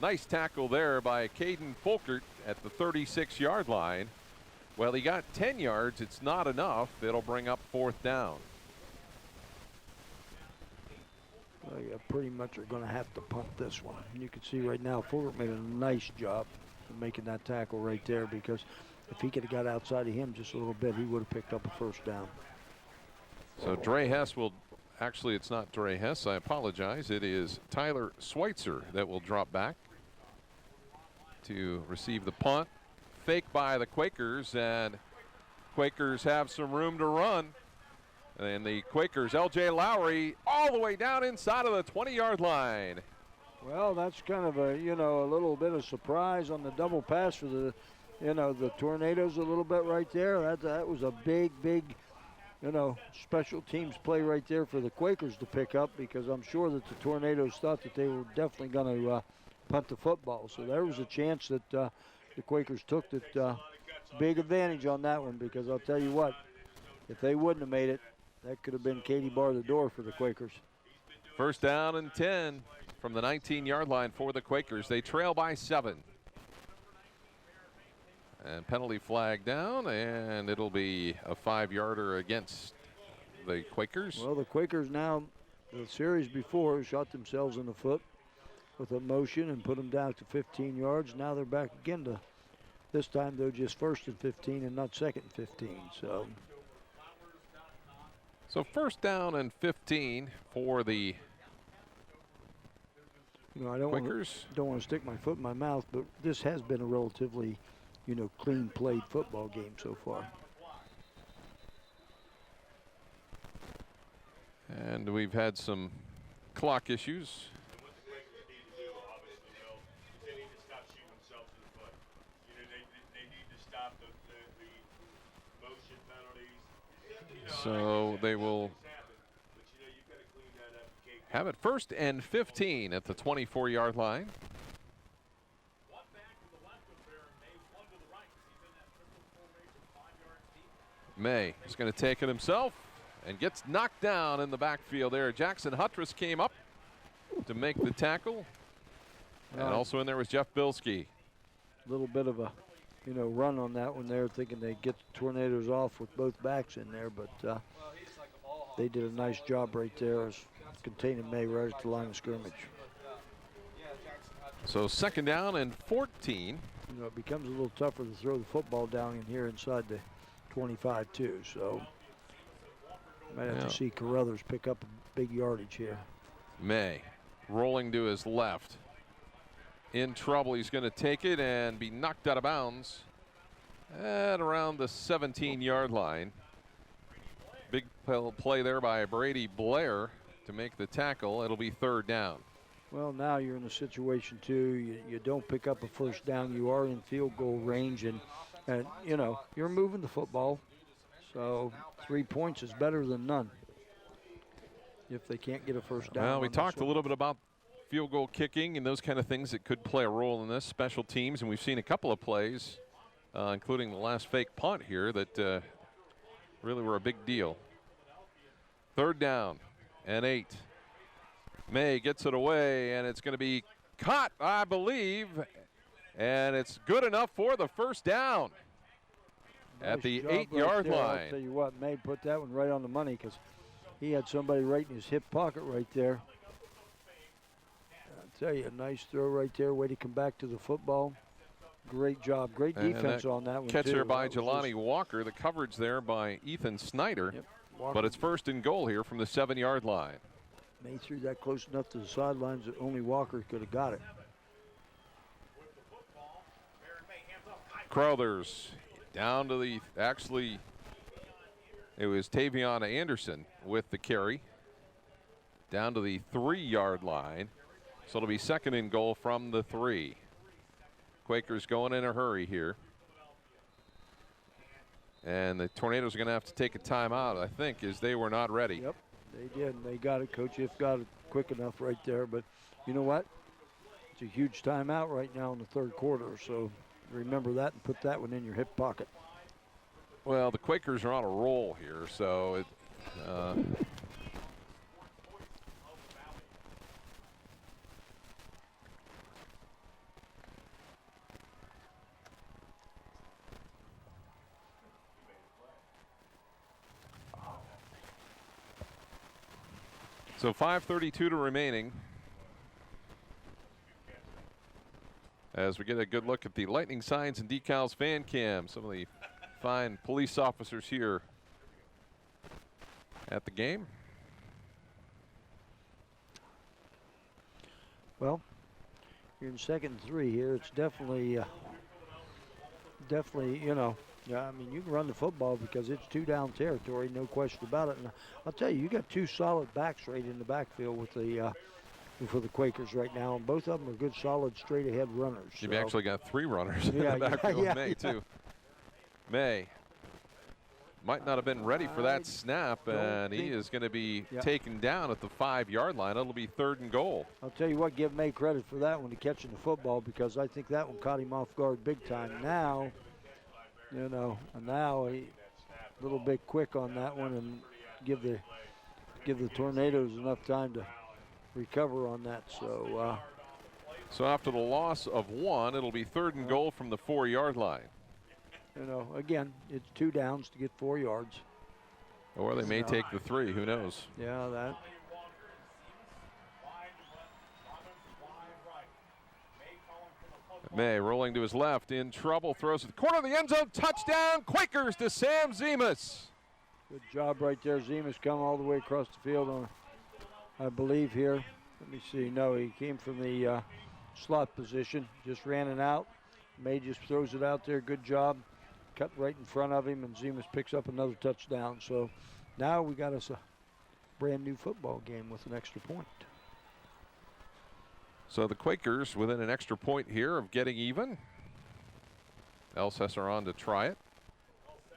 Nice tackle there by Caden Folkert at the 36-yard line. Well, he got 10 yards. It's not enough. It'll bring up fourth down. Well, you pretty much are going to have to punt this one. You can see right now, Folkert made a nice job of making that tackle right there, because if he could have got outside of him just a little bit, he would have picked up a first down. So Dre Hess will, actually it's not Dre Hess, I apologize. It is Tyler Schweitzer that will drop back to receive the punt. Fake by the Quakers, and Quakers have some room to run. And the Quakers, L.J. Lowry, all the way down inside of the 20-yard line. Well, that's kind of a, a little bit of surprise on the double pass for the, the Tornadoes a little bit right there. That was a big, special teams play right there for the Quakers to pick up, because I'm sure that the Tornadoes thought that they were definitely going to punt the football. So there was a chance that the Quakers took that big advantage on that one, because I'll tell you what, if they wouldn't have made it, that could have been Katie bar the door for the Quakers. First down and 10 from the 19-yard line for the Quakers. They trail by 7. And penalty flag down, and it'll be a 5-yarder against the Quakers. Well, the Quakers now, the series before, shot themselves in the foot with a motion and put them down to 15 yards. Now they're back again to, this time they're just first and 15 and not second and 15. So first down and 15 for the I don't Quakers. Don't want to stick my foot in my mouth, but this has been a relatively, clean played football game so far. And we've had some clock issues. So they will have it first and 15 at the 24-yard line. May is going to take it himself and gets knocked down in the backfield there. Jackson Huttress came up to make the tackle. And also in there was Jeff Bilski. A little bit of a, run on that one there, thinking they'd get the Tornadoes off with both backs in there, but they did a nice job right there as containing May right at the line of scrimmage. So second down and 14. It becomes a little tougher to throw the football down in here inside the 25-2. So might have to see Carruthers pick up a big yardage here. May rolling to his left. In trouble. He's going to take it and be knocked out of bounds at around the 17-yard line. Big play there by Brady Blair to make the tackle. It'll be 3rd down. Well, now you're in a situation, too. You don't pick up a first down. You are in field goal range, and you know, you're moving the football. So 3 points is better than none if they can't get a first down. Well, we talked a little bit about field goal kicking and those kind of things that could play a role in this. Special teams, and we've seen a couple of plays, including the last fake punt here, that really were a big deal. 3rd down and 8. May gets it away, and it's going to be caught, I believe, and it's good enough for the first down at the 8-yard line. I'll tell you what, May put that one right on the money because he had somebody right in his hip pocket right there. I'll tell you, a nice throw right there, way to come back to the football. Great job, great defense on that one. Catch there by Jelani Walker, the coverage there by Ethan Snyder. But it's 1st and goal here from the 7-yard line. May threw that close enough to the sidelines that only Walker could have got it. Crothers down to the, actually, it was Tavion Anderson with the carry. Down to the 3-yard line. So it'll be 2nd and goal from the 3. Quakers going in a hurry here. And the Tornadoes are going to have to take a timeout, I think, as they were not ready. Yep, they did. And they got it. Coach If got it quick enough right there. But you know what? It's a huge timeout right now in the 3rd quarter. So remember that and put that one in your hip pocket. Well, the Quakers are on a roll here. So it, so 5:32 to remaining. As we get a good look at the lightning signs and decals fan cam. Some of the fine police officers here at the game. Well, you're in 2nd and 3 here. It's definitely, you know, I mean, you can run the football because it's 2-down territory, no question about it. And I'll tell you got 2 solid backs right in the backfield with the for the Quakers right now, and both of them are good, solid, straight-ahead runners. You've actually got 3 runners in the backfield. May too. May might not have been ready for that snap, and he is going to be taken down at the 5-yard line. It'll be 3rd and goal. I'll tell you what, give May credit for that one, to catching the football, because I think that one caught him off guard big time. Now, you know, and now he a little bit quick on that one, and give the Tornadoes enough time to recover on that. So after the loss of 1, it'll be 3rd and goal from the 4-yard line. You know, again, it's 2 downs to get 4 yards. Or they may take the 3, who knows? Yeah, that. May rolling to his left, in trouble, throws at the corner of the end zone, touchdown, Quakers to Sam Zemas. Good job right there. Zemas come all the way across the field on, I believe here. Let me see. No, he came from the slot position, just ran it out. May just throws it out there. Good job. Cut right in front of him, and Zemas picks up another touchdown. So now we got us a brand new football game with an extra point. So the Quakers within an extra point here of getting even. Elsesser on to try it.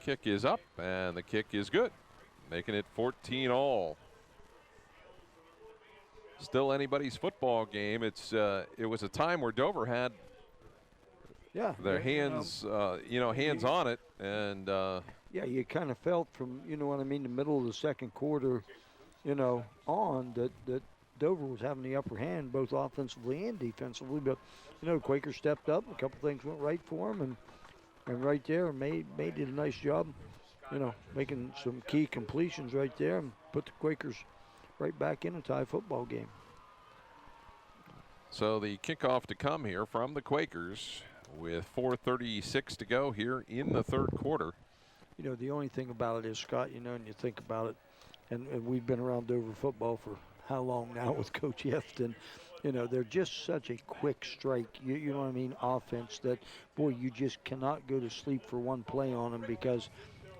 Kick is up, and the kick is good, making it 14-all. Still anybody's football game. It's it was a time where Dover had their hands, hands on it, and yeah, you kind of felt from, you know what I mean, the middle of the 2nd quarter, you know, on that Dover was having the upper hand both offensively and defensively. But you know, Quakers stepped up, a couple things went right for them, and right there, May did a nice job, you know, making some key completions right there and put the Quakers right back in a tie football game. So the kickoff to come here from the Quakers with 4:36 to go here in the 3rd quarter. You know, the only thing about it is, Scott, you know, and you think about it, and we've been around Dover football for how long now with Coach Yefton. You know, they're just such a quick strike, you know what I mean, offense that, boy, you just cannot go to sleep for one play on them because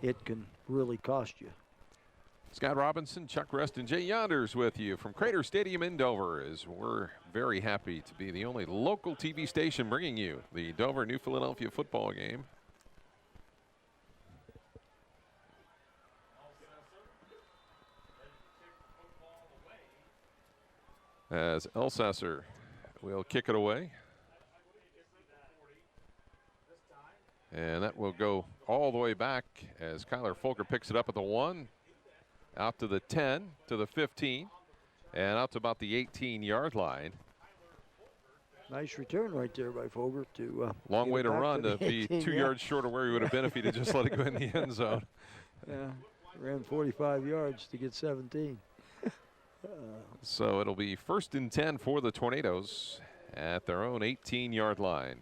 it can really cost you. Scott Robinson, Chuck Rest, and Jay Yonders with you from Crater Stadium in Dover, as we're very happy to be the only local TV station bringing you the Dover New Philadelphia football game. As Elsesser will kick it away. And that will go all the way back as Kyler Folker picks it up at the 1, out to the 10, to the 15, and out to about the 18-yard line. Nice return right there by Folger to long way to run to the be 18, 2 yeah. yards short of where he would have been if he'd have just let it go in the end zone. Yeah, ran 45 yards to get 17. So it'll be 1st and 10 for the Tornadoes at their own 18-yard line.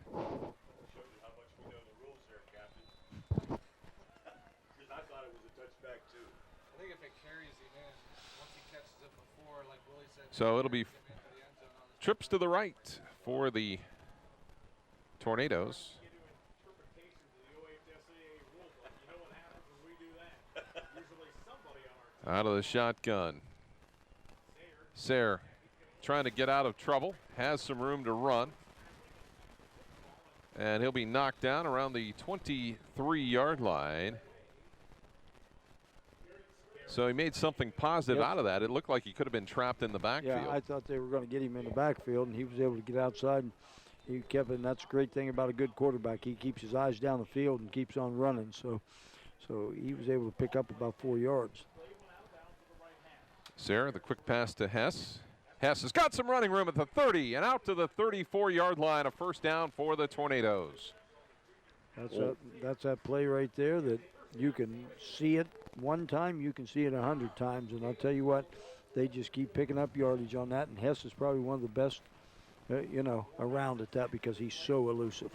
So it'll be trips to the right for the Tornadoes. Out of the shotgun. Sayre trying to get out of trouble, has some room to run. And he'll be knocked down around the 23-yard line. So he made something positive out of that. It looked like he could have been trapped in the backfield. Yeah, I thought they were going to get him in the backfield, and he was able to get outside. And he kept it, and that's a great thing about a good quarterback. He keeps his eyes down the field and keeps on running. So he was able to pick up about 4 yards. Sayre, the quick pass to Hess. Hess has got some running room at the 30 and out to the 34-yard line. A first down for the Tornadoes. That's that play right there that you can see it one time, you can see it 100 times. And I'll tell you what, they just keep picking up yardage on that. And Hess is probably one of the best, around at that because he's so elusive.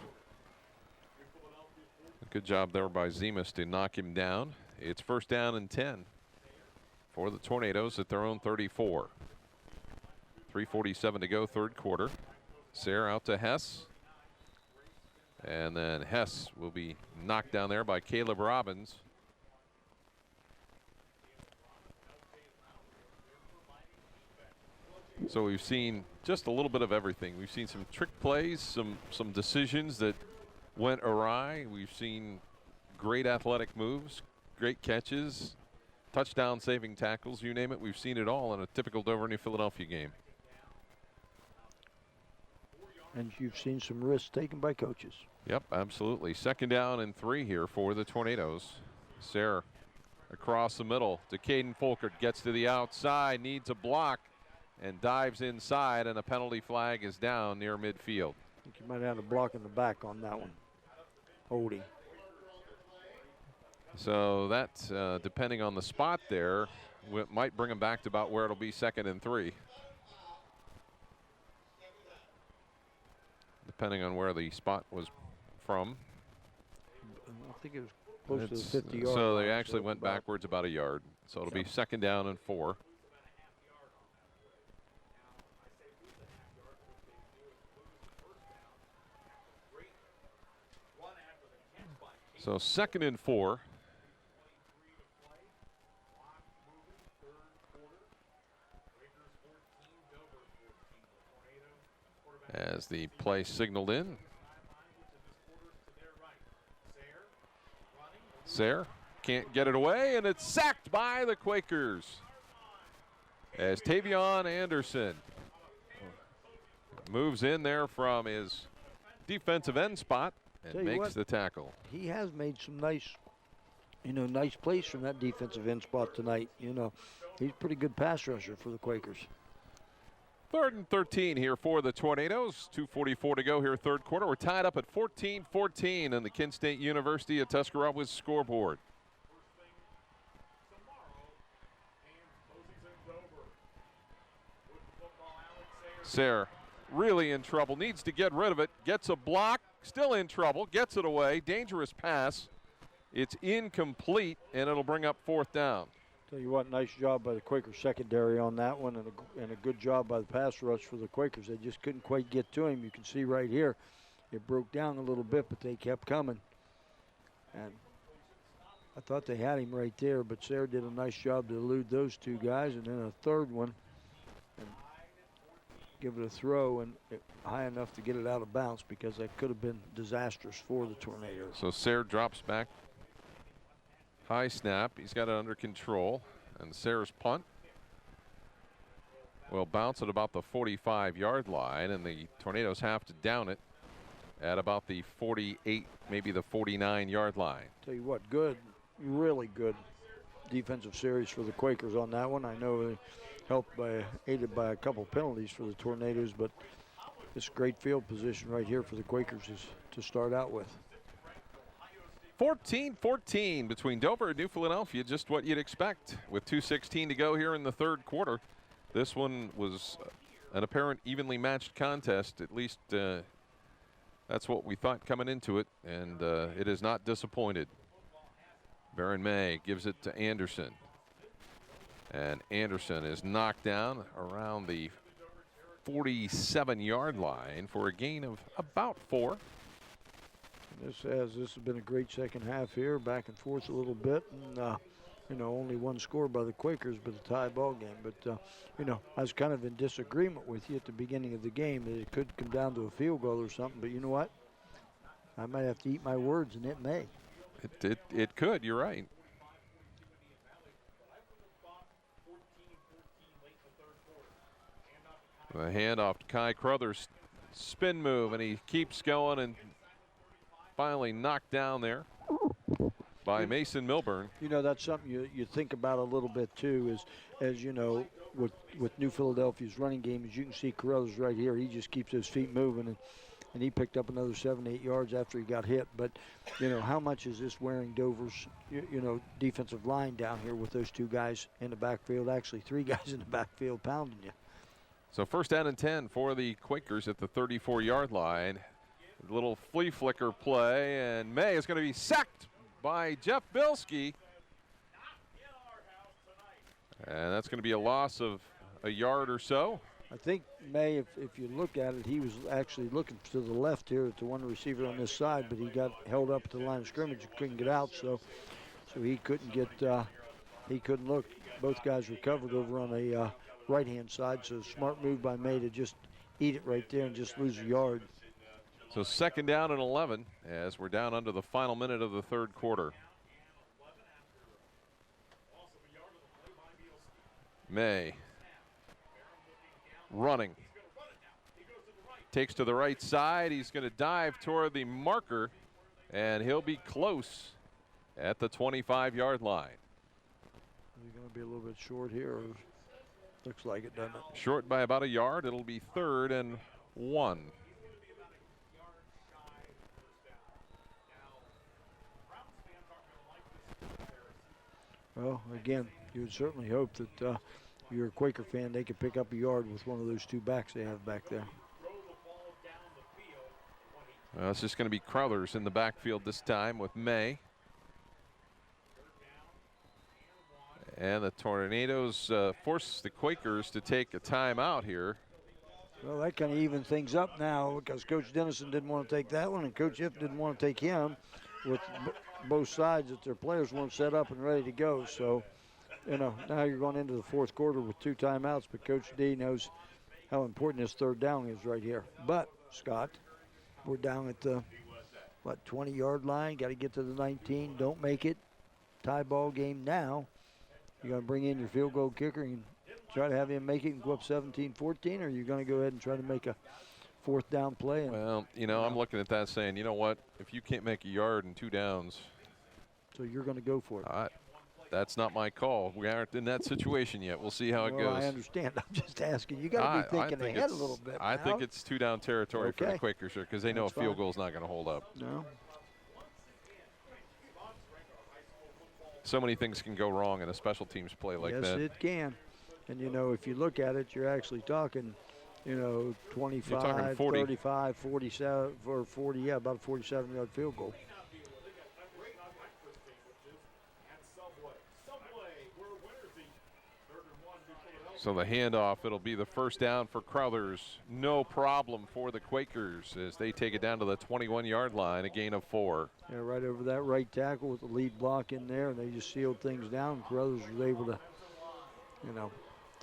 Good job there by Zemas to knock him down. It's 1st down and 10 for the Tornadoes at their own 34. 3:47 to go, third quarter. Sayre out to Hess. And then Hess will be knocked down there by Caleb Robbins. So we've seen just a little bit of everything. We've seen some trick plays, some decisions that went awry. We've seen great athletic moves, great catches, touchdown saving tackles, you name it. We've seen it all in a typical Dover New Philadelphia game. And you've seen some risks taken by coaches. Yep, absolutely. 2nd down and 3 here for the Tornadoes. Sayre across the middle to Caden Folkert, gets to the outside, needs a block, and dives inside, and a penalty flag is down near midfield. I think you might have a block in the back on that one. Holding. So that, depending on the spot there, might bring him back to about where it'll be 2nd and 3. Depending on where the spot was from. I think it was close to the 50-yard So line, they actually went backwards about a yard. So it'll be 2nd down and 4. So 2nd and 4. As the play signaled in. Sayre can't get it away, and it's sacked by the Quakers. As Tavion Anderson moves in there from his defensive end spot and makes the tackle. He has made some nice plays from that defensive end spot tonight. He's a pretty good pass rusher for the Quakers. 3rd and 13 here for the Tornadoes. 2:44 to go here, third quarter. We're tied up at 14-14 on the Kent State University of Tuscarawas scoreboard. Sayre really in trouble, needs to get rid of it, gets a block, still in trouble, gets it away, dangerous pass, It's incomplete, and it'll bring up 4th down. Tell you what, nice job by the Quaker secondary on that one, and a good job by the pass rush for the Quakers. They just couldn't quite get to him. You can see right here, it broke down a little bit, but they kept coming. And I thought they had him right there, but Sarah did a nice job to elude those two guys, and then a third one, and give it a throw, and high enough to get it out of bounds, because that could have been disastrous for the Tornadoes. So Sayre drops back. High snap. He's got it under control. And Sayre's punt will bounce at about the 45-yard line, and the Tornadoes have to down it at about the 48, maybe the 49-yard line. Tell you what, good, really good defensive series for the Quakers on that one. I know they aided by a couple penalties for the Tornadoes, but this great field position right here for the Quakers is to start out with. 14-14 between Dover and New Philadelphia, just what you'd expect with 2:16 to go here in the third quarter. This one was an apparent evenly matched contest, at least that's what we thought coming into it, and it is not disappointed. Baron May gives it to Anderson, and Anderson is knocked down around the 47-yard line for a gain of about 4. This has been a great second half here, back and forth a little bit, and only one score by the Quakers, but a tie ball game. But I was kind of in disagreement with you at the beginning of the game that it could come down to a field goal or something. But you know what? I might have to eat my words, and it may. It could. You're right. The handoff to Kai Crothers, spin move, and he keeps going and finally knocked down there by Mason Milburn. That's something you think about a little bit too, as you know, with New Philadelphia's running game, as you can see Carruthers right here, he just keeps his feet moving, and he picked up another 7-8 yards after he got hit. But how much is this wearing Dover's defensive line down here with those two guys in the backfield, actually 3 guys in the backfield pounding you. So 1st down and 10 for the Quakers at the 34-yard line. A little flea flicker play, and May is going to be sacked by Jeff Bilski. And that's going to be a loss of a yard or so. I think May, if you look at it, he was actually looking to the left here to one receiver on this side, but he got held up at the line of scrimmage and couldn't get out, so he couldn't get, he couldn't look. Both guys were covered over on the right-hand side, so smart move by May to just eat it right there and just lose a yard. So 2nd down and 11 as we're down under the final minute of the third quarter. May running. Takes to the right side. He's going to dive toward the marker, and he'll be close at the 25-yard line. He's going to be a little bit short here. Looks like it, doesn't it? Short by about a yard. It'll be 3rd and 1. Well, again, you would certainly hope that if you're a Quaker fan, they could pick up a yard with one of those two backs they have back there. Well, it's just going to be Crothers in the backfield this time with May. And the Tornadoes force the Quakers to take a timeout here. Well, that kind of evens things up now, because Coach Dennison didn't want to take that one, and Coach If didn't want to take him, with both sides that their players weren't set up and ready to go. So, now you're going into the fourth quarter with 2 timeouts, but Coach D knows how important this 3rd down is right here. But, Scott, we're down at the, 20-yard line. Got to get to the 19. Don't make it. Tie ball game now. You're going to bring in your field goal kicker and try to have him make it and go up 17-14, or are you going to go ahead and try to make a 4th down play? Well, I'm looking at that saying, you know what, if you can't make a yard and 2 downs. So you're going to go for it. That's not my call. We aren't in that situation yet. We'll see how it goes. I understand. I'm just asking. You got to be thinking ahead a little bit. I think it's 2 down territory for the Quakers, because they know a field goal is not going to hold up. No. So many things can go wrong in a special teams play like that. Yes, it can. And, if you look at it, you're actually talking, 25, 35, 47, or 40, about a 47-yard field goal. So the handoff, it'll be the first down for Crothers. No problem for the Quakers as they take it down to the 21-yard line, a gain of 4. Yeah, right over that right tackle with the lead block in there, and they just sealed things down. Crothers was able to,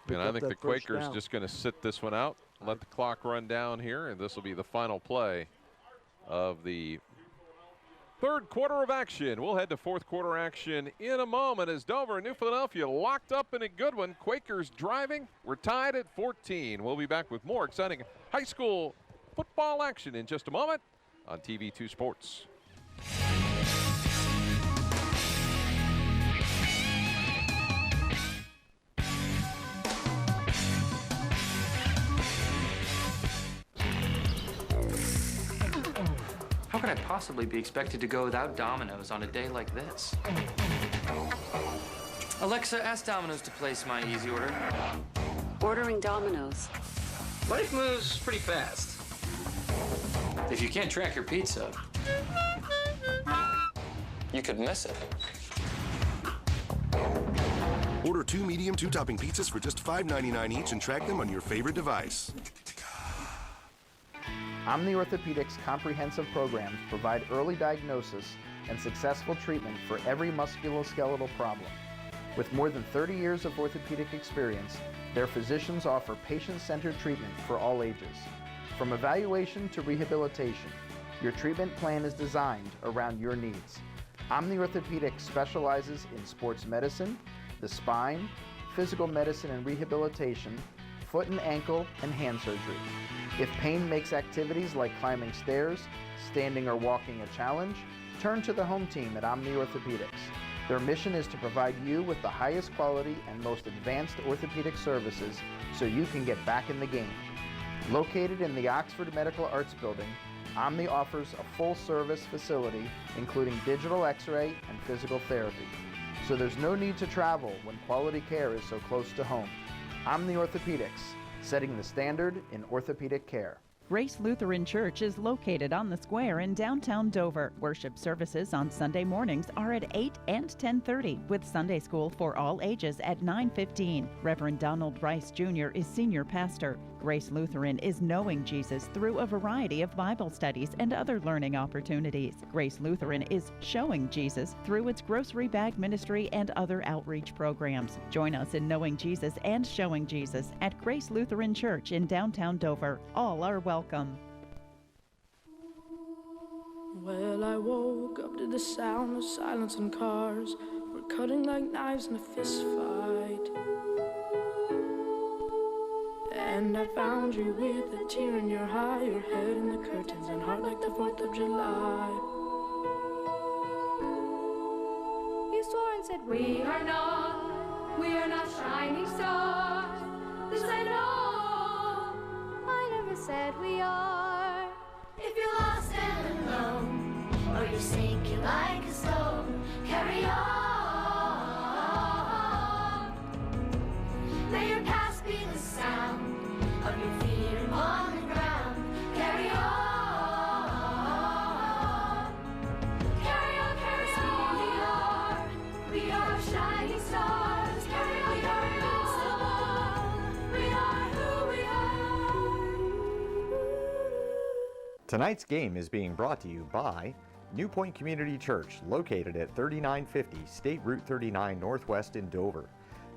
And I think the Quakers just going to sit this one out, let the clock run down here, and this will be the final play of the third quarter of action. We'll head to fourth quarter action in a moment as Dover and New Philadelphia locked up in a good one. Quakers driving. We're tied at 14. We'll be back with more exciting high school football action in just a moment on TV2 Sports. How could I possibly be expected to go without Domino's on a day like this? Alexa, ask Domino's to place my easy order. Ordering Domino's. Life moves pretty fast. If you can't track your pizza, you could miss it. Order 2 medium 2-topping pizzas for just $5.99 each and track them on your favorite device. Omni Orthopedics comprehensive programs provide early diagnosis and successful treatment for every musculoskeletal problem. With more than 30 years of orthopedic experience, their physicians offer patient-centered treatment for all ages. From evaluation to rehabilitation, your treatment plan is designed around your needs. Omni Orthopedics specializes in sports medicine, the spine, physical medicine and rehabilitation, foot and ankle, and hand surgery. If pain makes activities like climbing stairs, standing or walking a challenge, turn to the home team at Omni Orthopedics. Their mission is to provide you with the highest quality and most advanced orthopedic services so you can get back in the game. Located in the Oxford Medical Arts Building, Omni offers a full-service facility including digital x-ray and physical therapy. So there's no need to travel when quality care is so close to home. Omni Orthopedics, setting the standard in orthopedic care. Grace Lutheran Church is located on the square in downtown Dover. Worship services on Sunday mornings are at 8 and 10:30, with Sunday school for all ages at 9:15. Reverend Donald Rice Jr. is senior pastor. Grace Lutheran is knowing Jesus through a variety of Bible studies and other learning opportunities. Grace Lutheran is showing Jesus through its grocery bag ministry and other outreach programs. Join us in knowing Jesus and showing Jesus at Grace Lutheran Church in downtown Dover. All are welcome. Well, I woke up to the sound of silence and cars. We're cutting like knives in a fist fight. And I found you with a tear in your eye, your head in the curtains and heart like the 4th of July. You swore and said we are not shining stars. This I know, I never said we are. If you're lost and alone, or you're sinking like a stone, carry on. May your past be the sound of your feet upon the ground. Carry on. Carry on, carry on. We are shining stars. Carry on, carry on. We are who we are. Tonight's game is being brought to you by New Point Community Church, located at 3950 State Route 39 Northwest in Dover.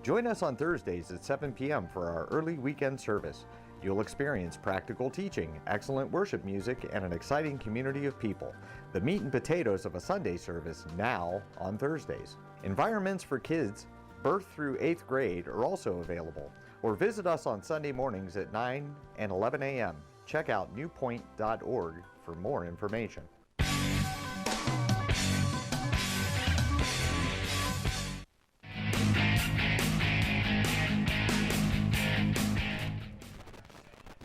Join us on Thursdays at 7 p.m. for our early weekend service. You'll experience practical teaching, excellent worship music, and an exciting community of people. The meat and potatoes of a Sunday service now on Thursdays. Environments for kids, birth through 8th grade, are also available. Or visit us on Sunday mornings at 9 and 11 a.m. Check out newpoint.org for more information.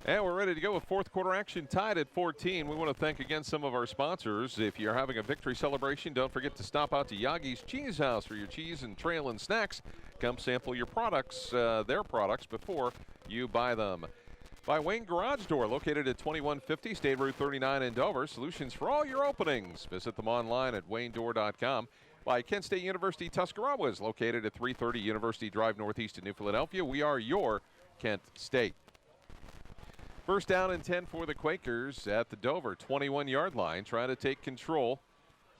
And we're ready to go with fourth quarter action, tied at 14. We want to thank again some of our sponsors. If you're having a victory celebration, don't forget to stop out to Yagi's Cheese House for your cheese and trail and snacks. Come sample your products, their products, before you buy them. By Wayne Garage Door, located at 2150 State Route 39 in Dover. Solutions for all your openings. Visit them online at waynedoor.com. by Kent State University Tuscarora, is located at 330 University Drive Northeast in New Philadelphia. We are your Kent State. First down and 10 for the Quakers at the Dover 21-yard line, trying to take control.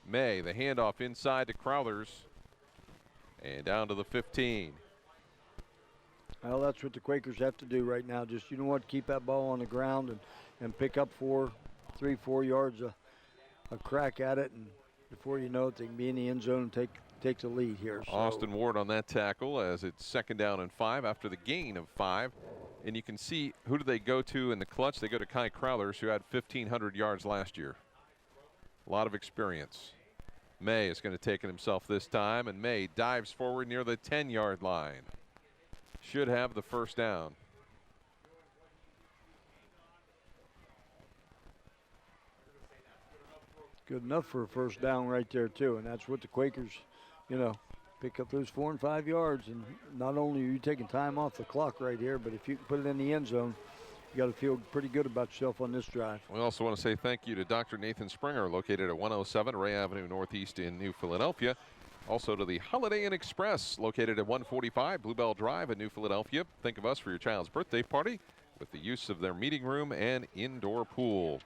May, the handoff inside to Crowthers and down to the 15. Well, that's what the Quakers have to do right now. Just, you know what, keep that ball on the ground and pick up 3, 4 yards a crack at it, and before you know it, they can be in the end zone and take the lead here. So. Austin Ward on that tackle as it's 2nd down and 5 after the gain of 5. And you can see, who do they go to in the clutch? They go to Kai Crowthers, who had 1,500 yards last year. A lot of experience. May is going to take it himself this time, and May dives forward near the 10-yard line. Should have the first down. Good enough for a first down right there, too. And that's what the Quakers, pick up those 4 and 5 yards. And not only are you taking time off the clock right here, but if you can put it in the end zone, you got to feel pretty good about yourself on this drive. We also want to say thank you to Dr. Nathan Springer, located at 107 Ray Avenue Northeast in New Philadelphia. Also to the Holiday Inn Express, located at 145 Bluebell Drive in New Philadelphia. Think of us for your child's birthday party with the use of their meeting room and indoor pool.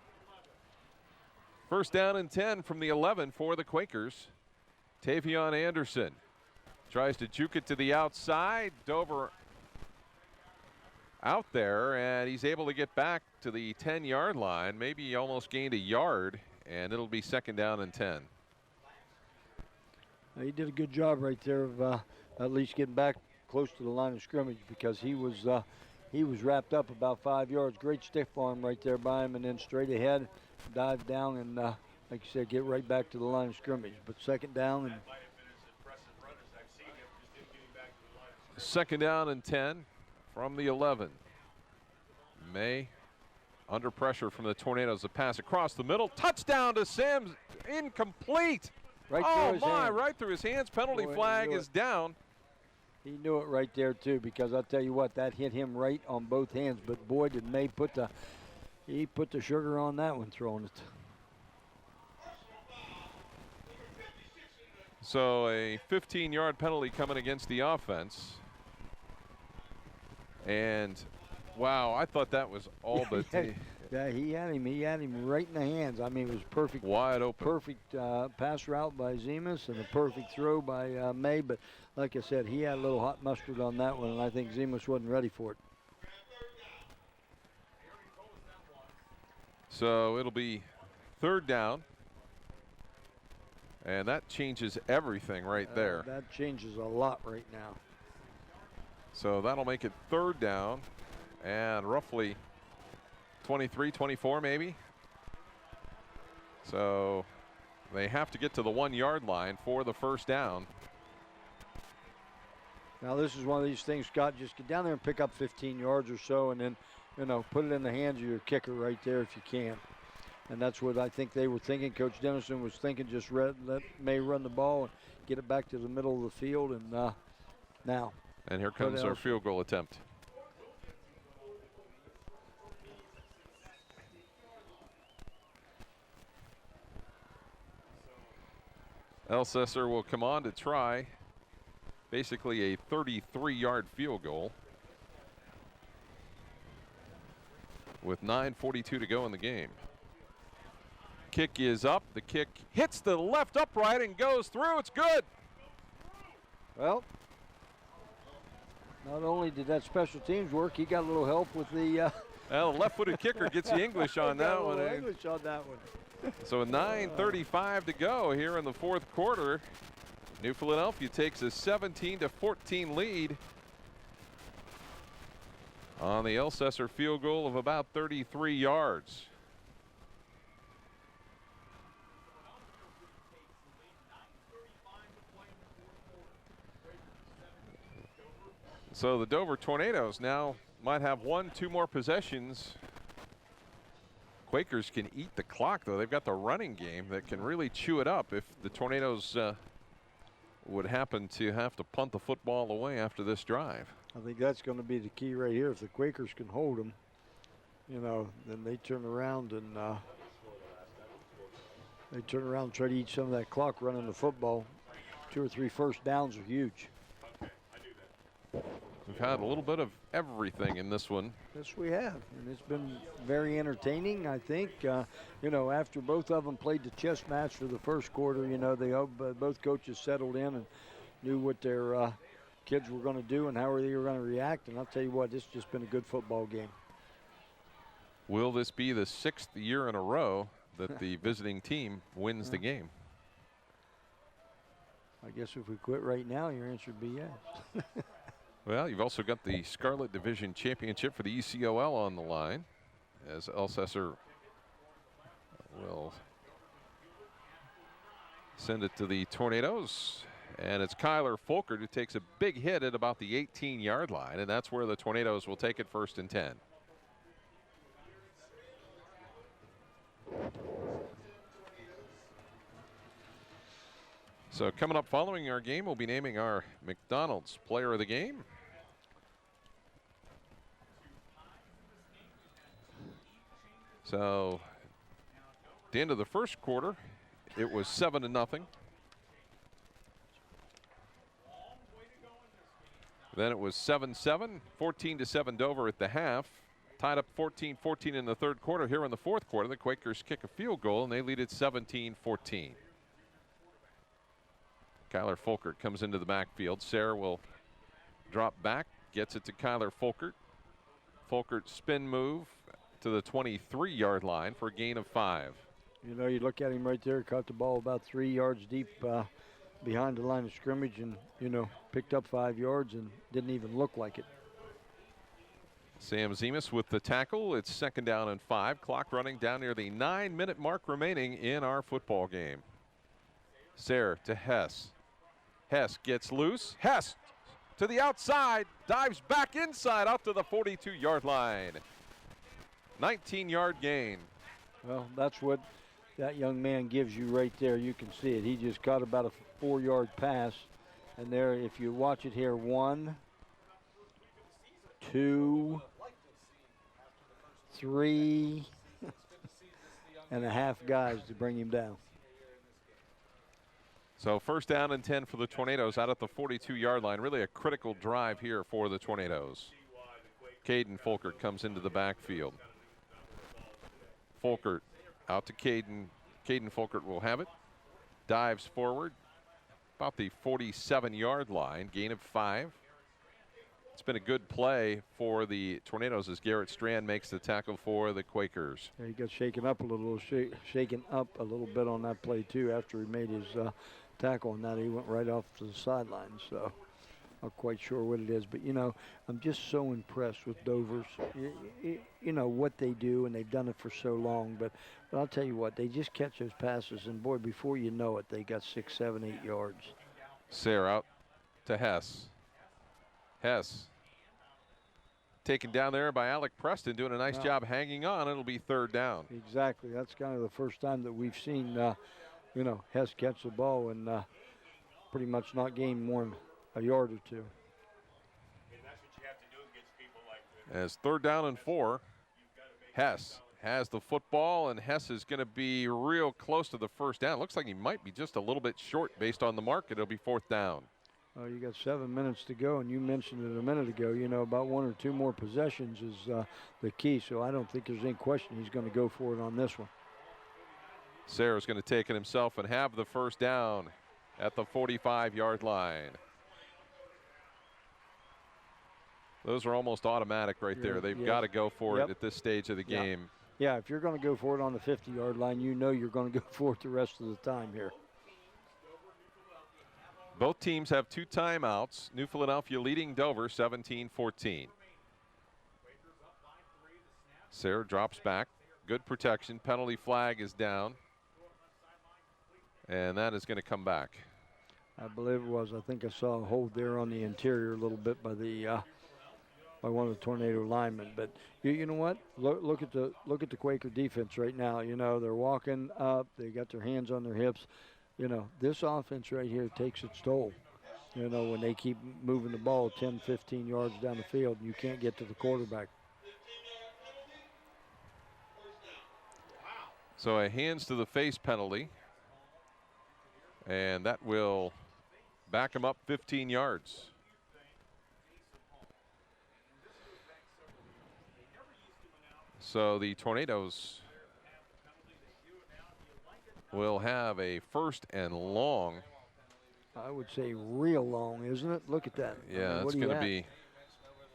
First down and 10 from the 11 for the Quakers. Tavion Anderson tries to juke it to the outside. Dover out there, and he's able to get back to the 10-yard line. Maybe he almost gained a yard, and it'll be 2nd down and 10. He did a good job right there of at least getting back close to the line of scrimmage, because he was wrapped up about 5 yards. Great stiff arm right there by him, and then straight ahead, dive down, and like you said, get right back to the line of scrimmage. But 2nd down and 2nd down and 10 from the 11. May under pressure from the Tornadoes. The pass across the middle. Touchdown to Sims. Incomplete. Right through his hands. Penalty flag is down. He knew it right there, too, because I'll tell you what, that hit him right on both hands. But boy, did May put the sugar on that one, throwing it. So a 15-yard penalty coming against the offense. And wow, I thought that was all but. Yeah, he had him right in the hands. I mean, it was perfect. Wide open. Perfect pass route by Zemas and a perfect throw by May. But like I said, he had a little hot mustard on that one, and I think Zemas wasn't ready for it. So it'll be 3rd down. And that changes everything right there. That changes a lot right now. So that'll make it 3rd down and roughly 23, 24 maybe. So they have to get to the 1-yard line for the first down. Now this is one of these things, Scott, just get down there and pick up 15 yards or so, and then, put it in the hands of your kicker right there if you can. And that's what I think they were thinking. Coach Dennison was thinking, just let May run the ball and get it back to the middle of the field. And now. And here comes our field goal attempt. Elsesser will come on to try basically a 33-yard field goal with 9:42 to go in the game. Kick is up. The kick hits the left upright and goes through. It's good. Well, not only did that special teams work, he got a little help with the. Well, the left-footed kicker gets the English on that one. English on that one. So 9:35 to go here in the 4th quarter. New Philadelphia takes a 17-14 lead on the Elsesser field goal of about 33 yards. So the Dover Tornadoes now might have 1-2 more possessions. Quakers can eat the clock, though. They've got the running game that can really chew it up if the Tornadoes would happen to have to punt the football away after this drive. I think that's going to be the key right here. If the Quakers can hold them, then they turn around and try to eat some of that clock running the football. 2 or 3 first downs are huge. We've had a little bit of everything in this one. Yes, we have, and it's been very entertaining. I think, you know, after both of them played the chess match for the first quarter, you know, they both coaches settled in and knew what their kids were going to do and how they were going to react. And I'll tell you what, it's just been a good football game. Will this be the 6th year in a row that the visiting team wins the game? I guess if we quit right now, your answer would be yes. Well, you've also got the Scarlet Division Championship for the ECOL on the line, as Elsesser will send it to the Tornadoes. And it's Kyler Folkert who takes a big hit at about the 18-yard line, and that's where the Tornadoes will take it 1st and 10. So coming up following our game, we'll be naming our McDonald's Player of the Game. So at the end of the first quarter, it was 7-0. Then it was 7-7, 14-7 Dover at the half. Tied up 14-14 in the third quarter. Here in the fourth quarter, the Quakers kick a field goal, and they lead it 17-14. Kyler Folkert comes into the backfield. Sayre will drop back, gets it to Kyler Folkert. Folkert spin move to the 23-yard line for a gain of 5. You know, you look at him right there, caught the ball about 3 yards deep behind the line of scrimmage and, you know, picked up 5 yards and didn't even look like it. Sam Zemus with the tackle. It's 2nd down and 5. Clock running down near the 9-minute mark remaining in our football game. Sayre to Hess. Hess gets loose. Hess to the outside, dives back inside out to the 42-yard line. 19-yard gain. Well, that's what that young man gives you right there. You can see it. He just caught about a 4-yard pass. And there, if you watch it here, 1, 2, 3 and a half guys to bring him down. So 1st down and 10 for the Tornadoes out at the 42-yard line. Really a critical drive here for the Tornadoes. Caden Folkert comes into the backfield. Folkert out to Caden. Caden Folkert will have it. Dives forward about the 47-yard line. Gain of 5. It's been a good play for the Tornadoes as Garrett Strand makes the tackle for the Quakers. Yeah, he got shaken up a little bit on that play too. After he made his tackle on that, he went right off to the sideline. So not quite sure what it is, but you know, I'm just so impressed with Dover's, you know, what they do, and they've done it for so long. But I'll tell you what, they just catch those passes, and boy, before you know it, they got 6, 7, 8 yards. Sayre out to Hess. Hess taken down there by Alec Preston, doing a nice job hanging on. It'll be 3rd down. Exactly. That's kind of the first time that we've seen, you know, Hess catch the ball and pretty much not gain more than a yard or 2. As 3rd down and 4, Hess has the football, and Hess is going to be real close to the 1st down. Looks like he might be just a little bit short based on the mark. It'll be 4th down. You got 7 minutes to go, and you mentioned it a minute ago. You know, about 1 or 2 more possessions is the key, so I don't think there's any question he's going to go for it on this one. Sayre's going to take it himself and have the 1st down at the 45-yard line. Those are almost automatic right there. They've got to go for it at this stage of the game. Yeah, if you're going to go for it on the 50-yard line, you know you're going to go for it the rest of the time here. Both teams have 2 timeouts. New Philadelphia leading Dover 17-14. Sayre drops back. Good protection. Penalty flag is down. And that is going to come back. I believe it was. I think I saw a hold there on the interior a little bit by the by one of the Tornado linemen. But you know what? Look at the Quaker defense right now. You know, they're walking up. They got their hands on their hips. You know, this offense right here takes its toll. You know, when they keep moving the ball 10, 15 yards down the field, and you can't get to the quarterback. So a hands to the face penalty. And that will back him up 15 yards. So the Tornadoes will have a 1st and long. I would say real long, isn't it? Look at that. Yeah, it's going to be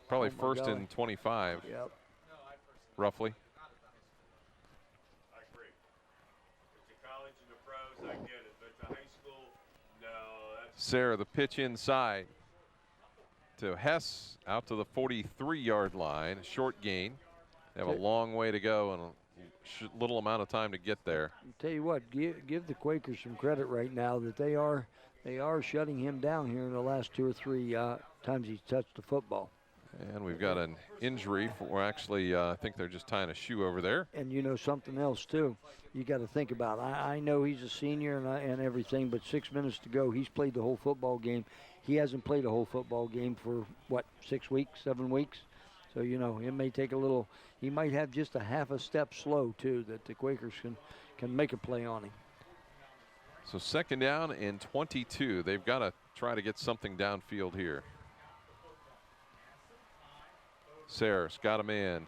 probably Oh, my 1st and 25. Yep. Roughly. I agree. It's a college and the pros, I get it. But the high school, no. That's Sarah, the pitch inside to Hess out to the 43-yard line. Short gain. They have a long way to go and a little amount of time to get there. I'll tell you what, give the Quakers some credit right now that they are shutting him down here in the last 2 or 3 times he's touched the football. And we've got an injury for actually, I think they're just tying a shoe over there. And you know something else too, you got to think about. I know he's a senior and everything, but 6 minutes to go. He's played the whole football game. He hasn't played a whole football game for what, 6 weeks, 7 weeks. So you know it may take a little. He might have just a half a step slow too, that the Quakers can make a play on him. So 2nd down and 22. They've got to try to get something downfield here. Sayers got him in.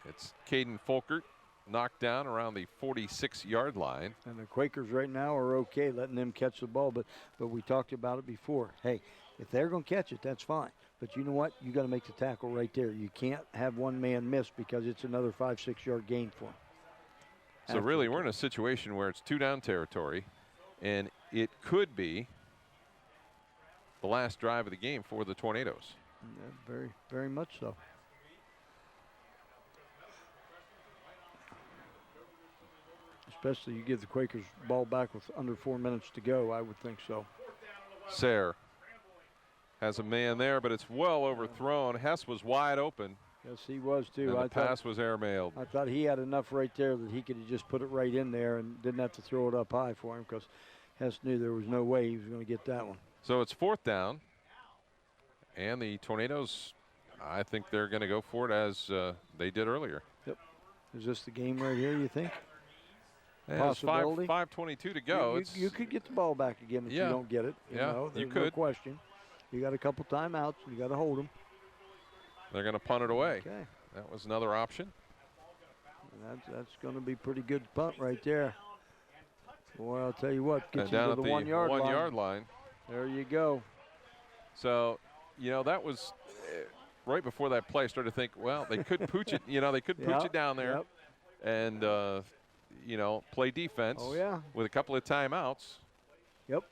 It's Caden Folkert knocked down around the 46-yard line. And the Quakers right now are okay letting them catch the ball, but we talked about it before. Hey, if they're going to catch it, that's fine. But you know what? You got to make the tackle right there. You can't have one man miss because it's another 5-6 yard gain for him. So really, we're in a situation where it's 2-down territory, and it could be the last drive of the game for the Tornadoes. Yeah, very, very much so. Especially you give the Quakers ball back with under 4 minutes to go, I would think so. Sayre has a man there, but it's well overthrown. Hess was wide open. Yes, he was too. And the pass was airmailed. I thought he had enough right there that he could have just put it right in there and didn't have to throw it up high for him, because Hess knew there was no way he was going to get that one. So it's 4th down, and the Tornadoes, I think they're going to go for it as they did earlier. Yep. Is this the game right here, you think? There's 5:22 to go. You could get the ball back again if you don't get it. You know, you there's could. No question. You got a couple timeouts. You got to hold them. They're going to punt it away. Okay. That was another option. That's going to be pretty good punt right there. Boy, I'll tell you what. Get you down to at the the 1 yard line. 1 yard line. There you go. So, you know, that was right before that play. I started to think, well, they could pooch it. You know, they could pooch it down there, and you know, play defense. Oh, yeah. With a couple of timeouts. Yep.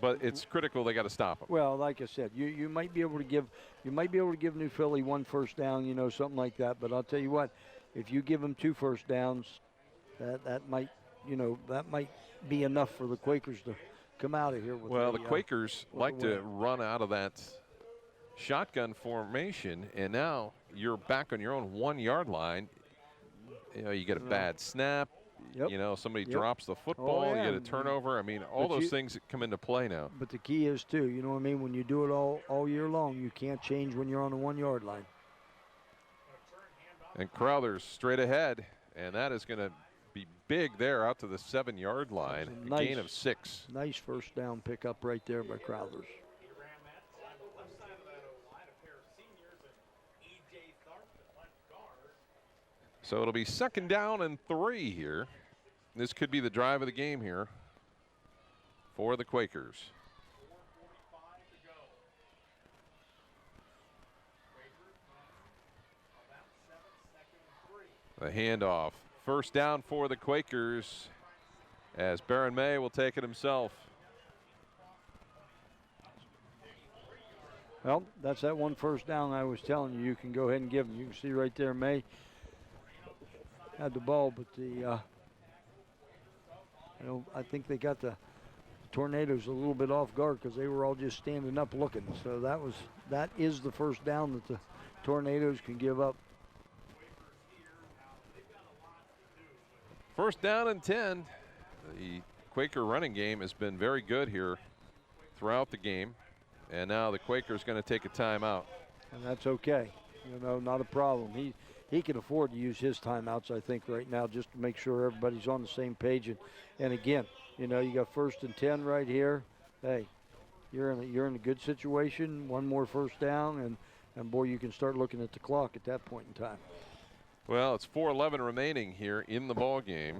But it's critical. They got to stop them. Well, like I said, you might be able to give New Philly 1 first down, you know, something like that. But I'll tell you what, if you give them 2 first downs, that might be enough for the Quakers to come out of here with. Well, the Quakers like to run out of that shotgun formation, and now you're back on your own 1 yard line. You know, you get a bad snap. Yep. You know, somebody drops the football, you get a turnover. I mean, all those things that come into play now. But the key is, too, you know what I mean? When you do it all year long, you can't change when you're on the 1 yard line. And Crowther's straight ahead, and that is going to be big there out to the 7 yard line. A gain of 6. Nice first down pickup right there by Crowthers. So it'll be 2nd down and 3 here. This could be the drive of the game here for the Quakers. The handoff. 1st down for the Quakers as Baron May will take it himself. Well, that's that 1 first down I was telling you can go ahead and give them. You can see right there, May had the ball, but I think they got the Tornadoes a little bit off guard because they were all just standing up looking. So that is the 1st down that the Tornadoes can give up. 1st down and 10. The Quaker running game has been very good here throughout the game, and now the Quaker's going to take a timeout. And that's okay. You know, not a problem. He can afford to use his timeouts, I think, right now, just to make sure everybody's on the same page. And again, you know, you got 1st and 10 right here. Hey, you're in a good situation. One more first down, and boy, you can start looking at the clock at that point in time. Well, it's 4:11 remaining here in the ball game,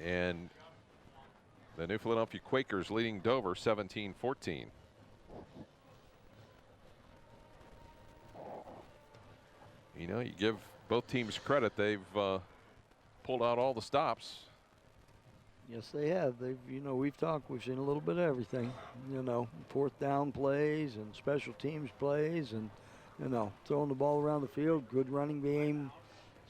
and the New Philadelphia Quakers leading Dover 17-14. You know, you give both teams credit. They've pulled out all the stops. Yes, they have. We've seen a little bit of everything. Fourth down plays and special teams plays, and throwing the ball around the field. Good running game.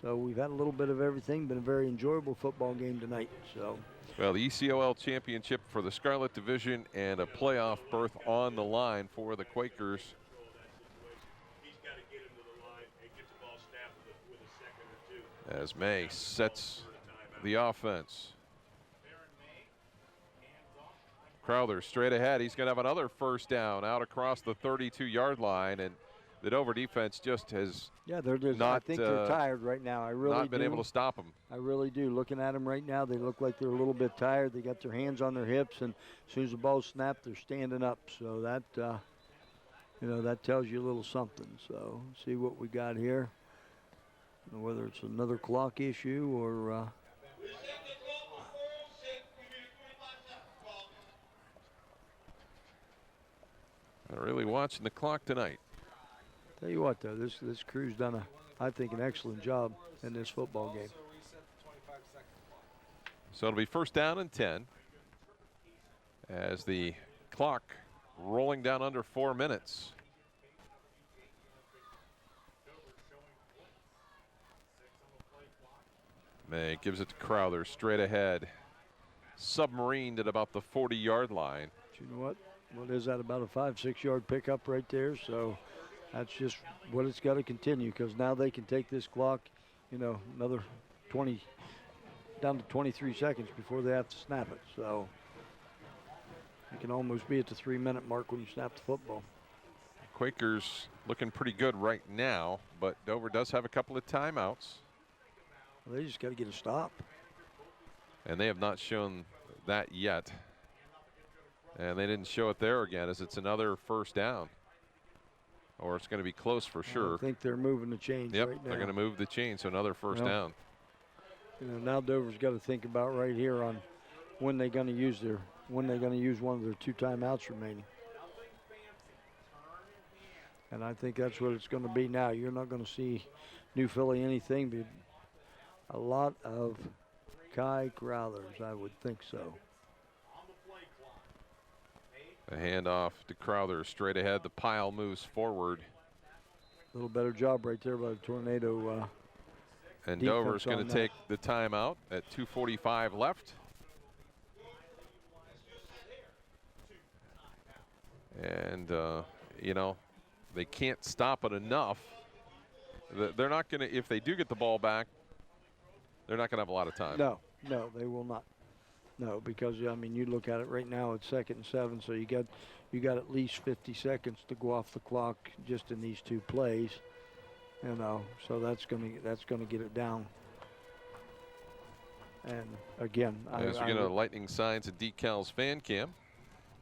So we've had a little bit of everything. Been a very enjoyable football game tonight. So. Well, the ECOL championship for the Scarlet Division and a playoff berth on the line for the Quakers. As May sets the offense. Crowther straight ahead. He's going to have another first down out across the 32-yard line, and the Dover defense just has they're just not. I think they're tired right now. I really not been able to stop them. I really do. Looking at them right now, they look like they're a little bit tired. They got their hands on their hips, and as soon as the ball's snapped, they're standing up. So that that tells you a little something. So see what we got here. Whether it's another clock issue or. They're really watching the clock tonight. Tell you what, though, this crew's done I think, an excellent job in this football game. So it'll be first down and 10 as the clock rolling down under 4 minutes. May gives it to Crowther straight ahead. Submarined at about the 40-yard line. But you know what? What is that, about a 5-6 yard pickup right there? So that's just what it's got to continue, because now they can take this clock, another 20, down to 23 seconds before they have to snap it. So you can almost be at the 3-minute mark when you snap the football. Quakers looking pretty good right now, but Dover does have a couple of timeouts. Well, they just got to get a stop. And they have not shown that yet. And they didn't show it there again, as it's another first down. Or it's going to be close for sure. I think they're moving the chains right now. They're going to move the chain, so another first down. Now Dover's got to think about right here on when they're going to use one of their 2 timeouts remaining. And I think that's what it's going to be now. You're not going to see New Philly anything but a lot of Kai Crowthers, I would think so. A handoff to Crowther straight ahead. The pile moves forward. A little better job right there by the Tornado. And Dover's going to take the timeout at 2:45 left. And, they can't stop it enough. They're not going to, if they do get the ball back, they're not going to have a lot of time. No, they will not. No, because you look at it right now. It's 2nd and 7, so you got at least 50 seconds to go off the clock just in these 2 plays. So that's gonna get it down. And again, as we get a lightning signs and decals fan cam,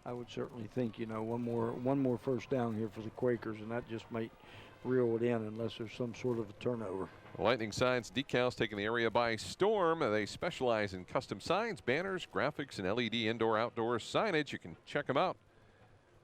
I would certainly think one more first down here for the Quakers, and that just might reel it in unless there's some sort of a turnover. Lightning Signs Decals taking the area by storm. They specialize in custom signs, banners, graphics, and LED indoor-outdoor signage. You can check them out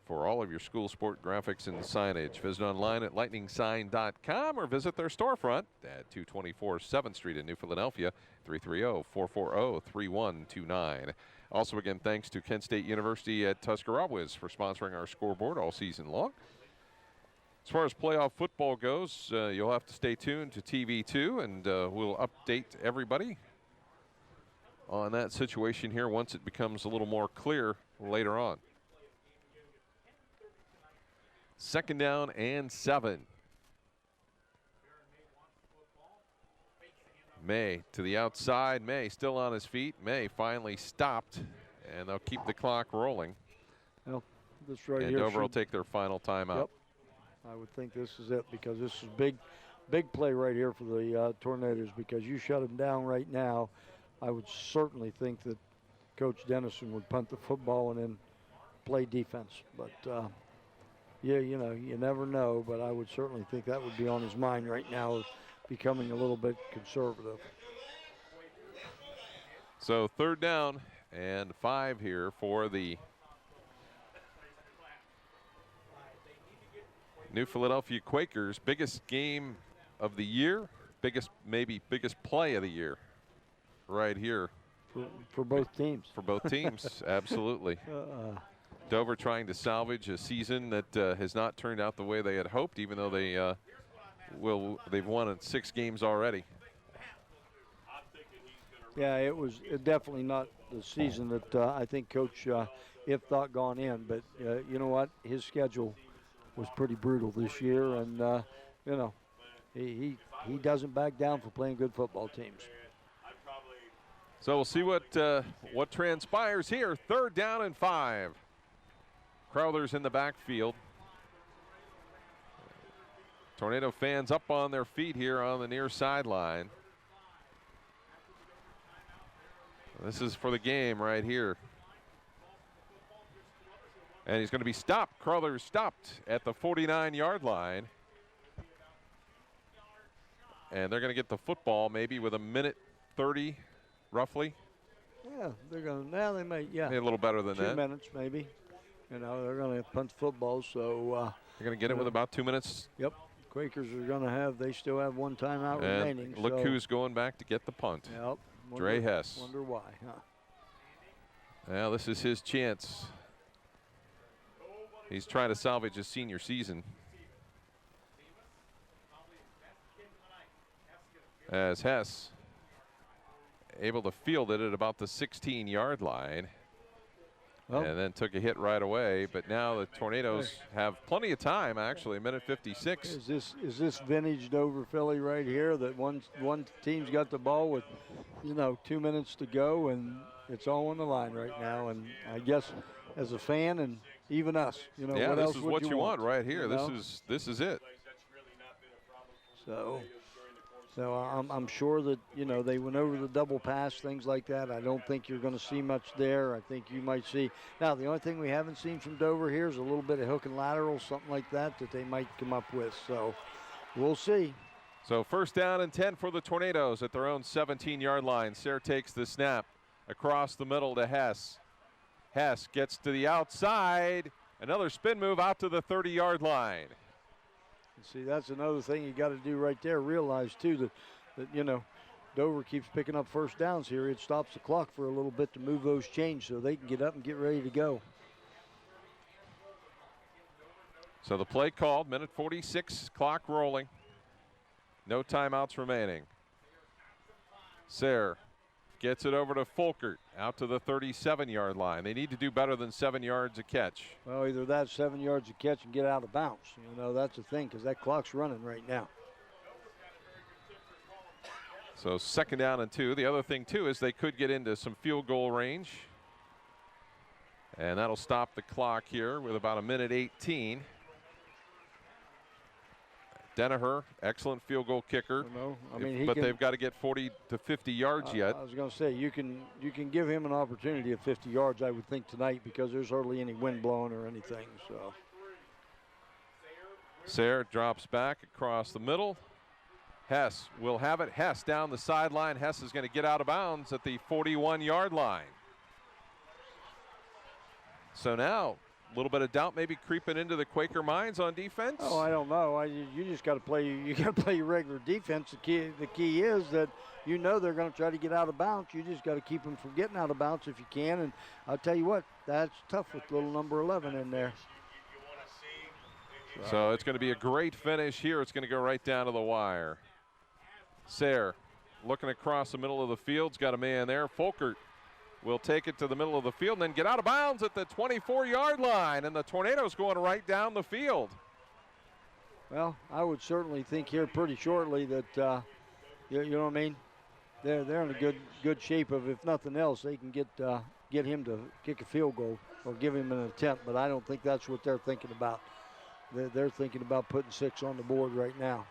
for all of your school sport graphics and signage. Visit online at lightningsign.com or visit their storefront at 224 7th Street in New Philadelphia, 330-440-3129. Also, again, thanks to Kent State University at Tuscarawas for sponsoring our scoreboard all season long. As far as playoff football goes, you'll have to stay tuned to TV2, and we'll update everybody on that situation here once it becomes a little more clear later on. 2nd down and 7. May to the outside. May still on his feet. May finally stopped, and they'll keep the clock rolling. Well, this right and here. Dover will take their final timeout. Yep. I would think this is it, because this is big play right here for the Tornadoes, because you shut them down right now. I would certainly think that Coach Dennison would punt the football and then play defense. But, yeah, you know, you never know. But I would certainly think that would be on his mind right now, of becoming a little bit conservative. So 3rd down and 5 here for the New Philadelphia Quakers. Biggest game of the year, biggest play of the year right here. For both teams. For both teams, absolutely. Dover trying to salvage a season that has not turned out the way they had hoped, even though they've won in 6 games already. Yeah, it was definitely not the season that I think Coach If thought gone in. But you know what? His schedule was pretty brutal this year, and you know, he doesn't back down for playing good football teams. So we'll see what transpires here. 3rd down and 5. Crowther's in the backfield. Tornado fans up on their feet here on the near sideline. This is for the game right here. And he's going to be stopped. Crowther stopped at the 49-yard line. And they're going to get the football maybe with 1:30 roughly. Yeah, they're going to, now they may, yeah. Maybe a little better than 2 that. minutes maybe. You know, they're going to punt football, so. They're going to get it with about 2 minutes. Yep. Quakers are going to have, they still have 1 timeout remaining. Look who's going back to get the punt. Yep. Dre Hess. Wonder why, huh? Well, this is his chance. He's trying to salvage his senior season. As Hess able to field it at about the 16-yard line. Well, and then took a hit right away. But now the Tornadoes have plenty of time, actually, 1:56. Is this vintage Dover Philly right here, that one team's got the ball with, you know, 2 minutes to go, and it's all on the line right now. And I guess as a fan and even us, you know, yeah, what this else is would what you want right here. You know? This is it. So I'm sure that, you know, they went over the double pass, things like that. I don't think you're going to see much there. I think you might see. Now, the only thing we haven't seen from Dover here is a little bit of hook and lateral, something like that they might come up with. So we'll see. So 1st down and 10 for the Tornadoes at their own 17-yard line. Sayre takes the snap across the middle to Hess. Hess gets to the outside. Another spin move out to the 30-yard line. See, that's another thing you got to do right there. Realize, too, that, you know, Dover keeps picking up 1st downs here. It stops the clock for a little bit to move those chains so they can get up and get ready to go. So the play called, 1:46, clock rolling. No timeouts remaining. Sayre gets it over to Folkert, out to the 37-yard line. They need to do better than 7 yards a catch. Well, either that's 7 yards a catch and get out of bounds. You know, that's the thing, because that clock's running right now. So 2nd down and 2. The other thing, too, is they could get into some field goal range. And that'll stop the clock here with about 1:18. Danaher, excellent field goal kicker. I mean, but they've got to get 40 to 50 yards yet. I was going to say, you can give him an opportunity of 50 yards, I would think, tonight, because there's hardly any wind blowing or anything. So Sayre drops back across the middle. Hess will have it. Hess down the sideline. Hess is going to get out of bounds at the 41-yard line. So now, a little bit of doubt maybe creeping into the Quaker minds on defense. Oh, I don't know. You just got to play. You got to play your regular defense. The key is that you know they're going to try to get out of bounds. You just got to keep them from getting out of bounds if you can. And I'll tell you what, that's tough with little number 11 in there. So it's going to be a great finish here. It's going to go right down to the wire. Sayre looking across the middle of the field's got a man there. Folkert will take it to the middle of the field and then get out of bounds at the 24-yard line, and the Tornadoes going right down the field. Well, I would certainly think here pretty shortly that, you know what I mean? They're in a good shape of, if nothing else, they can get him to kick a field goal or give him an attempt, but I don't think that's what they're thinking about. They're thinking about putting 6 on the board right now.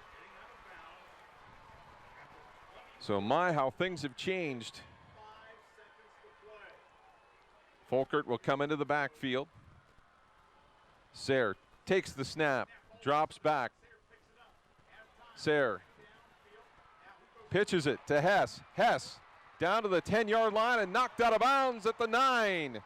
So how things have changed. Folkert will come into the backfield. Sayre takes the snap, drops back. Sayre pitches it to Hess. Hess down to the 10-yard line and knocked out of bounds at the 9.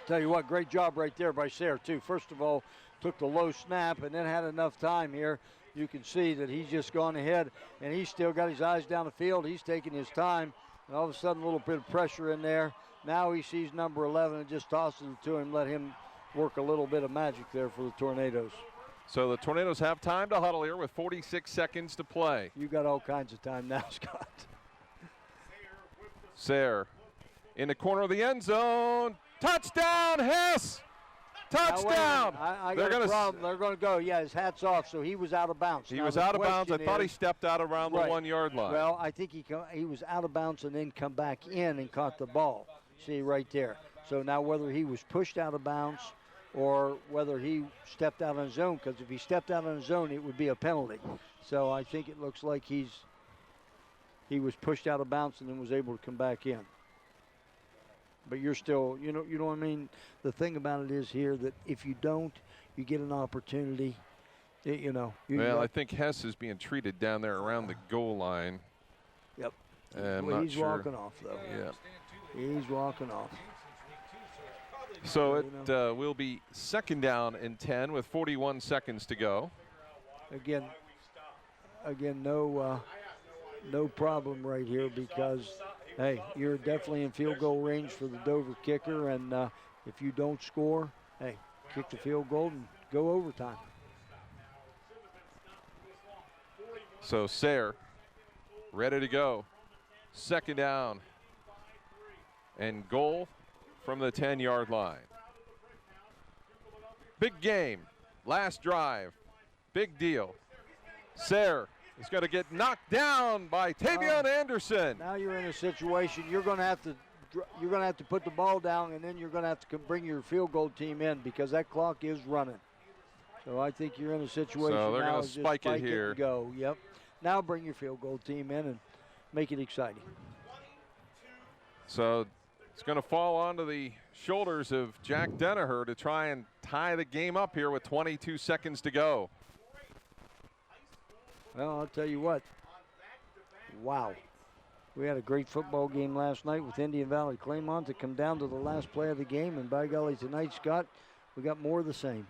Tell you what, great job right there by Sayre, too. First of all, took the low snap and then had enough time here. You can see that he's just gone ahead, and he's still got his eyes down the field. He's taking his time, and all of a sudden a little bit of pressure in there. Now he sees number 11 and just tosses it to him, let him work a little bit of magic there for the Tornadoes. So the Tornadoes have time to huddle here with 46 seconds to play. You got all kinds of time now, Scott. Sayre in the corner of the end zone. Touchdown, Hess! Touchdown! I got a problem. They're going to go. Yeah, his hat's off, so he was out of bounds. He was out of bounds. I thought he stepped out around the 1-yard line. Well, I think he was out of bounds and then come back in and caught the ball. See right there. So now whether he was pushed out of bounds or whether he stepped out on his own, because if he stepped out on his own, it would be a penalty. So I think it looks like he was pushed out of bounds and then was able to come back in. But you're still, you know what I mean? The thing about it is here that if you don't, you get an opportunity, Well, I think Hess is being treated down there around the goal line. Yep. Well, he's walking off, though. Yeah. He's walking off. So it will be 2nd down and 10 with 41 seconds to go. Again, no problem right here because, hey, you're definitely in field goal range for the Dover kicker, and if you don't score, hey, kick the field goal and go overtime. So Sayre ready to go. 2nd down and goal from the 10-yard line. Big game, last drive, big deal. Sayre is going to get knocked down by Tavion Anderson. Now you're in a situation you're going to have to put the ball down, and then you're going to have to bring your field goal team in because that clock is running. So I think you're in a situation so they're now going to spike it here. And go. Yep. Now bring your field goal team in and make it exciting. So it's going to fall onto the shoulders of Jack Danaher to try and tie the game up here with 22 seconds to go. Well, I'll tell you what. Wow. We had a great football game last night with Indian Valley Claymont to come down to the last play of the game. And by golly, tonight, Scott, we got more of the same.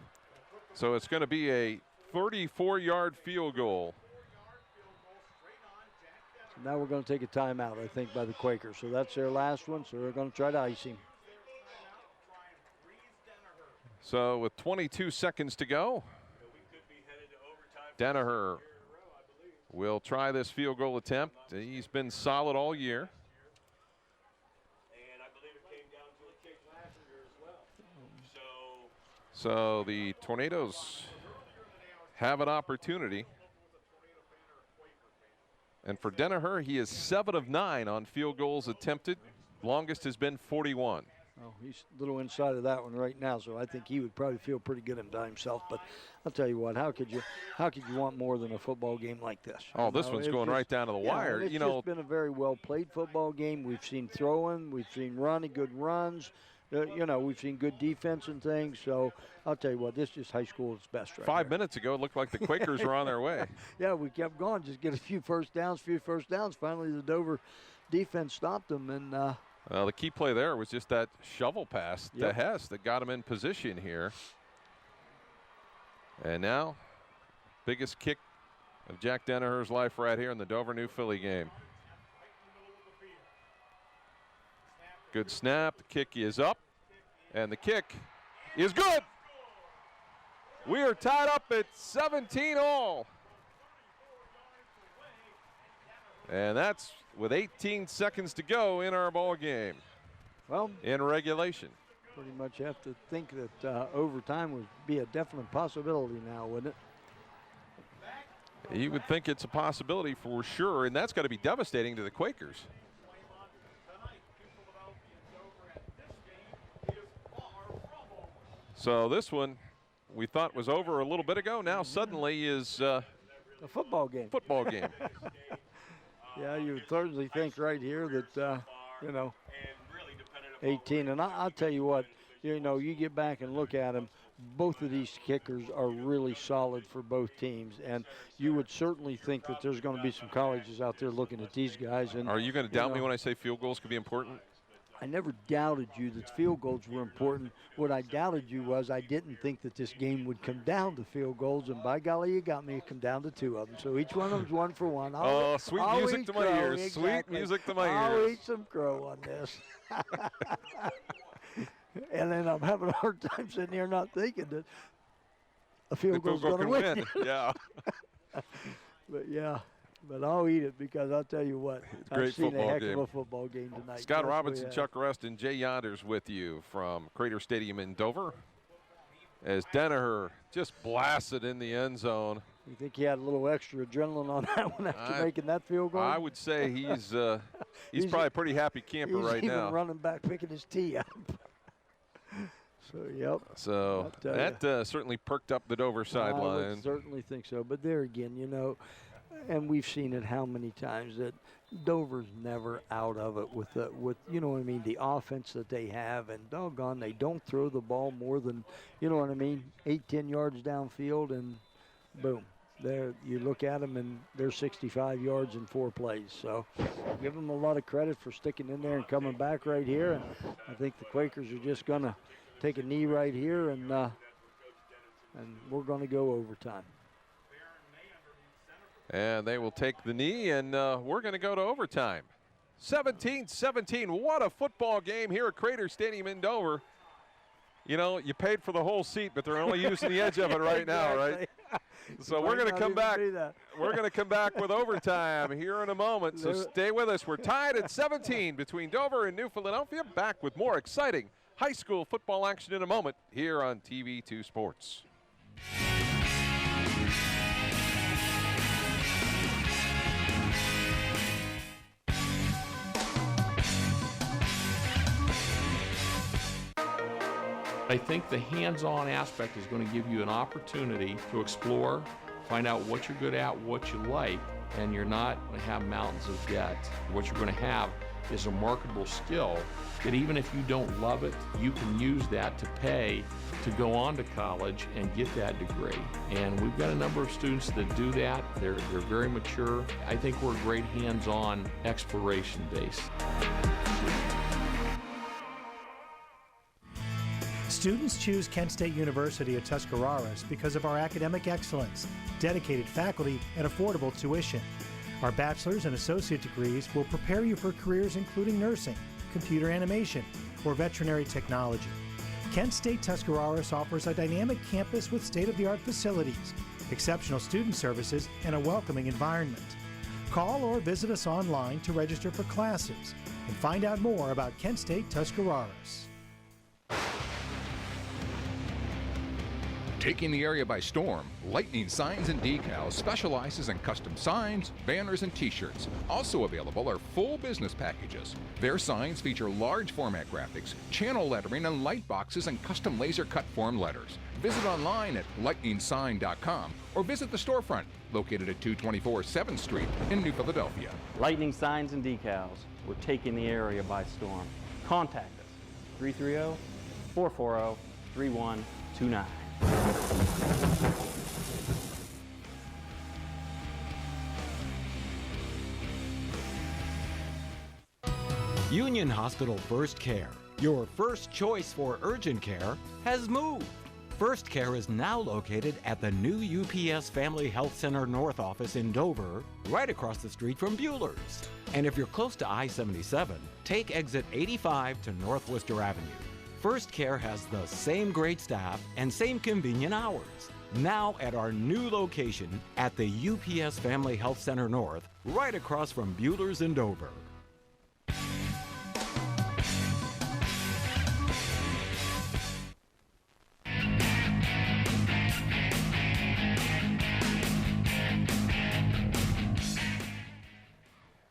So it's going to be a 34-yard field goal. So now we're going to take a timeout, I think, by the Quakers. So that's their last one, so they're going to try to ice him. So with 22 seconds to go, Danaher will try this field goal attempt. He's been solid all year. And I believe it came down to a kick last year as well. So the Tornadoes have an opportunity. And for Danaher, he is 7 of 9 on field goals attempted. Longest has been 41. Oh, he's a little inside of that one right now, so I think he would probably feel pretty good about himself. But I'll tell you what, how could you want more than a football game like this? Oh, this one's going right down to the wire. It's just been a very well played football game. We've seen throwing, we've seen running, good runs. We've seen good defense and things. So I'll tell you what, this is high school at its best right 5 minutes ago, it looked like the Quakers were on their way. Yeah, we kept going, just get a few first downs. Finally, the Dover defense stopped them, and the key play there was just that shovel pass to Hess that got him in position here. And now, biggest kick of Jack Danaher's life right here in the Dover New Philly game. Good snap, the kick is up, and the kick is good. We are tied up at 17 all. And that's with 18 seconds to go in our ball game. Well, in regulation. Pretty much have to think that overtime would be a definite possibility now, wouldn't it? You would think it's a possibility for sure, and that's got to be devastating to the Quakers. So this one we thought was over a little bit ago. Now suddenly is a football game. Football game. Yeah, you would certainly think right here that, 18. And I'll tell you what, you know, you get back and look at them, both of these kickers are really solid for both teams. And you would certainly think that there's going to be some colleges out there looking at these guys. And Are you going to doubt me when I say field goals could be important? I never doubted you that field goals were important. What I doubted you was I didn't think that this game would come down to field goals, and by golly, you got me. It come down to 2 of them. So each one of them's 1 for 1. Oh, sweet music to my ears. Exactly. Sweet music to my I'll ears. eat some crow on this. And then I'm having a hard time sitting here not thinking that a field goal's going to win. Yeah. But yeah. But I'll eat it because I'll tell you what, I've seen a heck of a football game tonight. Scott Robinson, Chuck Rust, and Jay Yonders with you from Crater Stadium in Dover. As Danaher just blasted in the end zone. You think he had a little extra adrenaline on that one after making that field goal? I would say he's probably a pretty happy camper right now. He's even running back, picking his tee up. So, yep. So that certainly perked up the Dover sideline. I would certainly think so. But there again, you know, and we've seen it how many times that Dover's never out of it with you know what I mean, the offense that they have, and doggone, they don't throw the ball more than, you know what I mean, 8-10 yards downfield, and boom, there you look at them and they're 65 yards in 4 plays. So give them a lot of credit for sticking in there and coming back right here. And I think the Quakers are just gonna take a knee right here, and we're gonna go overtime. And they will take the knee, and we're going to go to overtime. 17-17. What a football game here at Crater Stadium in Dover. You know, you paid for the whole seat, but they're only using the edge of it right now, right? So we're going to come back. We're going to come back with overtime here in a moment. So stay with us. We're tied at 17 between Dover and New Philadelphia. Back with more exciting high school football action in a moment here on TV2 Sports. I think the hands-on aspect is going to give you an opportunity to explore, find out what you're good at, what you like, and you're not going to have mountains of debt. What you're going to have is a marketable skill that even if you don't love it, you can use that to pay to go on to college and get that degree. And we've got a number of students that do that. They're very mature. I think we're a great hands-on exploration base. Students choose Kent State University at Tuscarawas because of our academic excellence, dedicated faculty, and affordable tuition. Our bachelor's and associate degrees will prepare you for careers including nursing, computer animation, or veterinary technology. Kent State Tuscarawas offers a dynamic campus with state-of-the-art facilities, exceptional student services, and a welcoming environment. Call or visit us online to register for classes and find out more about Kent State Tuscarawas. Taking the area by storm, Lightning Signs and Decals specializes in custom signs, banners, and t-shirts. Also available are full business packages. Their signs feature large format graphics, channel lettering, and light boxes and custom laser cut form letters. Visit online at lightningsign.com or visit the storefront located at 224 7th Street in New Philadelphia. Lightning Signs and Decals. We're taking the area by storm. Contact us, 330-440-3129. Union Hospital First Care, your first choice for urgent care, has moved. First Care is now located at the new UPS Family Health Center North office in Dover, right across the street from Bueller's. And if you're close to I-77, take exit 85 to North Worcester Avenue. First Care has the same great staff and same convenient hours. Now at our new location at the UPS Family Health Center North, right across from Bueller's in Dover.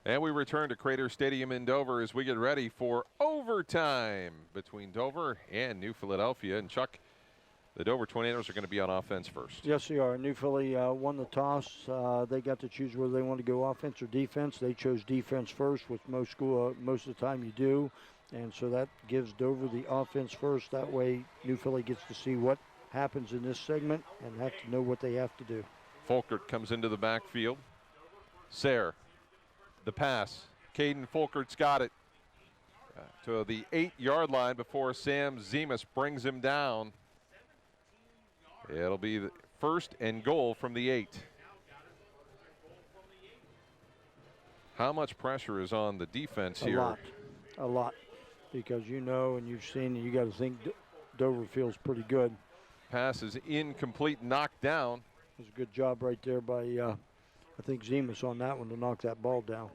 And we return to Crater Stadium in Dover as we get ready for overtime between Dover and New Philadelphia. And Chuck, the Dover Tornadoes are going to be on offense first. Yes, they are. New Philly won the toss. They got to choose whether they want to go offense or defense. They chose defense first, which most of the time you do. And so that gives Dover the offense first. That way, New Philly gets to see what happens in this segment and have to know what they have to do. Folkert comes into the backfield. Sayre, the pass. Caden Folkert's got it to the 8-yard line before Sam Zemus brings him down. It'll be the 1st and goal from the 8. How much pressure is on the defense here? A lot, because you know and you've seen, and you got to think Dover feels pretty good. Pass is incomplete, knocked down. It was a good job right there by, I think, Zemus on that one to knock that ball down.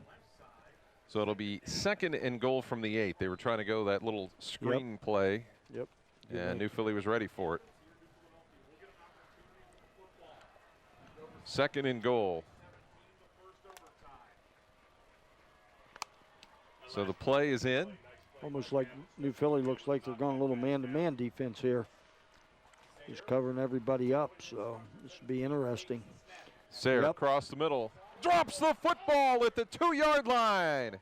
So it'll be 2nd and goal from the 8. They were trying to go that little screen play. Yep. And New Philly was ready for it. 2nd and goal. So the play is in. Almost like New Philly looks like they're going a little man-to-man defense here. He's covering everybody up, so this will be interesting. Sayre across the middle. Drops the football at the 2-yard line.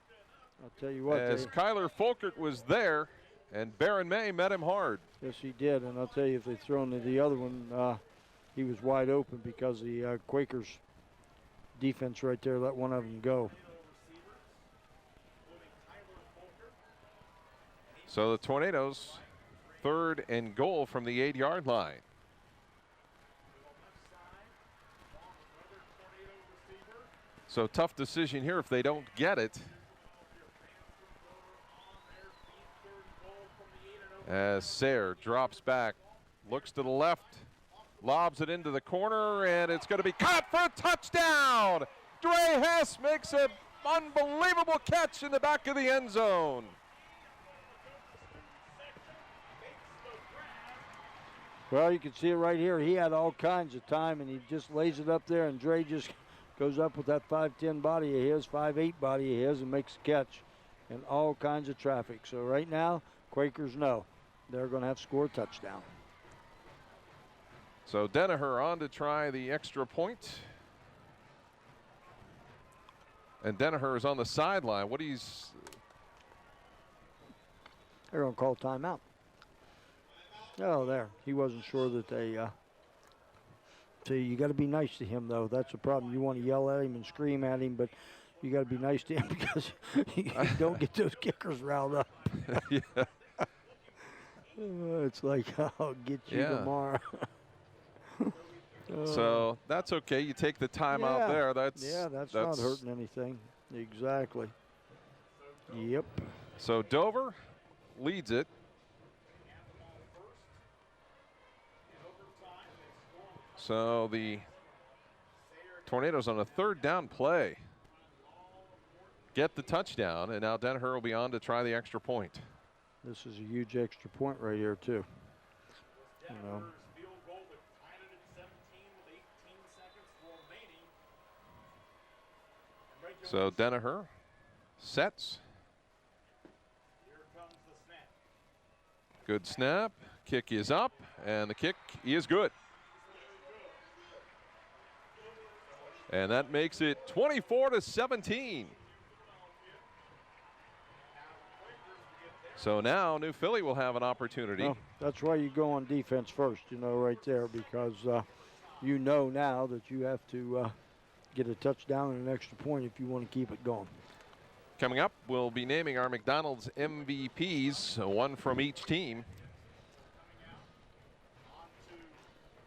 I'll tell you what. As Kyler Folkert was there, and Baron May met him hard. Yes, he did. And I'll tell you, if they'd thrown to the other one, he was wide open because the Quakers defense right there let one of them go. So the Tornadoes, 3rd and goal from the 8-yard line. So tough decision here if they don't get it. As Sayre drops back, looks to the left, lobs it into the corner, and it's going to be caught for a touchdown. Dre Hess makes an unbelievable catch in the back of the end zone. Well, you can see it right here. He had all kinds of time, and he just lays it up there, and Dre just goes up with that 5'10" body of his, 5'8" body of his, and makes a catch in all kinds of traffic. So right now, Quakers know they're going to have to score a touchdown. So Danaher on to try the extra point. And Danaher is on the sideline. They're going to call timeout. Oh, there. He wasn't sure that they so you got to be nice to him, though. That's the problem. You want to yell at him and scream at him, but you got to be nice to him because you don't get those kickers riled up. Yeah. It's like, I'll get you tomorrow. So that's okay. You take the time out there. That's not hurting anything. Exactly. Yep. So Dover leads it. So the Tornadoes on a 3rd down play get the touchdown, and now Danaher will be on to try the extra point. This is a huge extra point right here, too. You know. So Danaher sets. Good snap. Kick is up, and the kick is good. And that makes it 24-17. So now New Philly will have an opportunity. Well, that's why you go on defense first, you know, right there, because you know now that you have to get a touchdown and an extra point if you want to keep it going. Coming up, we'll be naming our McDonald's MVPs, one from each team.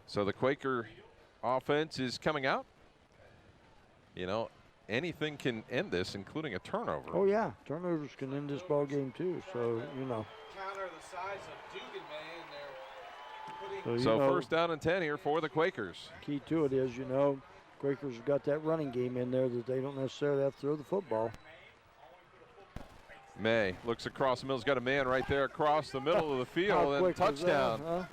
So the Quaker offense is coming out. You know, anything can end this, including a turnover. Oh, yeah. Turnovers can end this ball game, too. So, you know. So first down and 10 here for the Quakers. Key to it is, you know, Quakers have got that running game in there that they don't necessarily have to throw the football. May looks across the middle. He's got a man right there across the middle of the field, and touchdown.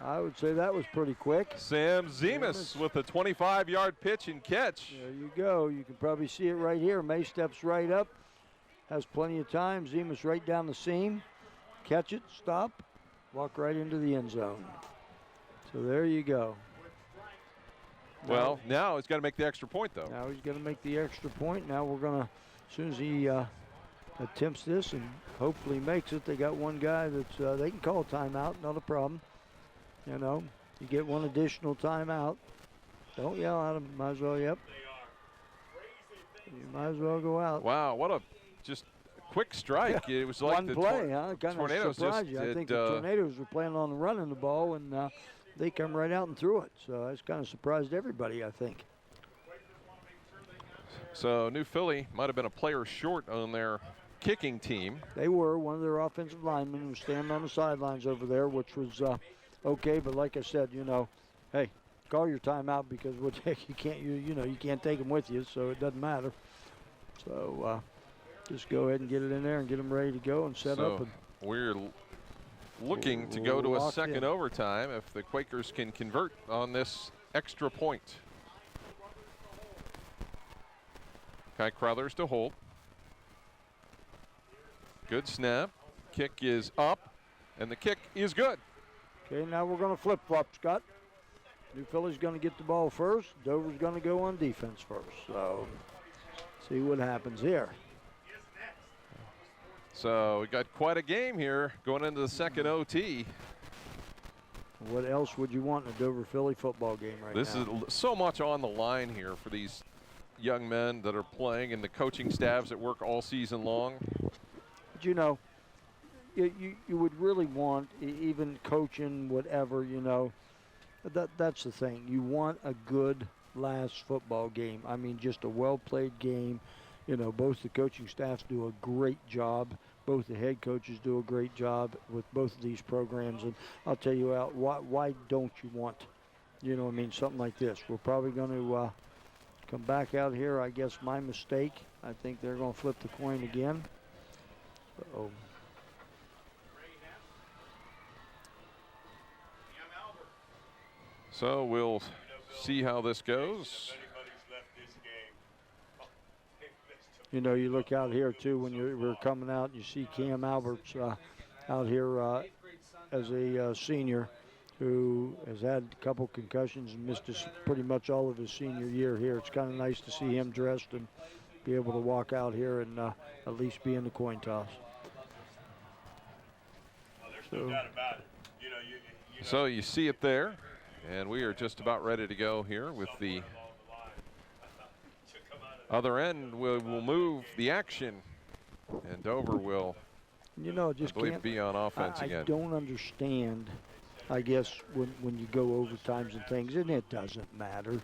I would say that was pretty quick. Sam Zemus with a 25-yard pitch and catch. There you go. You can probably see it right here. May steps right up, has plenty of time. Zemus right down the seam. Catch it, stop, walk right into the end zone. So there you go. Well, now he's got to make the extra point, though. Now he's going to make the extra point. Now we're going to, as soon as he attempts this and hopefully makes it. They got one guy that's they can call a timeout, not a problem. You know, you get one additional timeout. Don't yell at him. Might as well, yep. You might as well go out. Wow, what a just quick strike. It was like one the play, huh? Kind Tornadoes of surprised just, you. I think the Tornadoes were planning on running the ball, and they come right out and threw it. So that's kind of surprised everybody, I think. So New Philly might have been a player short on their kicking team. They were. One of their offensive linemen was standing on the sidelines over there, which was okay. But like I said, you know, hey, call your timeout because what the heck, you can't you can't take them with you, so it doesn't matter. So just go ahead and get it in there and get them ready to go and set up. And we're looking to go to a locked second in. overtime if the Quakers can convert on this extra point. Kai Crothers to hold. Good snap. Kick is up, and the kick is good. Okay, now we're going to flip-flop, Scott. New Philly's going to get the ball first. Dover's going to go on defense first. So see what happens here. So we got quite a game here going into the second OT. What else would you want in a Dover-Philly football game right now? This is so much on the line here for these young men that are playing and the coaching staffs that work all season long. But you know, you would really want, even coaching, whatever, you know, that's the thing. You want a good last football game. I mean, just a well-played game. You know, both the coaching staffs do a great job. Both the head coaches do a great job with both of these programs. And I'll tell you why don't you want, you know, I mean, something like this. We're probably going to come back out here. I guess my mistake. I think they're going to flip the coin again. Uh-oh. So we'll see how this goes. You know, you look out here, too, when we're coming out, you see Cam Alberts out here as a senior who has had a couple concussions and missed pretty much all of his senior year here. It's kind of nice to see him dressed and be able to walk out here and at least be in the coin toss. So you see it there, and we are just about ready to go here with the other end. We'll move the action, and Dover will, you know, just I believe, be on offense again. I don't understand, I guess, when you go overtimes and things, and it doesn't matter.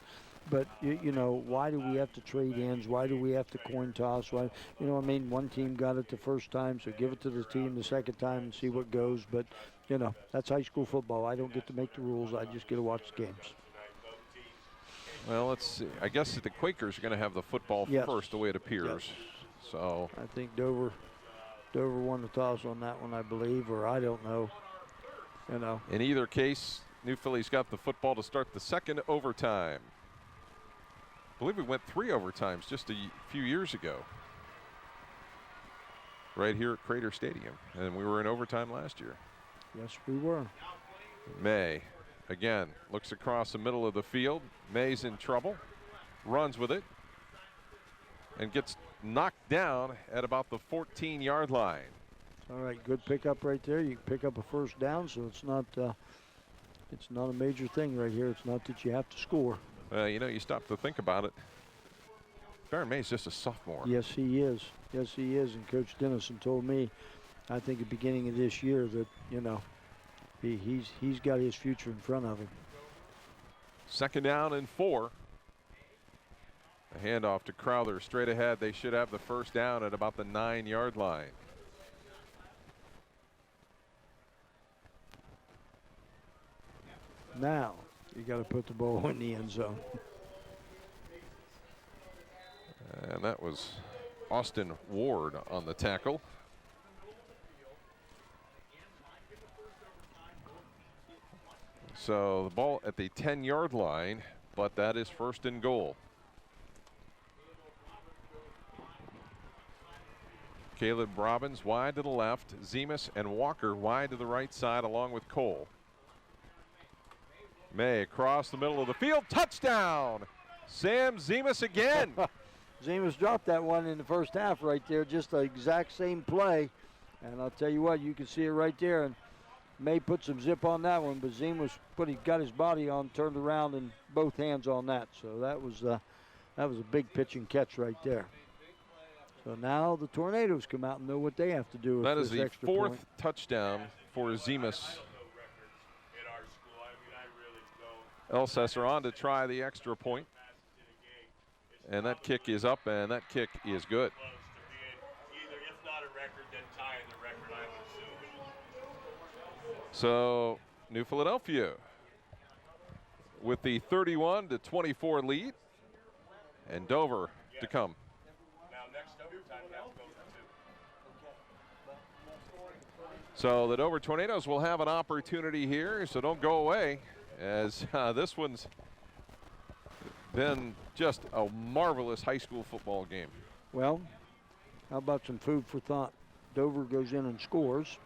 But, you know, why do we have to trade ends? Why do we have to coin toss? Why, you know, I mean, one team got it the first time, so give it to the team the second time and see what goes. But, you know, that's high school football. I don't get to make the rules. I just get to watch the games. Well, let's see. I guess the Quakers are going to have the football first, the way it appears. Yes. So I think Dover won the toss on that one, I believe, or I don't know. You know. In either case, New Philly's got the football to start the second overtime. I believe we went 3 overtimes just a few years ago, right here at Crater Stadium, and we were in overtime last year. Yes, we were. May, again, looks across the middle of the field. May's in trouble, runs with it, and gets knocked down at about the 14-yard line. All right, good pickup right there. You can pick up a first down, so it's not a major thing right here. It's not that you have to score. You know, you stop to think about it. Baron May's just a sophomore. Yes, he is. Yes, he is. And Coach Dennison told me, I think at the beginning of this year, that, you know, he's got his future in front of him. Second down and 4. A handoff to Crowther straight ahead. They should have the first down at about the 9-yard line. Now you got to put the ball in the end zone. And that was Austin Ward on the tackle. So the ball at the 10-yard line, but that is first and goal. Caleb Robbins wide to the left, Zemus and Walker wide to the right side along with Cole. May across the middle of the field, touchdown! Sam Zemus again. Zemus dropped that one in the first half right there, just the exact same play. And I'll tell you what, you can see it right there. And May put some zip on that one, but Zemus got his body on, turned around, and both hands on that. So that was a big pitch and catch right there. So now the Tornadoes come out and know what they have to do with That is this the extra fourth point. touchdown for Zemus. Elsesser on to try the extra point. And that kick is up, and that kick is good. Either, if not a record, then tying the record, I would assume. So New Philadelphia with the 31-24 lead, and Dover to come. Now next overtime, you have to go for 2. So the Dover Tornadoes will have an opportunity here, so don't go away, as this one's been just a marvelous high school football game. Well, how about some food for thought? Dover goes in and scores,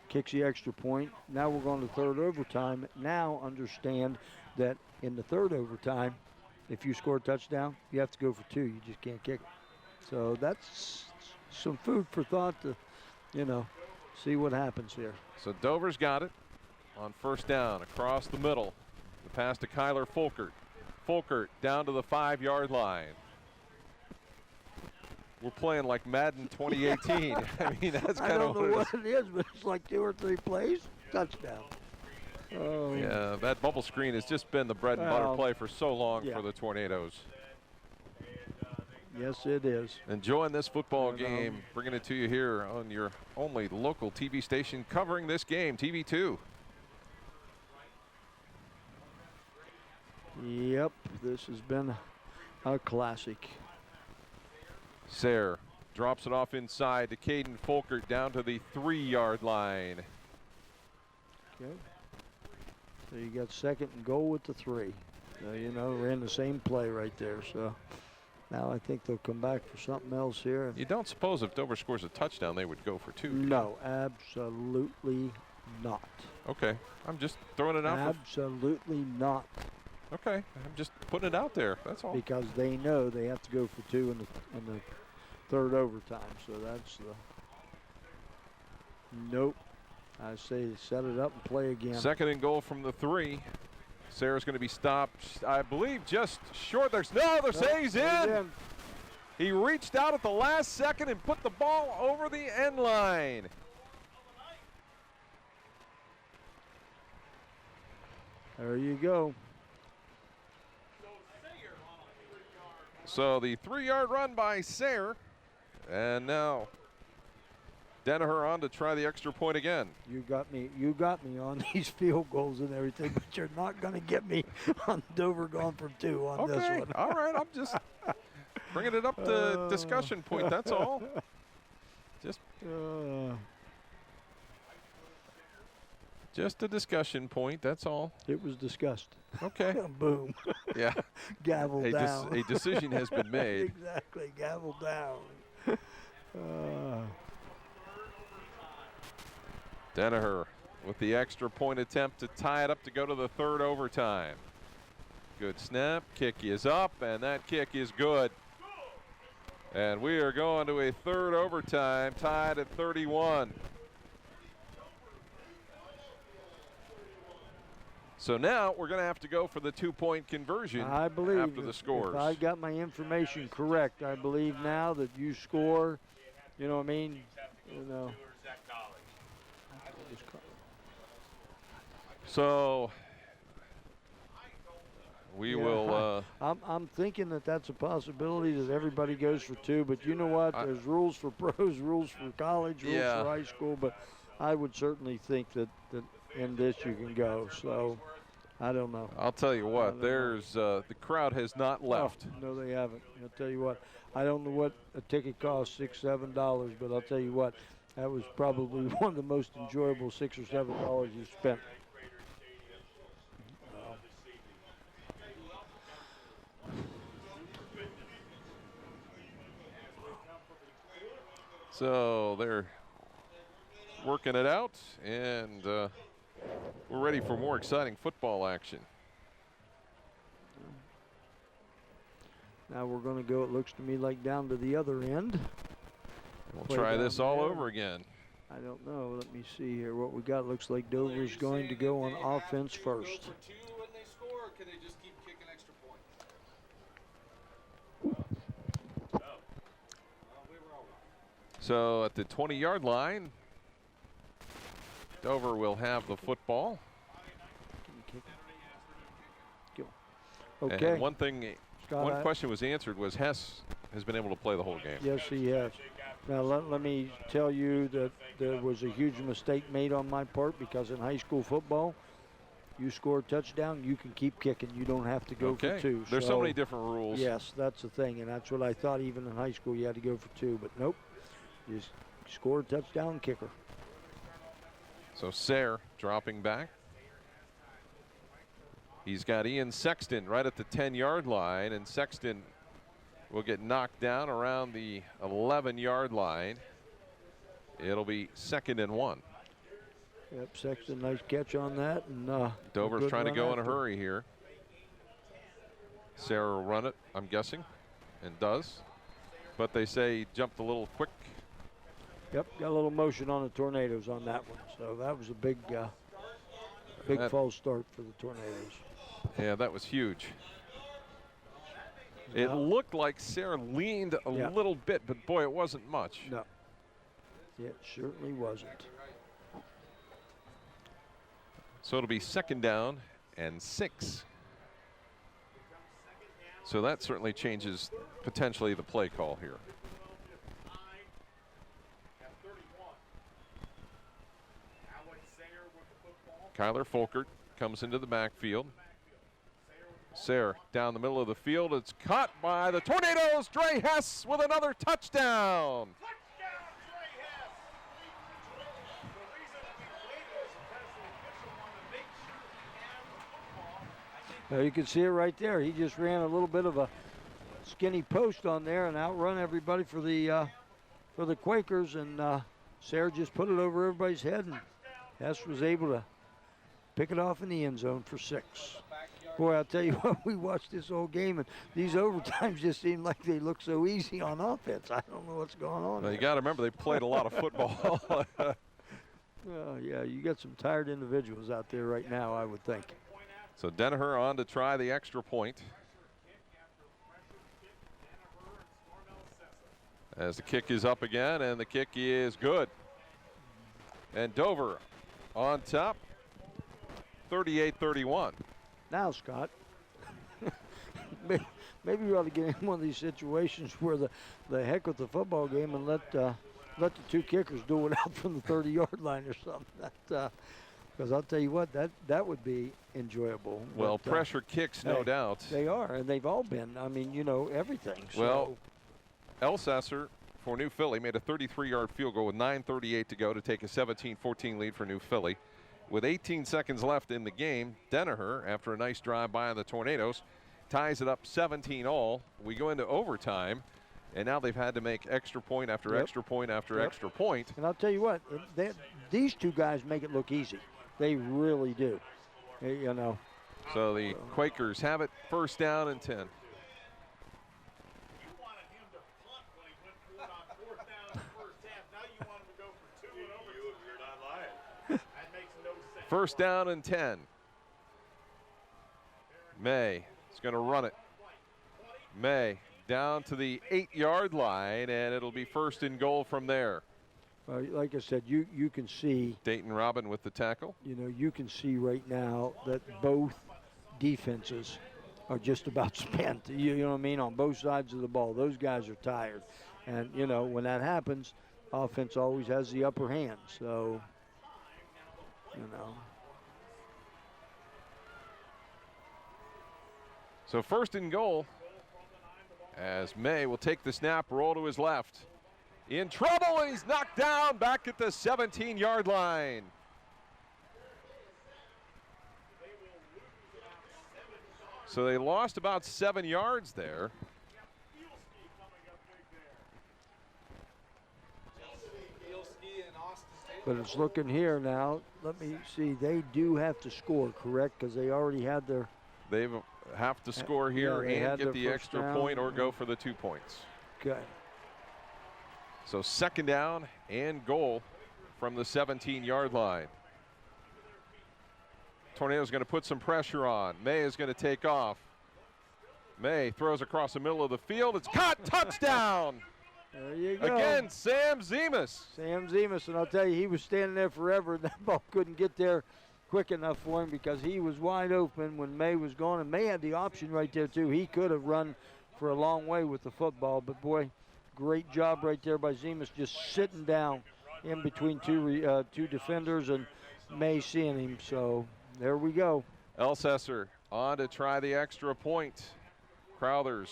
kicks the extra point. Now we're going to third overtime. Now understand that in the third overtime, if you score a touchdown, you have to go for 2. You just can't kick it. So that's some food for thought to, see what happens here. So Dover's got it on first down across the middle. The pass to Kyler Folkert. Folkert down to the 5-yard line. We're playing like Madden 2018. I mean, that's kind of I don't know what it is, but it's like 2 or 3 plays, touchdown. Oh. Yeah, that bubble screen has just been the bread and butter play for so long for the Tornadoes. Yes, it is. Enjoying this football game, bringing it to you here on your only local TV station covering this game, TV2. Yep, this has been a classic. Sayre drops it off inside to Caden Folkert down to the 3-yard line. Okay. So you got second and goal with the 3. So, we're in the same play right there. So now I think they'll come back for something else here. You don't suppose if Dover scores a touchdown, they would go for 2? No, absolutely not. Okay, I'm just throwing it out. Absolutely not. Okay, I'm just putting it out there. That's all. Because they know they have to go for 2 in the third overtime. So that's the nope. I say set it up and play again. Second and goal from the 3. Sayre's going to be stopped, I believe, just short. They're saying he's in. He reached out at the last second and put the ball over the end line. There you go. So the 3-yard run by Sayre, and now Danaher on to try the extra point again. You got me on these field goals and everything, but you're not going to get me on Dover going for 2 on this one. All right, I'm just bringing it up to discussion point, that's all. Just a discussion point, that's all. It was discussed. Okay. Boom. Yeah. Gavel down. A decision has been made. Exactly. Gavel down. Danaher with the extra point attempt to tie it up to go to the third overtime. Good snap. Kick is up, and that kick is good. And we are going to a third overtime, tied at 31. So now we're going to have to go for the 2-point conversion. I believe after the scores. If I got my information correct, I believe now that you score, you know what I mean? So we will. I'm thinking that that's a possibility that everybody goes for 2, but you know what? There's rules for pros, rules for college, rules for high school, but I would certainly think that in this you can go. So I don't know. I'll tell you what, the crowd has not left. Oh, no, they haven't. I'll tell you what, I don't know what a ticket costs, $6, $7, but I'll tell you what, that was probably one of the most enjoyable $6 or $7 you spent. So they're working it out, and we're ready for more exciting football action. Now we're going to go, it looks to me like down to the other end. We'll Play try down this all there. over again. I don't know. Let me see here what we got. Looks like Dover's going to go on offense first. So at the 20-yard line, Dover will have the football. Okay. And one thing, Scott, one question was answered was Hess has been able to play the whole game. Yes, he has. Now, let me tell you that there was a huge mistake made on my part, because in high school football, you score a touchdown, you can keep kicking. You don't have to go for two. There's so many different rules. Yes, that's the thing, and that's what I thought even in high school you had to go for two, but nope. You score a touchdown, kicker. So Sayre dropping back. He's got Ian Sexton right at the 10-yard line, and Sexton will get knocked down around the 11-yard line. It'll be 2nd and 1. Yep, Sexton, nice catch on that. And Dover's trying to go in a hurry here. Sayre will run it, I'm guessing, and does. But they say he jumped a little quick. Yep, got a little motion on the Tornadoes on that one. So that was a big false start for the Tornadoes. Yeah, that was huge. It looked like Sayre leaned a little bit, but boy, it wasn't much. No, it certainly wasn't. So it'll be 2nd down and 6. So that certainly changes potentially the play call here. Kyler Folkert comes into the backfield. Sayre down the middle of the field. It's caught by the Tornadoes. Dre Hess with another touchdown. You can see it right there. He just ran a little bit of a skinny post on there and outrun everybody for the Quakers, and Sayre just put it over everybody's head, and Hess was able to pick it off in the end zone for 6. Boy, I'll tell you what, we watched this whole game, and these overtimes just seem like they look so easy on offense. I don't know what's going on. Well, you got to remember they played a lot of football. Yeah, you got some tired individuals out there right now, I would think. So Danaher on to try the extra point. As the kick is up again, and the kick is good. And Dover on top, 38-31. Now, Scott, maybe we ought to get in one of these situations where the heck with the football game and let the 2 kickers do it out from the 30-yard line or something. Because I'll tell you what, that would be enjoyable. Well, but, pressure kicks, no doubt. They are, and they've all been. I mean, you know, everything. So. Well, Elsasser for New Philly made a 33-yard field goal with 9:38 to go to take a 17-14 lead for New Philly. With 18 seconds left in the game, Danaher, after a nice drive by on the Tornadoes, ties it up 17-all. We go into overtime, and now they've had to make extra point after extra point after extra point. And I'll tell you what, these 2 guys make it look easy. They really do. You know. So the Quakers have it, 1st down and 10. First down and 10. May is going to run it. May down to the 8-yard line, and it'll be 1st and goal from there. Like I said, you can see. Dayton Robin with the tackle. You know, you can see right now that both defenses are just about spent. You know what I mean? On both sides of the ball. Those guys are tired. And, you know, when that happens, offense always has the upper hand. So, you know. So 1st and goal as May will take the snap, roll to his left. In trouble, and he's knocked down back at the 17-yard line. So they lost about 7 yards there. But it's looking here now. Let me see. They do have to score, correct? Because they already had their They have to score here they and had get their the first extra down. point or go for the 2 points. Okay. So second down and goal from the 17-yard line. Tornado's going to put some pressure on. May is going to take off. May throws across the middle of the field. It's caught. Touchdown. There you go. Again, Sam Zemus. Sam Zemus, and I'll tell you, he was standing there forever, and that ball couldn't get there quick enough for him because he was wide open when May was gone, and May had the option right there, too. He could have run for a long way with the football, but, boy, great job right there by Zemus just sitting down in between two defenders and May seeing him. So there we go. Elsesser on to try the extra point. Crowthers,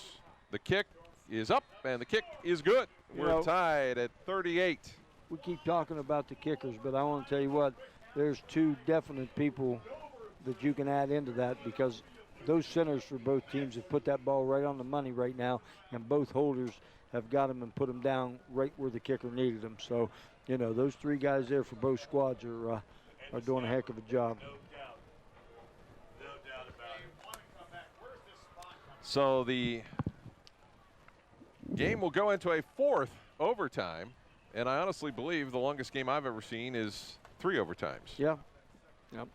the kick is up, and the kick is good. We're tied at 38. We keep talking about the kickers, but I want to tell you what, there's two definite people that you can add into that because those centers for both teams have put that ball right on the money right now, and both holders have got them and put them down right where the kicker needed them. So, you know, those three guys there for both squads are doing a heck of a job. So the game will go into a fourth overtime, and I honestly believe the longest game I've ever seen is 3 overtimes. Yeah. Yep.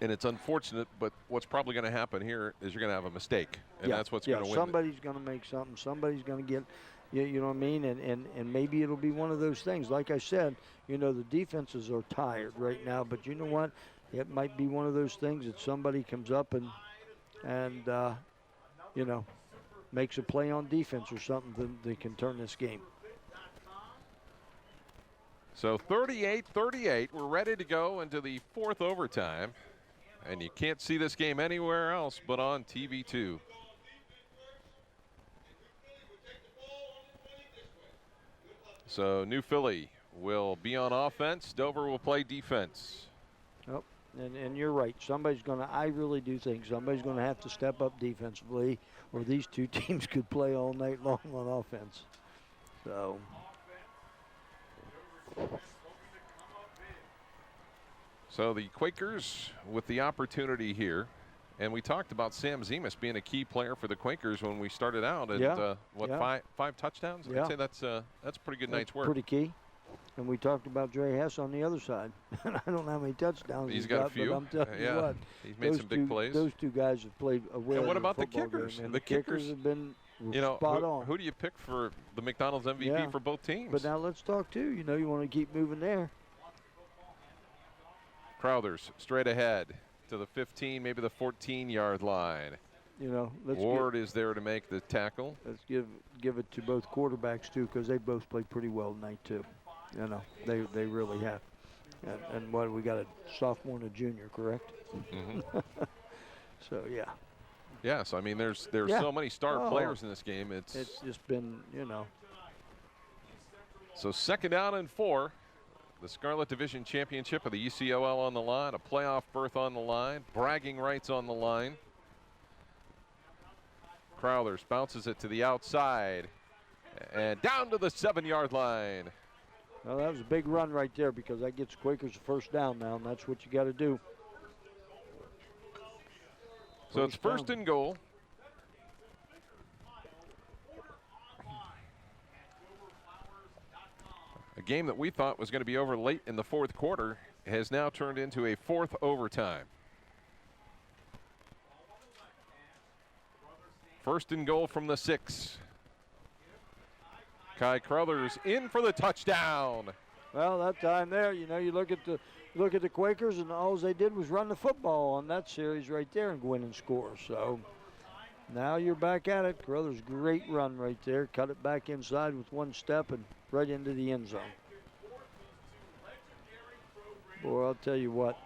And it's unfortunate, but what's probably going to happen here is you're going to have a mistake, and that's what's going to win. Somebody's going to make something. Somebody's going to get, you know what I mean? And maybe it'll be one of those things. Like I said, you know, the defenses are tired right now, but you know what? It might be one of those things that somebody comes up and you know, makes a play on defense or something that can turn this game. So 38-38, we're ready to go into the fourth overtime. And you can't see this game anywhere else but on TV2. So New Philly will be on offense. Dover will play defense. Oh, and you're right. Somebody's going to, I really do think somebody's going to have to step up defensively, or these two teams could play all night long on offense. So. So the Quakers with the opportunity here. And we talked about Sam Zemus being a key player for the Quakers when we started out at, five touchdowns? Yeah. I'd say that's a pretty good night's work. Pretty key. And we talked about Dre Hess on the other side. I don't know how many touchdowns he's got a few. But I'm telling you what. He's made some big plays. Those two guys have played a whale. And what about the kickers? The kickers have been spot on. Who do you pick for the McDonald's MVP for both teams? But now let's talk too. You know, you want to keep moving there. Crowthers straight ahead to the 15, maybe the 14-yard line. You know, Ward is there to make the tackle. Let's give it to both quarterbacks too, because they both played pretty well tonight too. You know, they really have. And what, we got a sophomore and a junior, correct? Mm-hmm. So yeah. Yeah, so I mean, there's so many star players in this game. It's just been, you know. So second down and 4. The Scarlet Division Championship of the ECOL on the line, a playoff berth on the line, bragging rights on the line. Crowthers bounces it to the outside and down to the 7-yard line. Well, that was a big run right there because that gets Quakers a first down now, and that's what you got to do. So it's first and goal. A game that we thought was going to be over late in the fourth quarter has now turned into a fourth overtime. First and goal from the 6. Kai Crothers in for the touchdown. Well, that time there, you know, you look at the Quakers, and all they did was run the football on that series right there and go in and score. So now you're back at it. Crothers, great run right there. Cut it back inside with one step and right into the end zone. Boy, I'll tell you what,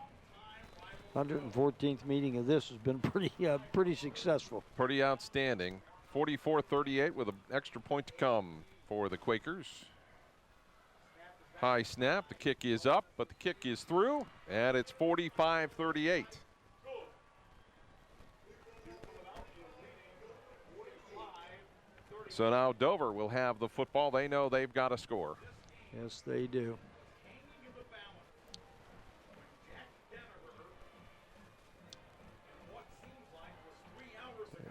114th meeting of this has been pretty successful. Pretty outstanding. 44-38 with an extra point to come for the Quakers. High snap, the kick is up, but the kick is through, and it's 45-38. So now Dover will have the football. They know they've got to score. Yes, they do.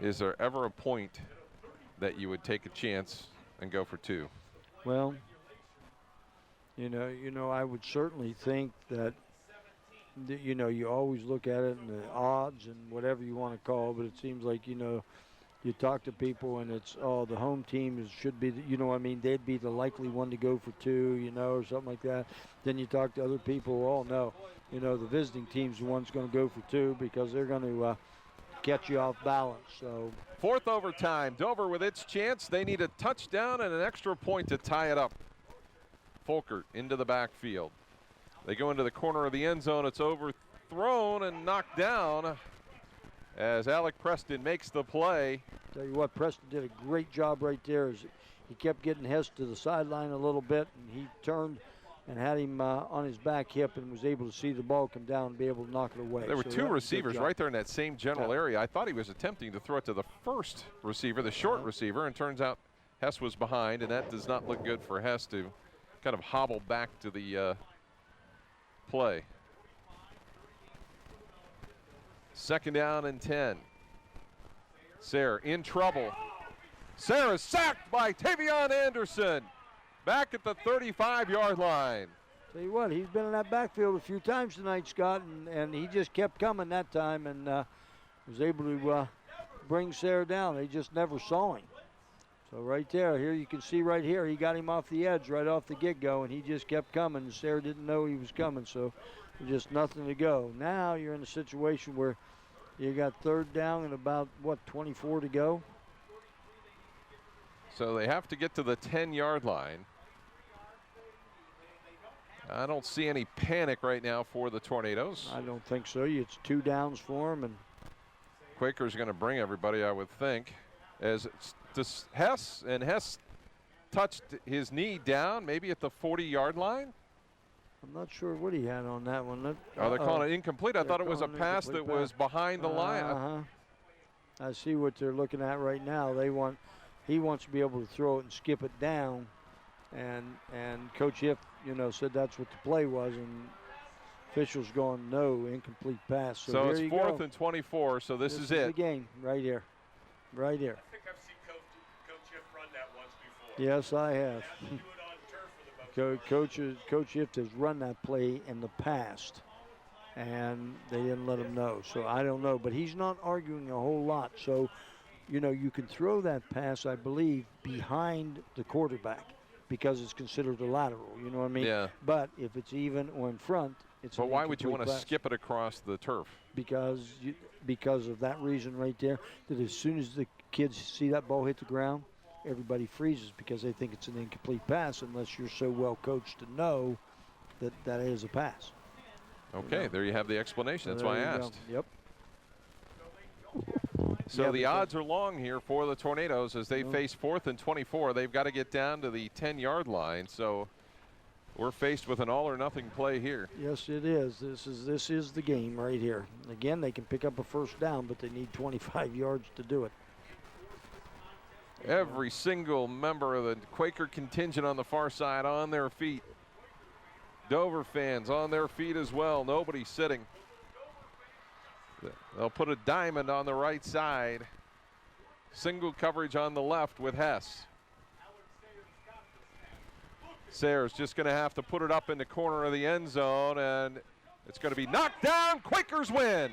Is there ever a point that you would take a chance and go for 2? Well, you know, I would certainly think that, you know, you always look at it and the odds and whatever you want to call, but it seems like, you know, you talk to people and it's, oh, the home team should be, you know what I mean, they'd be the likely one to go for 2, you know, or something like that. Then you talk to other people, oh, no, you know, the visiting team's the one's going to go for 2 because they're going to catch you off balance. So 4th overtime, Dover with its chance. They need a touchdown and an extra point to tie it up. Folkert into the backfield. They go into the corner of the end zone. It's overthrown and knocked down as Alec Preston makes the play. Tell you what, Preston did a great job right there. As he kept getting Hess to the sideline a little bit, and he turned and had him on his back hip and was able to see the ball come down and be able to knock it away. There were so 2 receivers right there in that same general area. I thought he was attempting to throw it to the first receiver, the short receiver, and turns out Hess was behind, and that does not look good for Hess to kind of hobble back to the play. 2nd down and 10. Sayre in trouble. Sayre is sacked by Tavion Anderson. Back at the 35-yard line. Tell you what, he's been in that backfield a few times tonight, Scott, and he just kept coming that time and was able to bring Sayre down. They just never saw him. So right there, here you can see right here, he got him off the edge right off the get-go, and he just kept coming. Sayre didn't know he was coming, so just nothing to go. Now you're in a situation where you got 3rd down and about, 24 to go? So they have to get to the 10-yard line. I don't see any panic right now for the Tornadoes. I don't think so. It's 2 downs for them. And Quaker's going to bring everybody, I would think. As it's Hess, and Hess touched his knee down, maybe at the 40-yard line. I'm not sure what he had on that one. Oh, they're calling it incomplete. I thought it was a pass that was behind the line. I see what they're looking at right now. He wants to be able to throw it and skip it down, and Coach Hiff, you know, said that's what the play was, and officials going no, incomplete pass. So it's 4th and 24. So this is it. The game right here, right here. I think I've seen Coach Hiff run that once before. Yes, I have. Coach Hiff has run that play in the past, and they didn't let him know. So I don't know, but he's not arguing a whole lot. So, you know, you can throw that pass, I believe, behind the quarterback because it's considered a lateral. You know what I mean? Yeah. But if it's even or in front, it's. But why would you want to skip it across the turf? Because of that reason right there. That as soon as the kids see that ball hit the ground, everybody freezes because they think it's an incomplete pass unless you're so well coached to know that that is a pass. Okay, you know? There you have the explanation. That's why I asked. Yep. So the odds are long here for the Tornadoes as they face 4th and 24. They've got to get down to the 10-yard line. So we're faced with an all-or-nothing play here. Yes, it is. This is the game right here. Again, they can pick up a 1st down, but they need 25 yards to do it. Every single member of the Quaker contingent on the far side on their feet. Dover fans on their feet as well. Nobody sitting. They'll put a diamond on the right side. Single coverage on the left with Hess. Sayre's just going to have to put it up in the corner of the end zone, and it's going to be knocked down. Quakers win.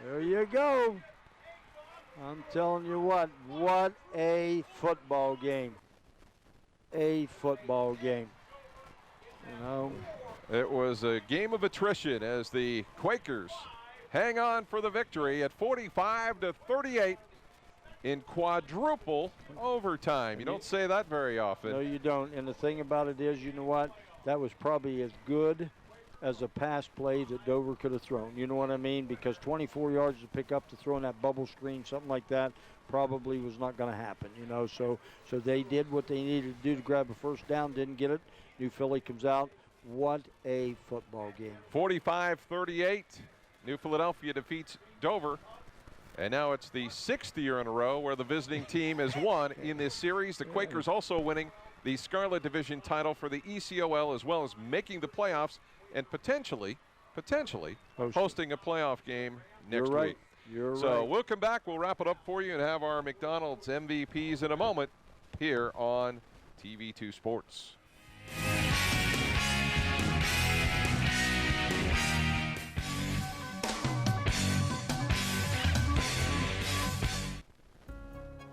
There you go. I'm telling you what a football game. A football game. You know. It was a game of attrition as the Quakers hang on for the victory at 45-38 in quadruple overtime. You don't say that very often. No, you don't. And the thing about it is, you know what? That was probably as good as a pass play that Dover could have thrown. You know what I mean? Because 24 yards to pick up to throw in that bubble screen, something like that, probably was not going to happen. You know, so they did what they needed to do to grab a 1st down, didn't get it. New Philly comes out. What a football game. 45-38. New Philadelphia defeats Dover. And now it's the 6th year in a row where the visiting team has won in this series. The Quakers also winning the Scarlet Division title for the ECOL, as well as making the playoffs and potentially hosting a playoff game next week. You're So right. we'll come back. We'll wrap it up for you and have our McDonald's MVPs in a moment here on TV2 Sports.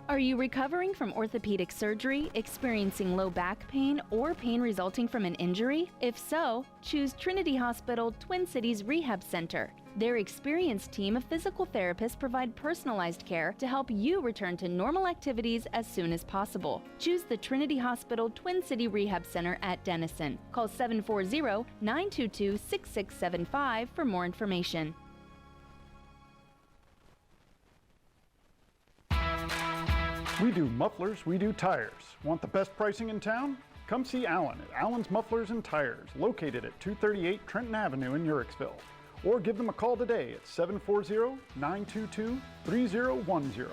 Are you recovering from orthopedic surgery, experiencing low back pain, or pain resulting from an injury? If so, choose Trinity Hospital Twin Cities Rehab Center. Their experienced team of physical therapists provide personalized care to help you return to normal activities as soon as possible. Choose the Trinity Hospital Twin City Rehab Center at Denison. Call 740-922-6675 for more information. We do mufflers, we do tires. Want the best pricing in town? Come see Alan at Allen's Mufflers and Tires, located at 238 Trenton Avenue in Uricksville. Or give them a call today at 740-922-3010.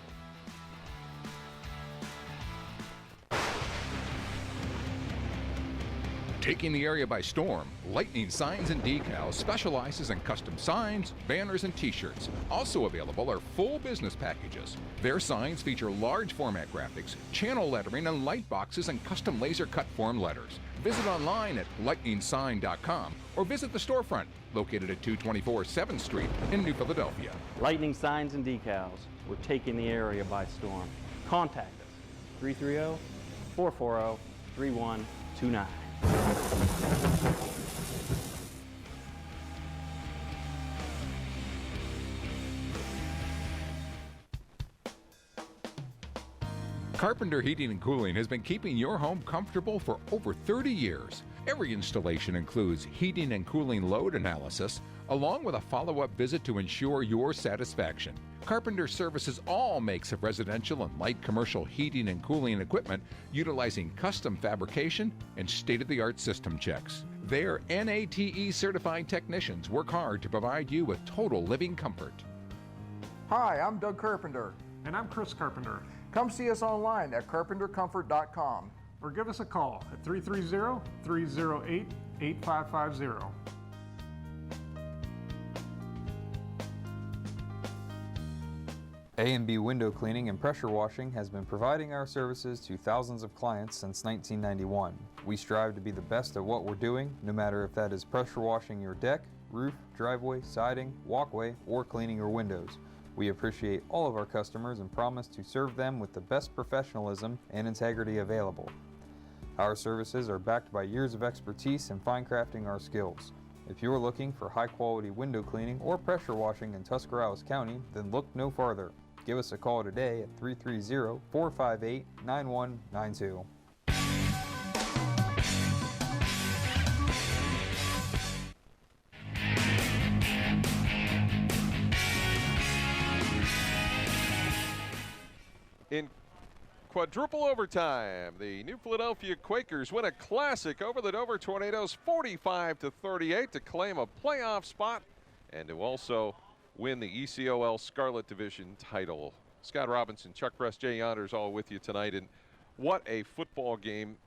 Taking the area by storm, Lightning Signs and Decals specializes in custom signs, banners, and t-shirts. Also available are full business packages. Their signs feature large format graphics, channel lettering, and light boxes and custom laser cut form letters. Visit online at lightningsign.com or visit the storefront located at 224 7th Street in New Philadelphia. Lightning Signs and Decals. We're taking the area by storm. Contact us, 330-440-3129. Carpenter Heating and Cooling has been keeping your home comfortable for over 30 years. Every installation includes heating and cooling load analysis, along with a follow-up visit to ensure your satisfaction. Carpenter services all makes of residential and light commercial heating and cooling equipment utilizing custom fabrication and state-of-the-art system checks. Their NATE certified technicians work hard to provide you with total living comfort. Hi, I'm Doug Carpenter. And I'm Chris Carpenter. Come see us online at carpentercomfort.com. Or give us a call at 330-308-8550. A&B Window Cleaning and Pressure Washing has been providing our services to thousands of clients since 1991. We strive to be the best at what we're doing, no matter if that is pressure washing your deck, roof, driveway, siding, walkway, or cleaning your windows. We appreciate all of our customers and promise to serve them with the best professionalism and integrity available. Our services are backed by years of expertise in fine crafting our skills. If you are looking for high-quality window cleaning or pressure washing in Tuscarawas County, then look no farther. Give us a call today at 330-458-9192. In quadruple overtime, the New Philadelphia Quakers win a classic over the Dover Tornadoes 45-38 to claim a playoff spot and to also win the ECOL Scarlet Division title. Scott Robinson, Chuck Press, Jay Yonders all with you tonight, and what a football game.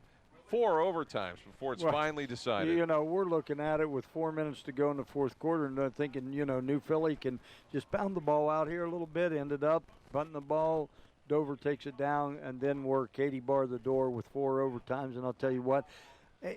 4 overtimes before it's finally decided. You know, we're looking at it with 4 minutes to go in the fourth quarter and thinking, you know, New Philly can just pound the ball out here a little bit. Ended up punting the ball. Dover takes it down, and then we're Katie bar the door with 4 overtimes. And I'll tell you what,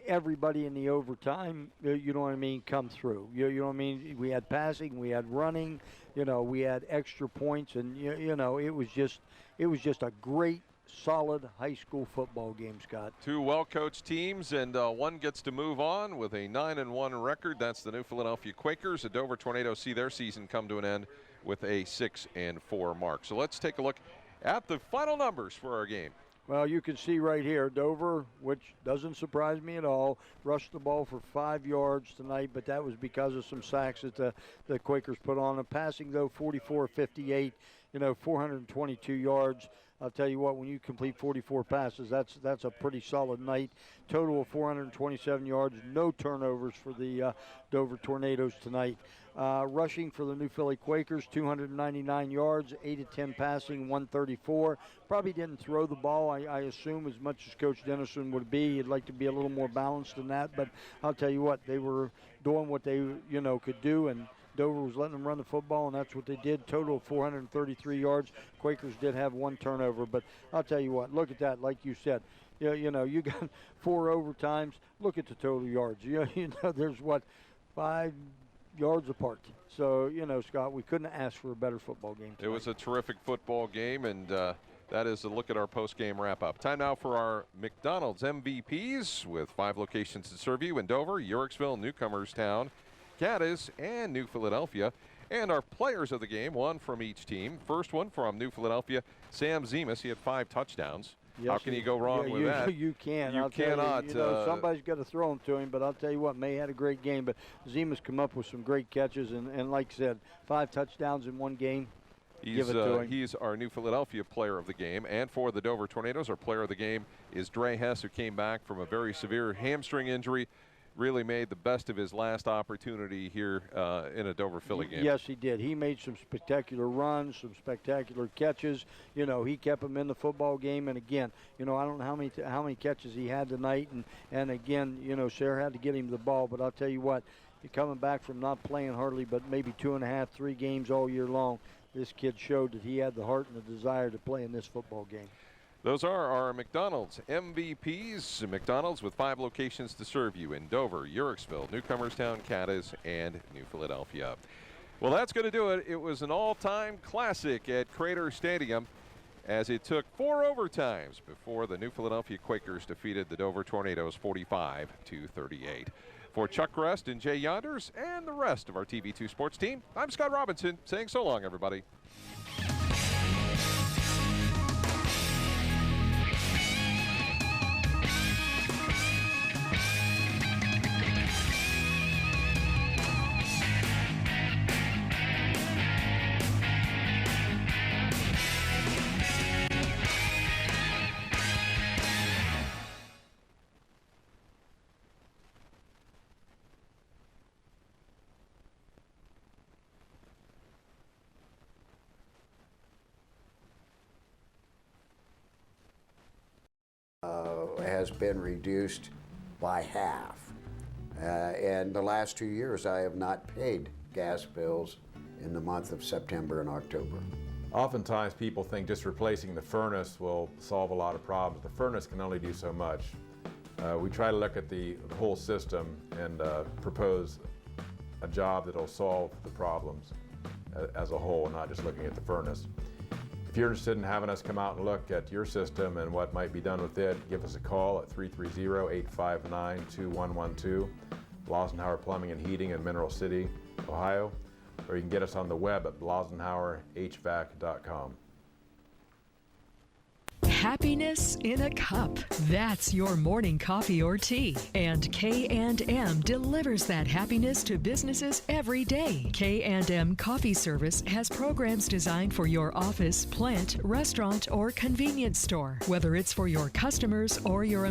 everybody in the overtime, you know what I mean, come through. You know what I mean? We had passing, we had running, you know, we had extra points, and you know, it was just a great, solid high school football game, Scott. 2 well-coached teams, and one gets to move on with a 9-1 record. That's the New Philadelphia Quakers. The Dover Tornadoes see their season come to an end with a 6-4 mark. So let's take a look at the final numbers for our game. Well, you can see right here, Dover, which doesn't surprise me at all, rushed the ball for 5 yards tonight, but that was because of some sacks that the Quakers put on. And passing, though, 44-58, you know, 422 yards. I'll tell you what, when you complete 44 passes, that's a pretty solid night. Total of 427 yards, no turnovers for the Dover Tornadoes tonight. Rushing for the New Philly Quakers, 299 yards, 8 of 10 passing, 134. Probably didn't throw the ball, I assume, as much as Coach Dennison would be. He'd like to be a little more balanced than that, but I'll tell you what, they were doing what they, you know, could do, and Dover was letting them run the football, and that's what they did. Total of 433 yards. Quakers did have one turnover, but I'll tell you what, look at that, like you said. You know, you got 4 overtimes. Look at the total yards. You know, there's, 5 yards apart. So, you know, Scott, we couldn't ask for a better football game tonight. It was a terrific football game, and that is a look at our post-game wrap-up. Time now for our McDonald's MVPs with 5 locations to serve you in Dover, Yorksville, Newcomerstown, Cadiz, and New Philadelphia. And our players of the game, one from each team. First one from New Philadelphia, Sam Zemas. He had 5 touchdowns. Yes, how can you go wrong with that? You can't. You cannot. You know, somebody's got to throw them to him, but I'll tell you what, May had a great game, but Zemas come up with some great catches, and like I said, 5 touchdowns in one game. Give it to him. He's our New Philadelphia player of the game. And for the Dover Tornadoes, our player of the game is Dre Hess, who came back from a very severe hamstring injury. Really made the best of his last opportunity here in a Dover Philly game. Yes, he did. He made some spectacular runs, some spectacular catches. You know, he kept them in the football game. And again, you know, I don't know how many catches he had tonight. And again, you know, Sarah had to get him the ball. But I'll tell you what, coming back from not playing hardly but maybe 2.5, 3 games all year long, this kid showed that he had the heart and the desire to play in this football game. Those are our McDonald's MVPs. McDonald's with 5 locations to serve you in Dover, Yorksville, Newcomerstown, Cadiz, and New Philadelphia. Well, that's going to do it. It was an all-time classic at Crater Stadium as it took 4 overtimes before the New Philadelphia Quakers defeated the Dover Tornadoes 45-38. For Chuck Rest and Jay Yonders and the rest of our TV2 Sports team, I'm Scott Robinson saying so long, everybody. Has been reduced by half. And the last 2 years, I have not paid gas bills in the month of September and October. Oftentimes people think just replacing the furnace will solve a lot of problems. The furnace can only do so much. We try to look at the whole system and propose a job that will solve the problems as a whole, not just looking at the furnace. If you're interested in having us come out and look at your system and what might be done with it, give us a call at 330-859-2112, Blosenhauer Plumbing and Heating in Mineral City, Ohio, or you can get us on the web at blosenhauerhvac.com. Happiness in a cup. That's your morning coffee or tea. And K&M delivers that happiness to businesses every day. K&M Coffee Service has programs designed for your office, plant, restaurant, or convenience store. Whether it's for your customers or your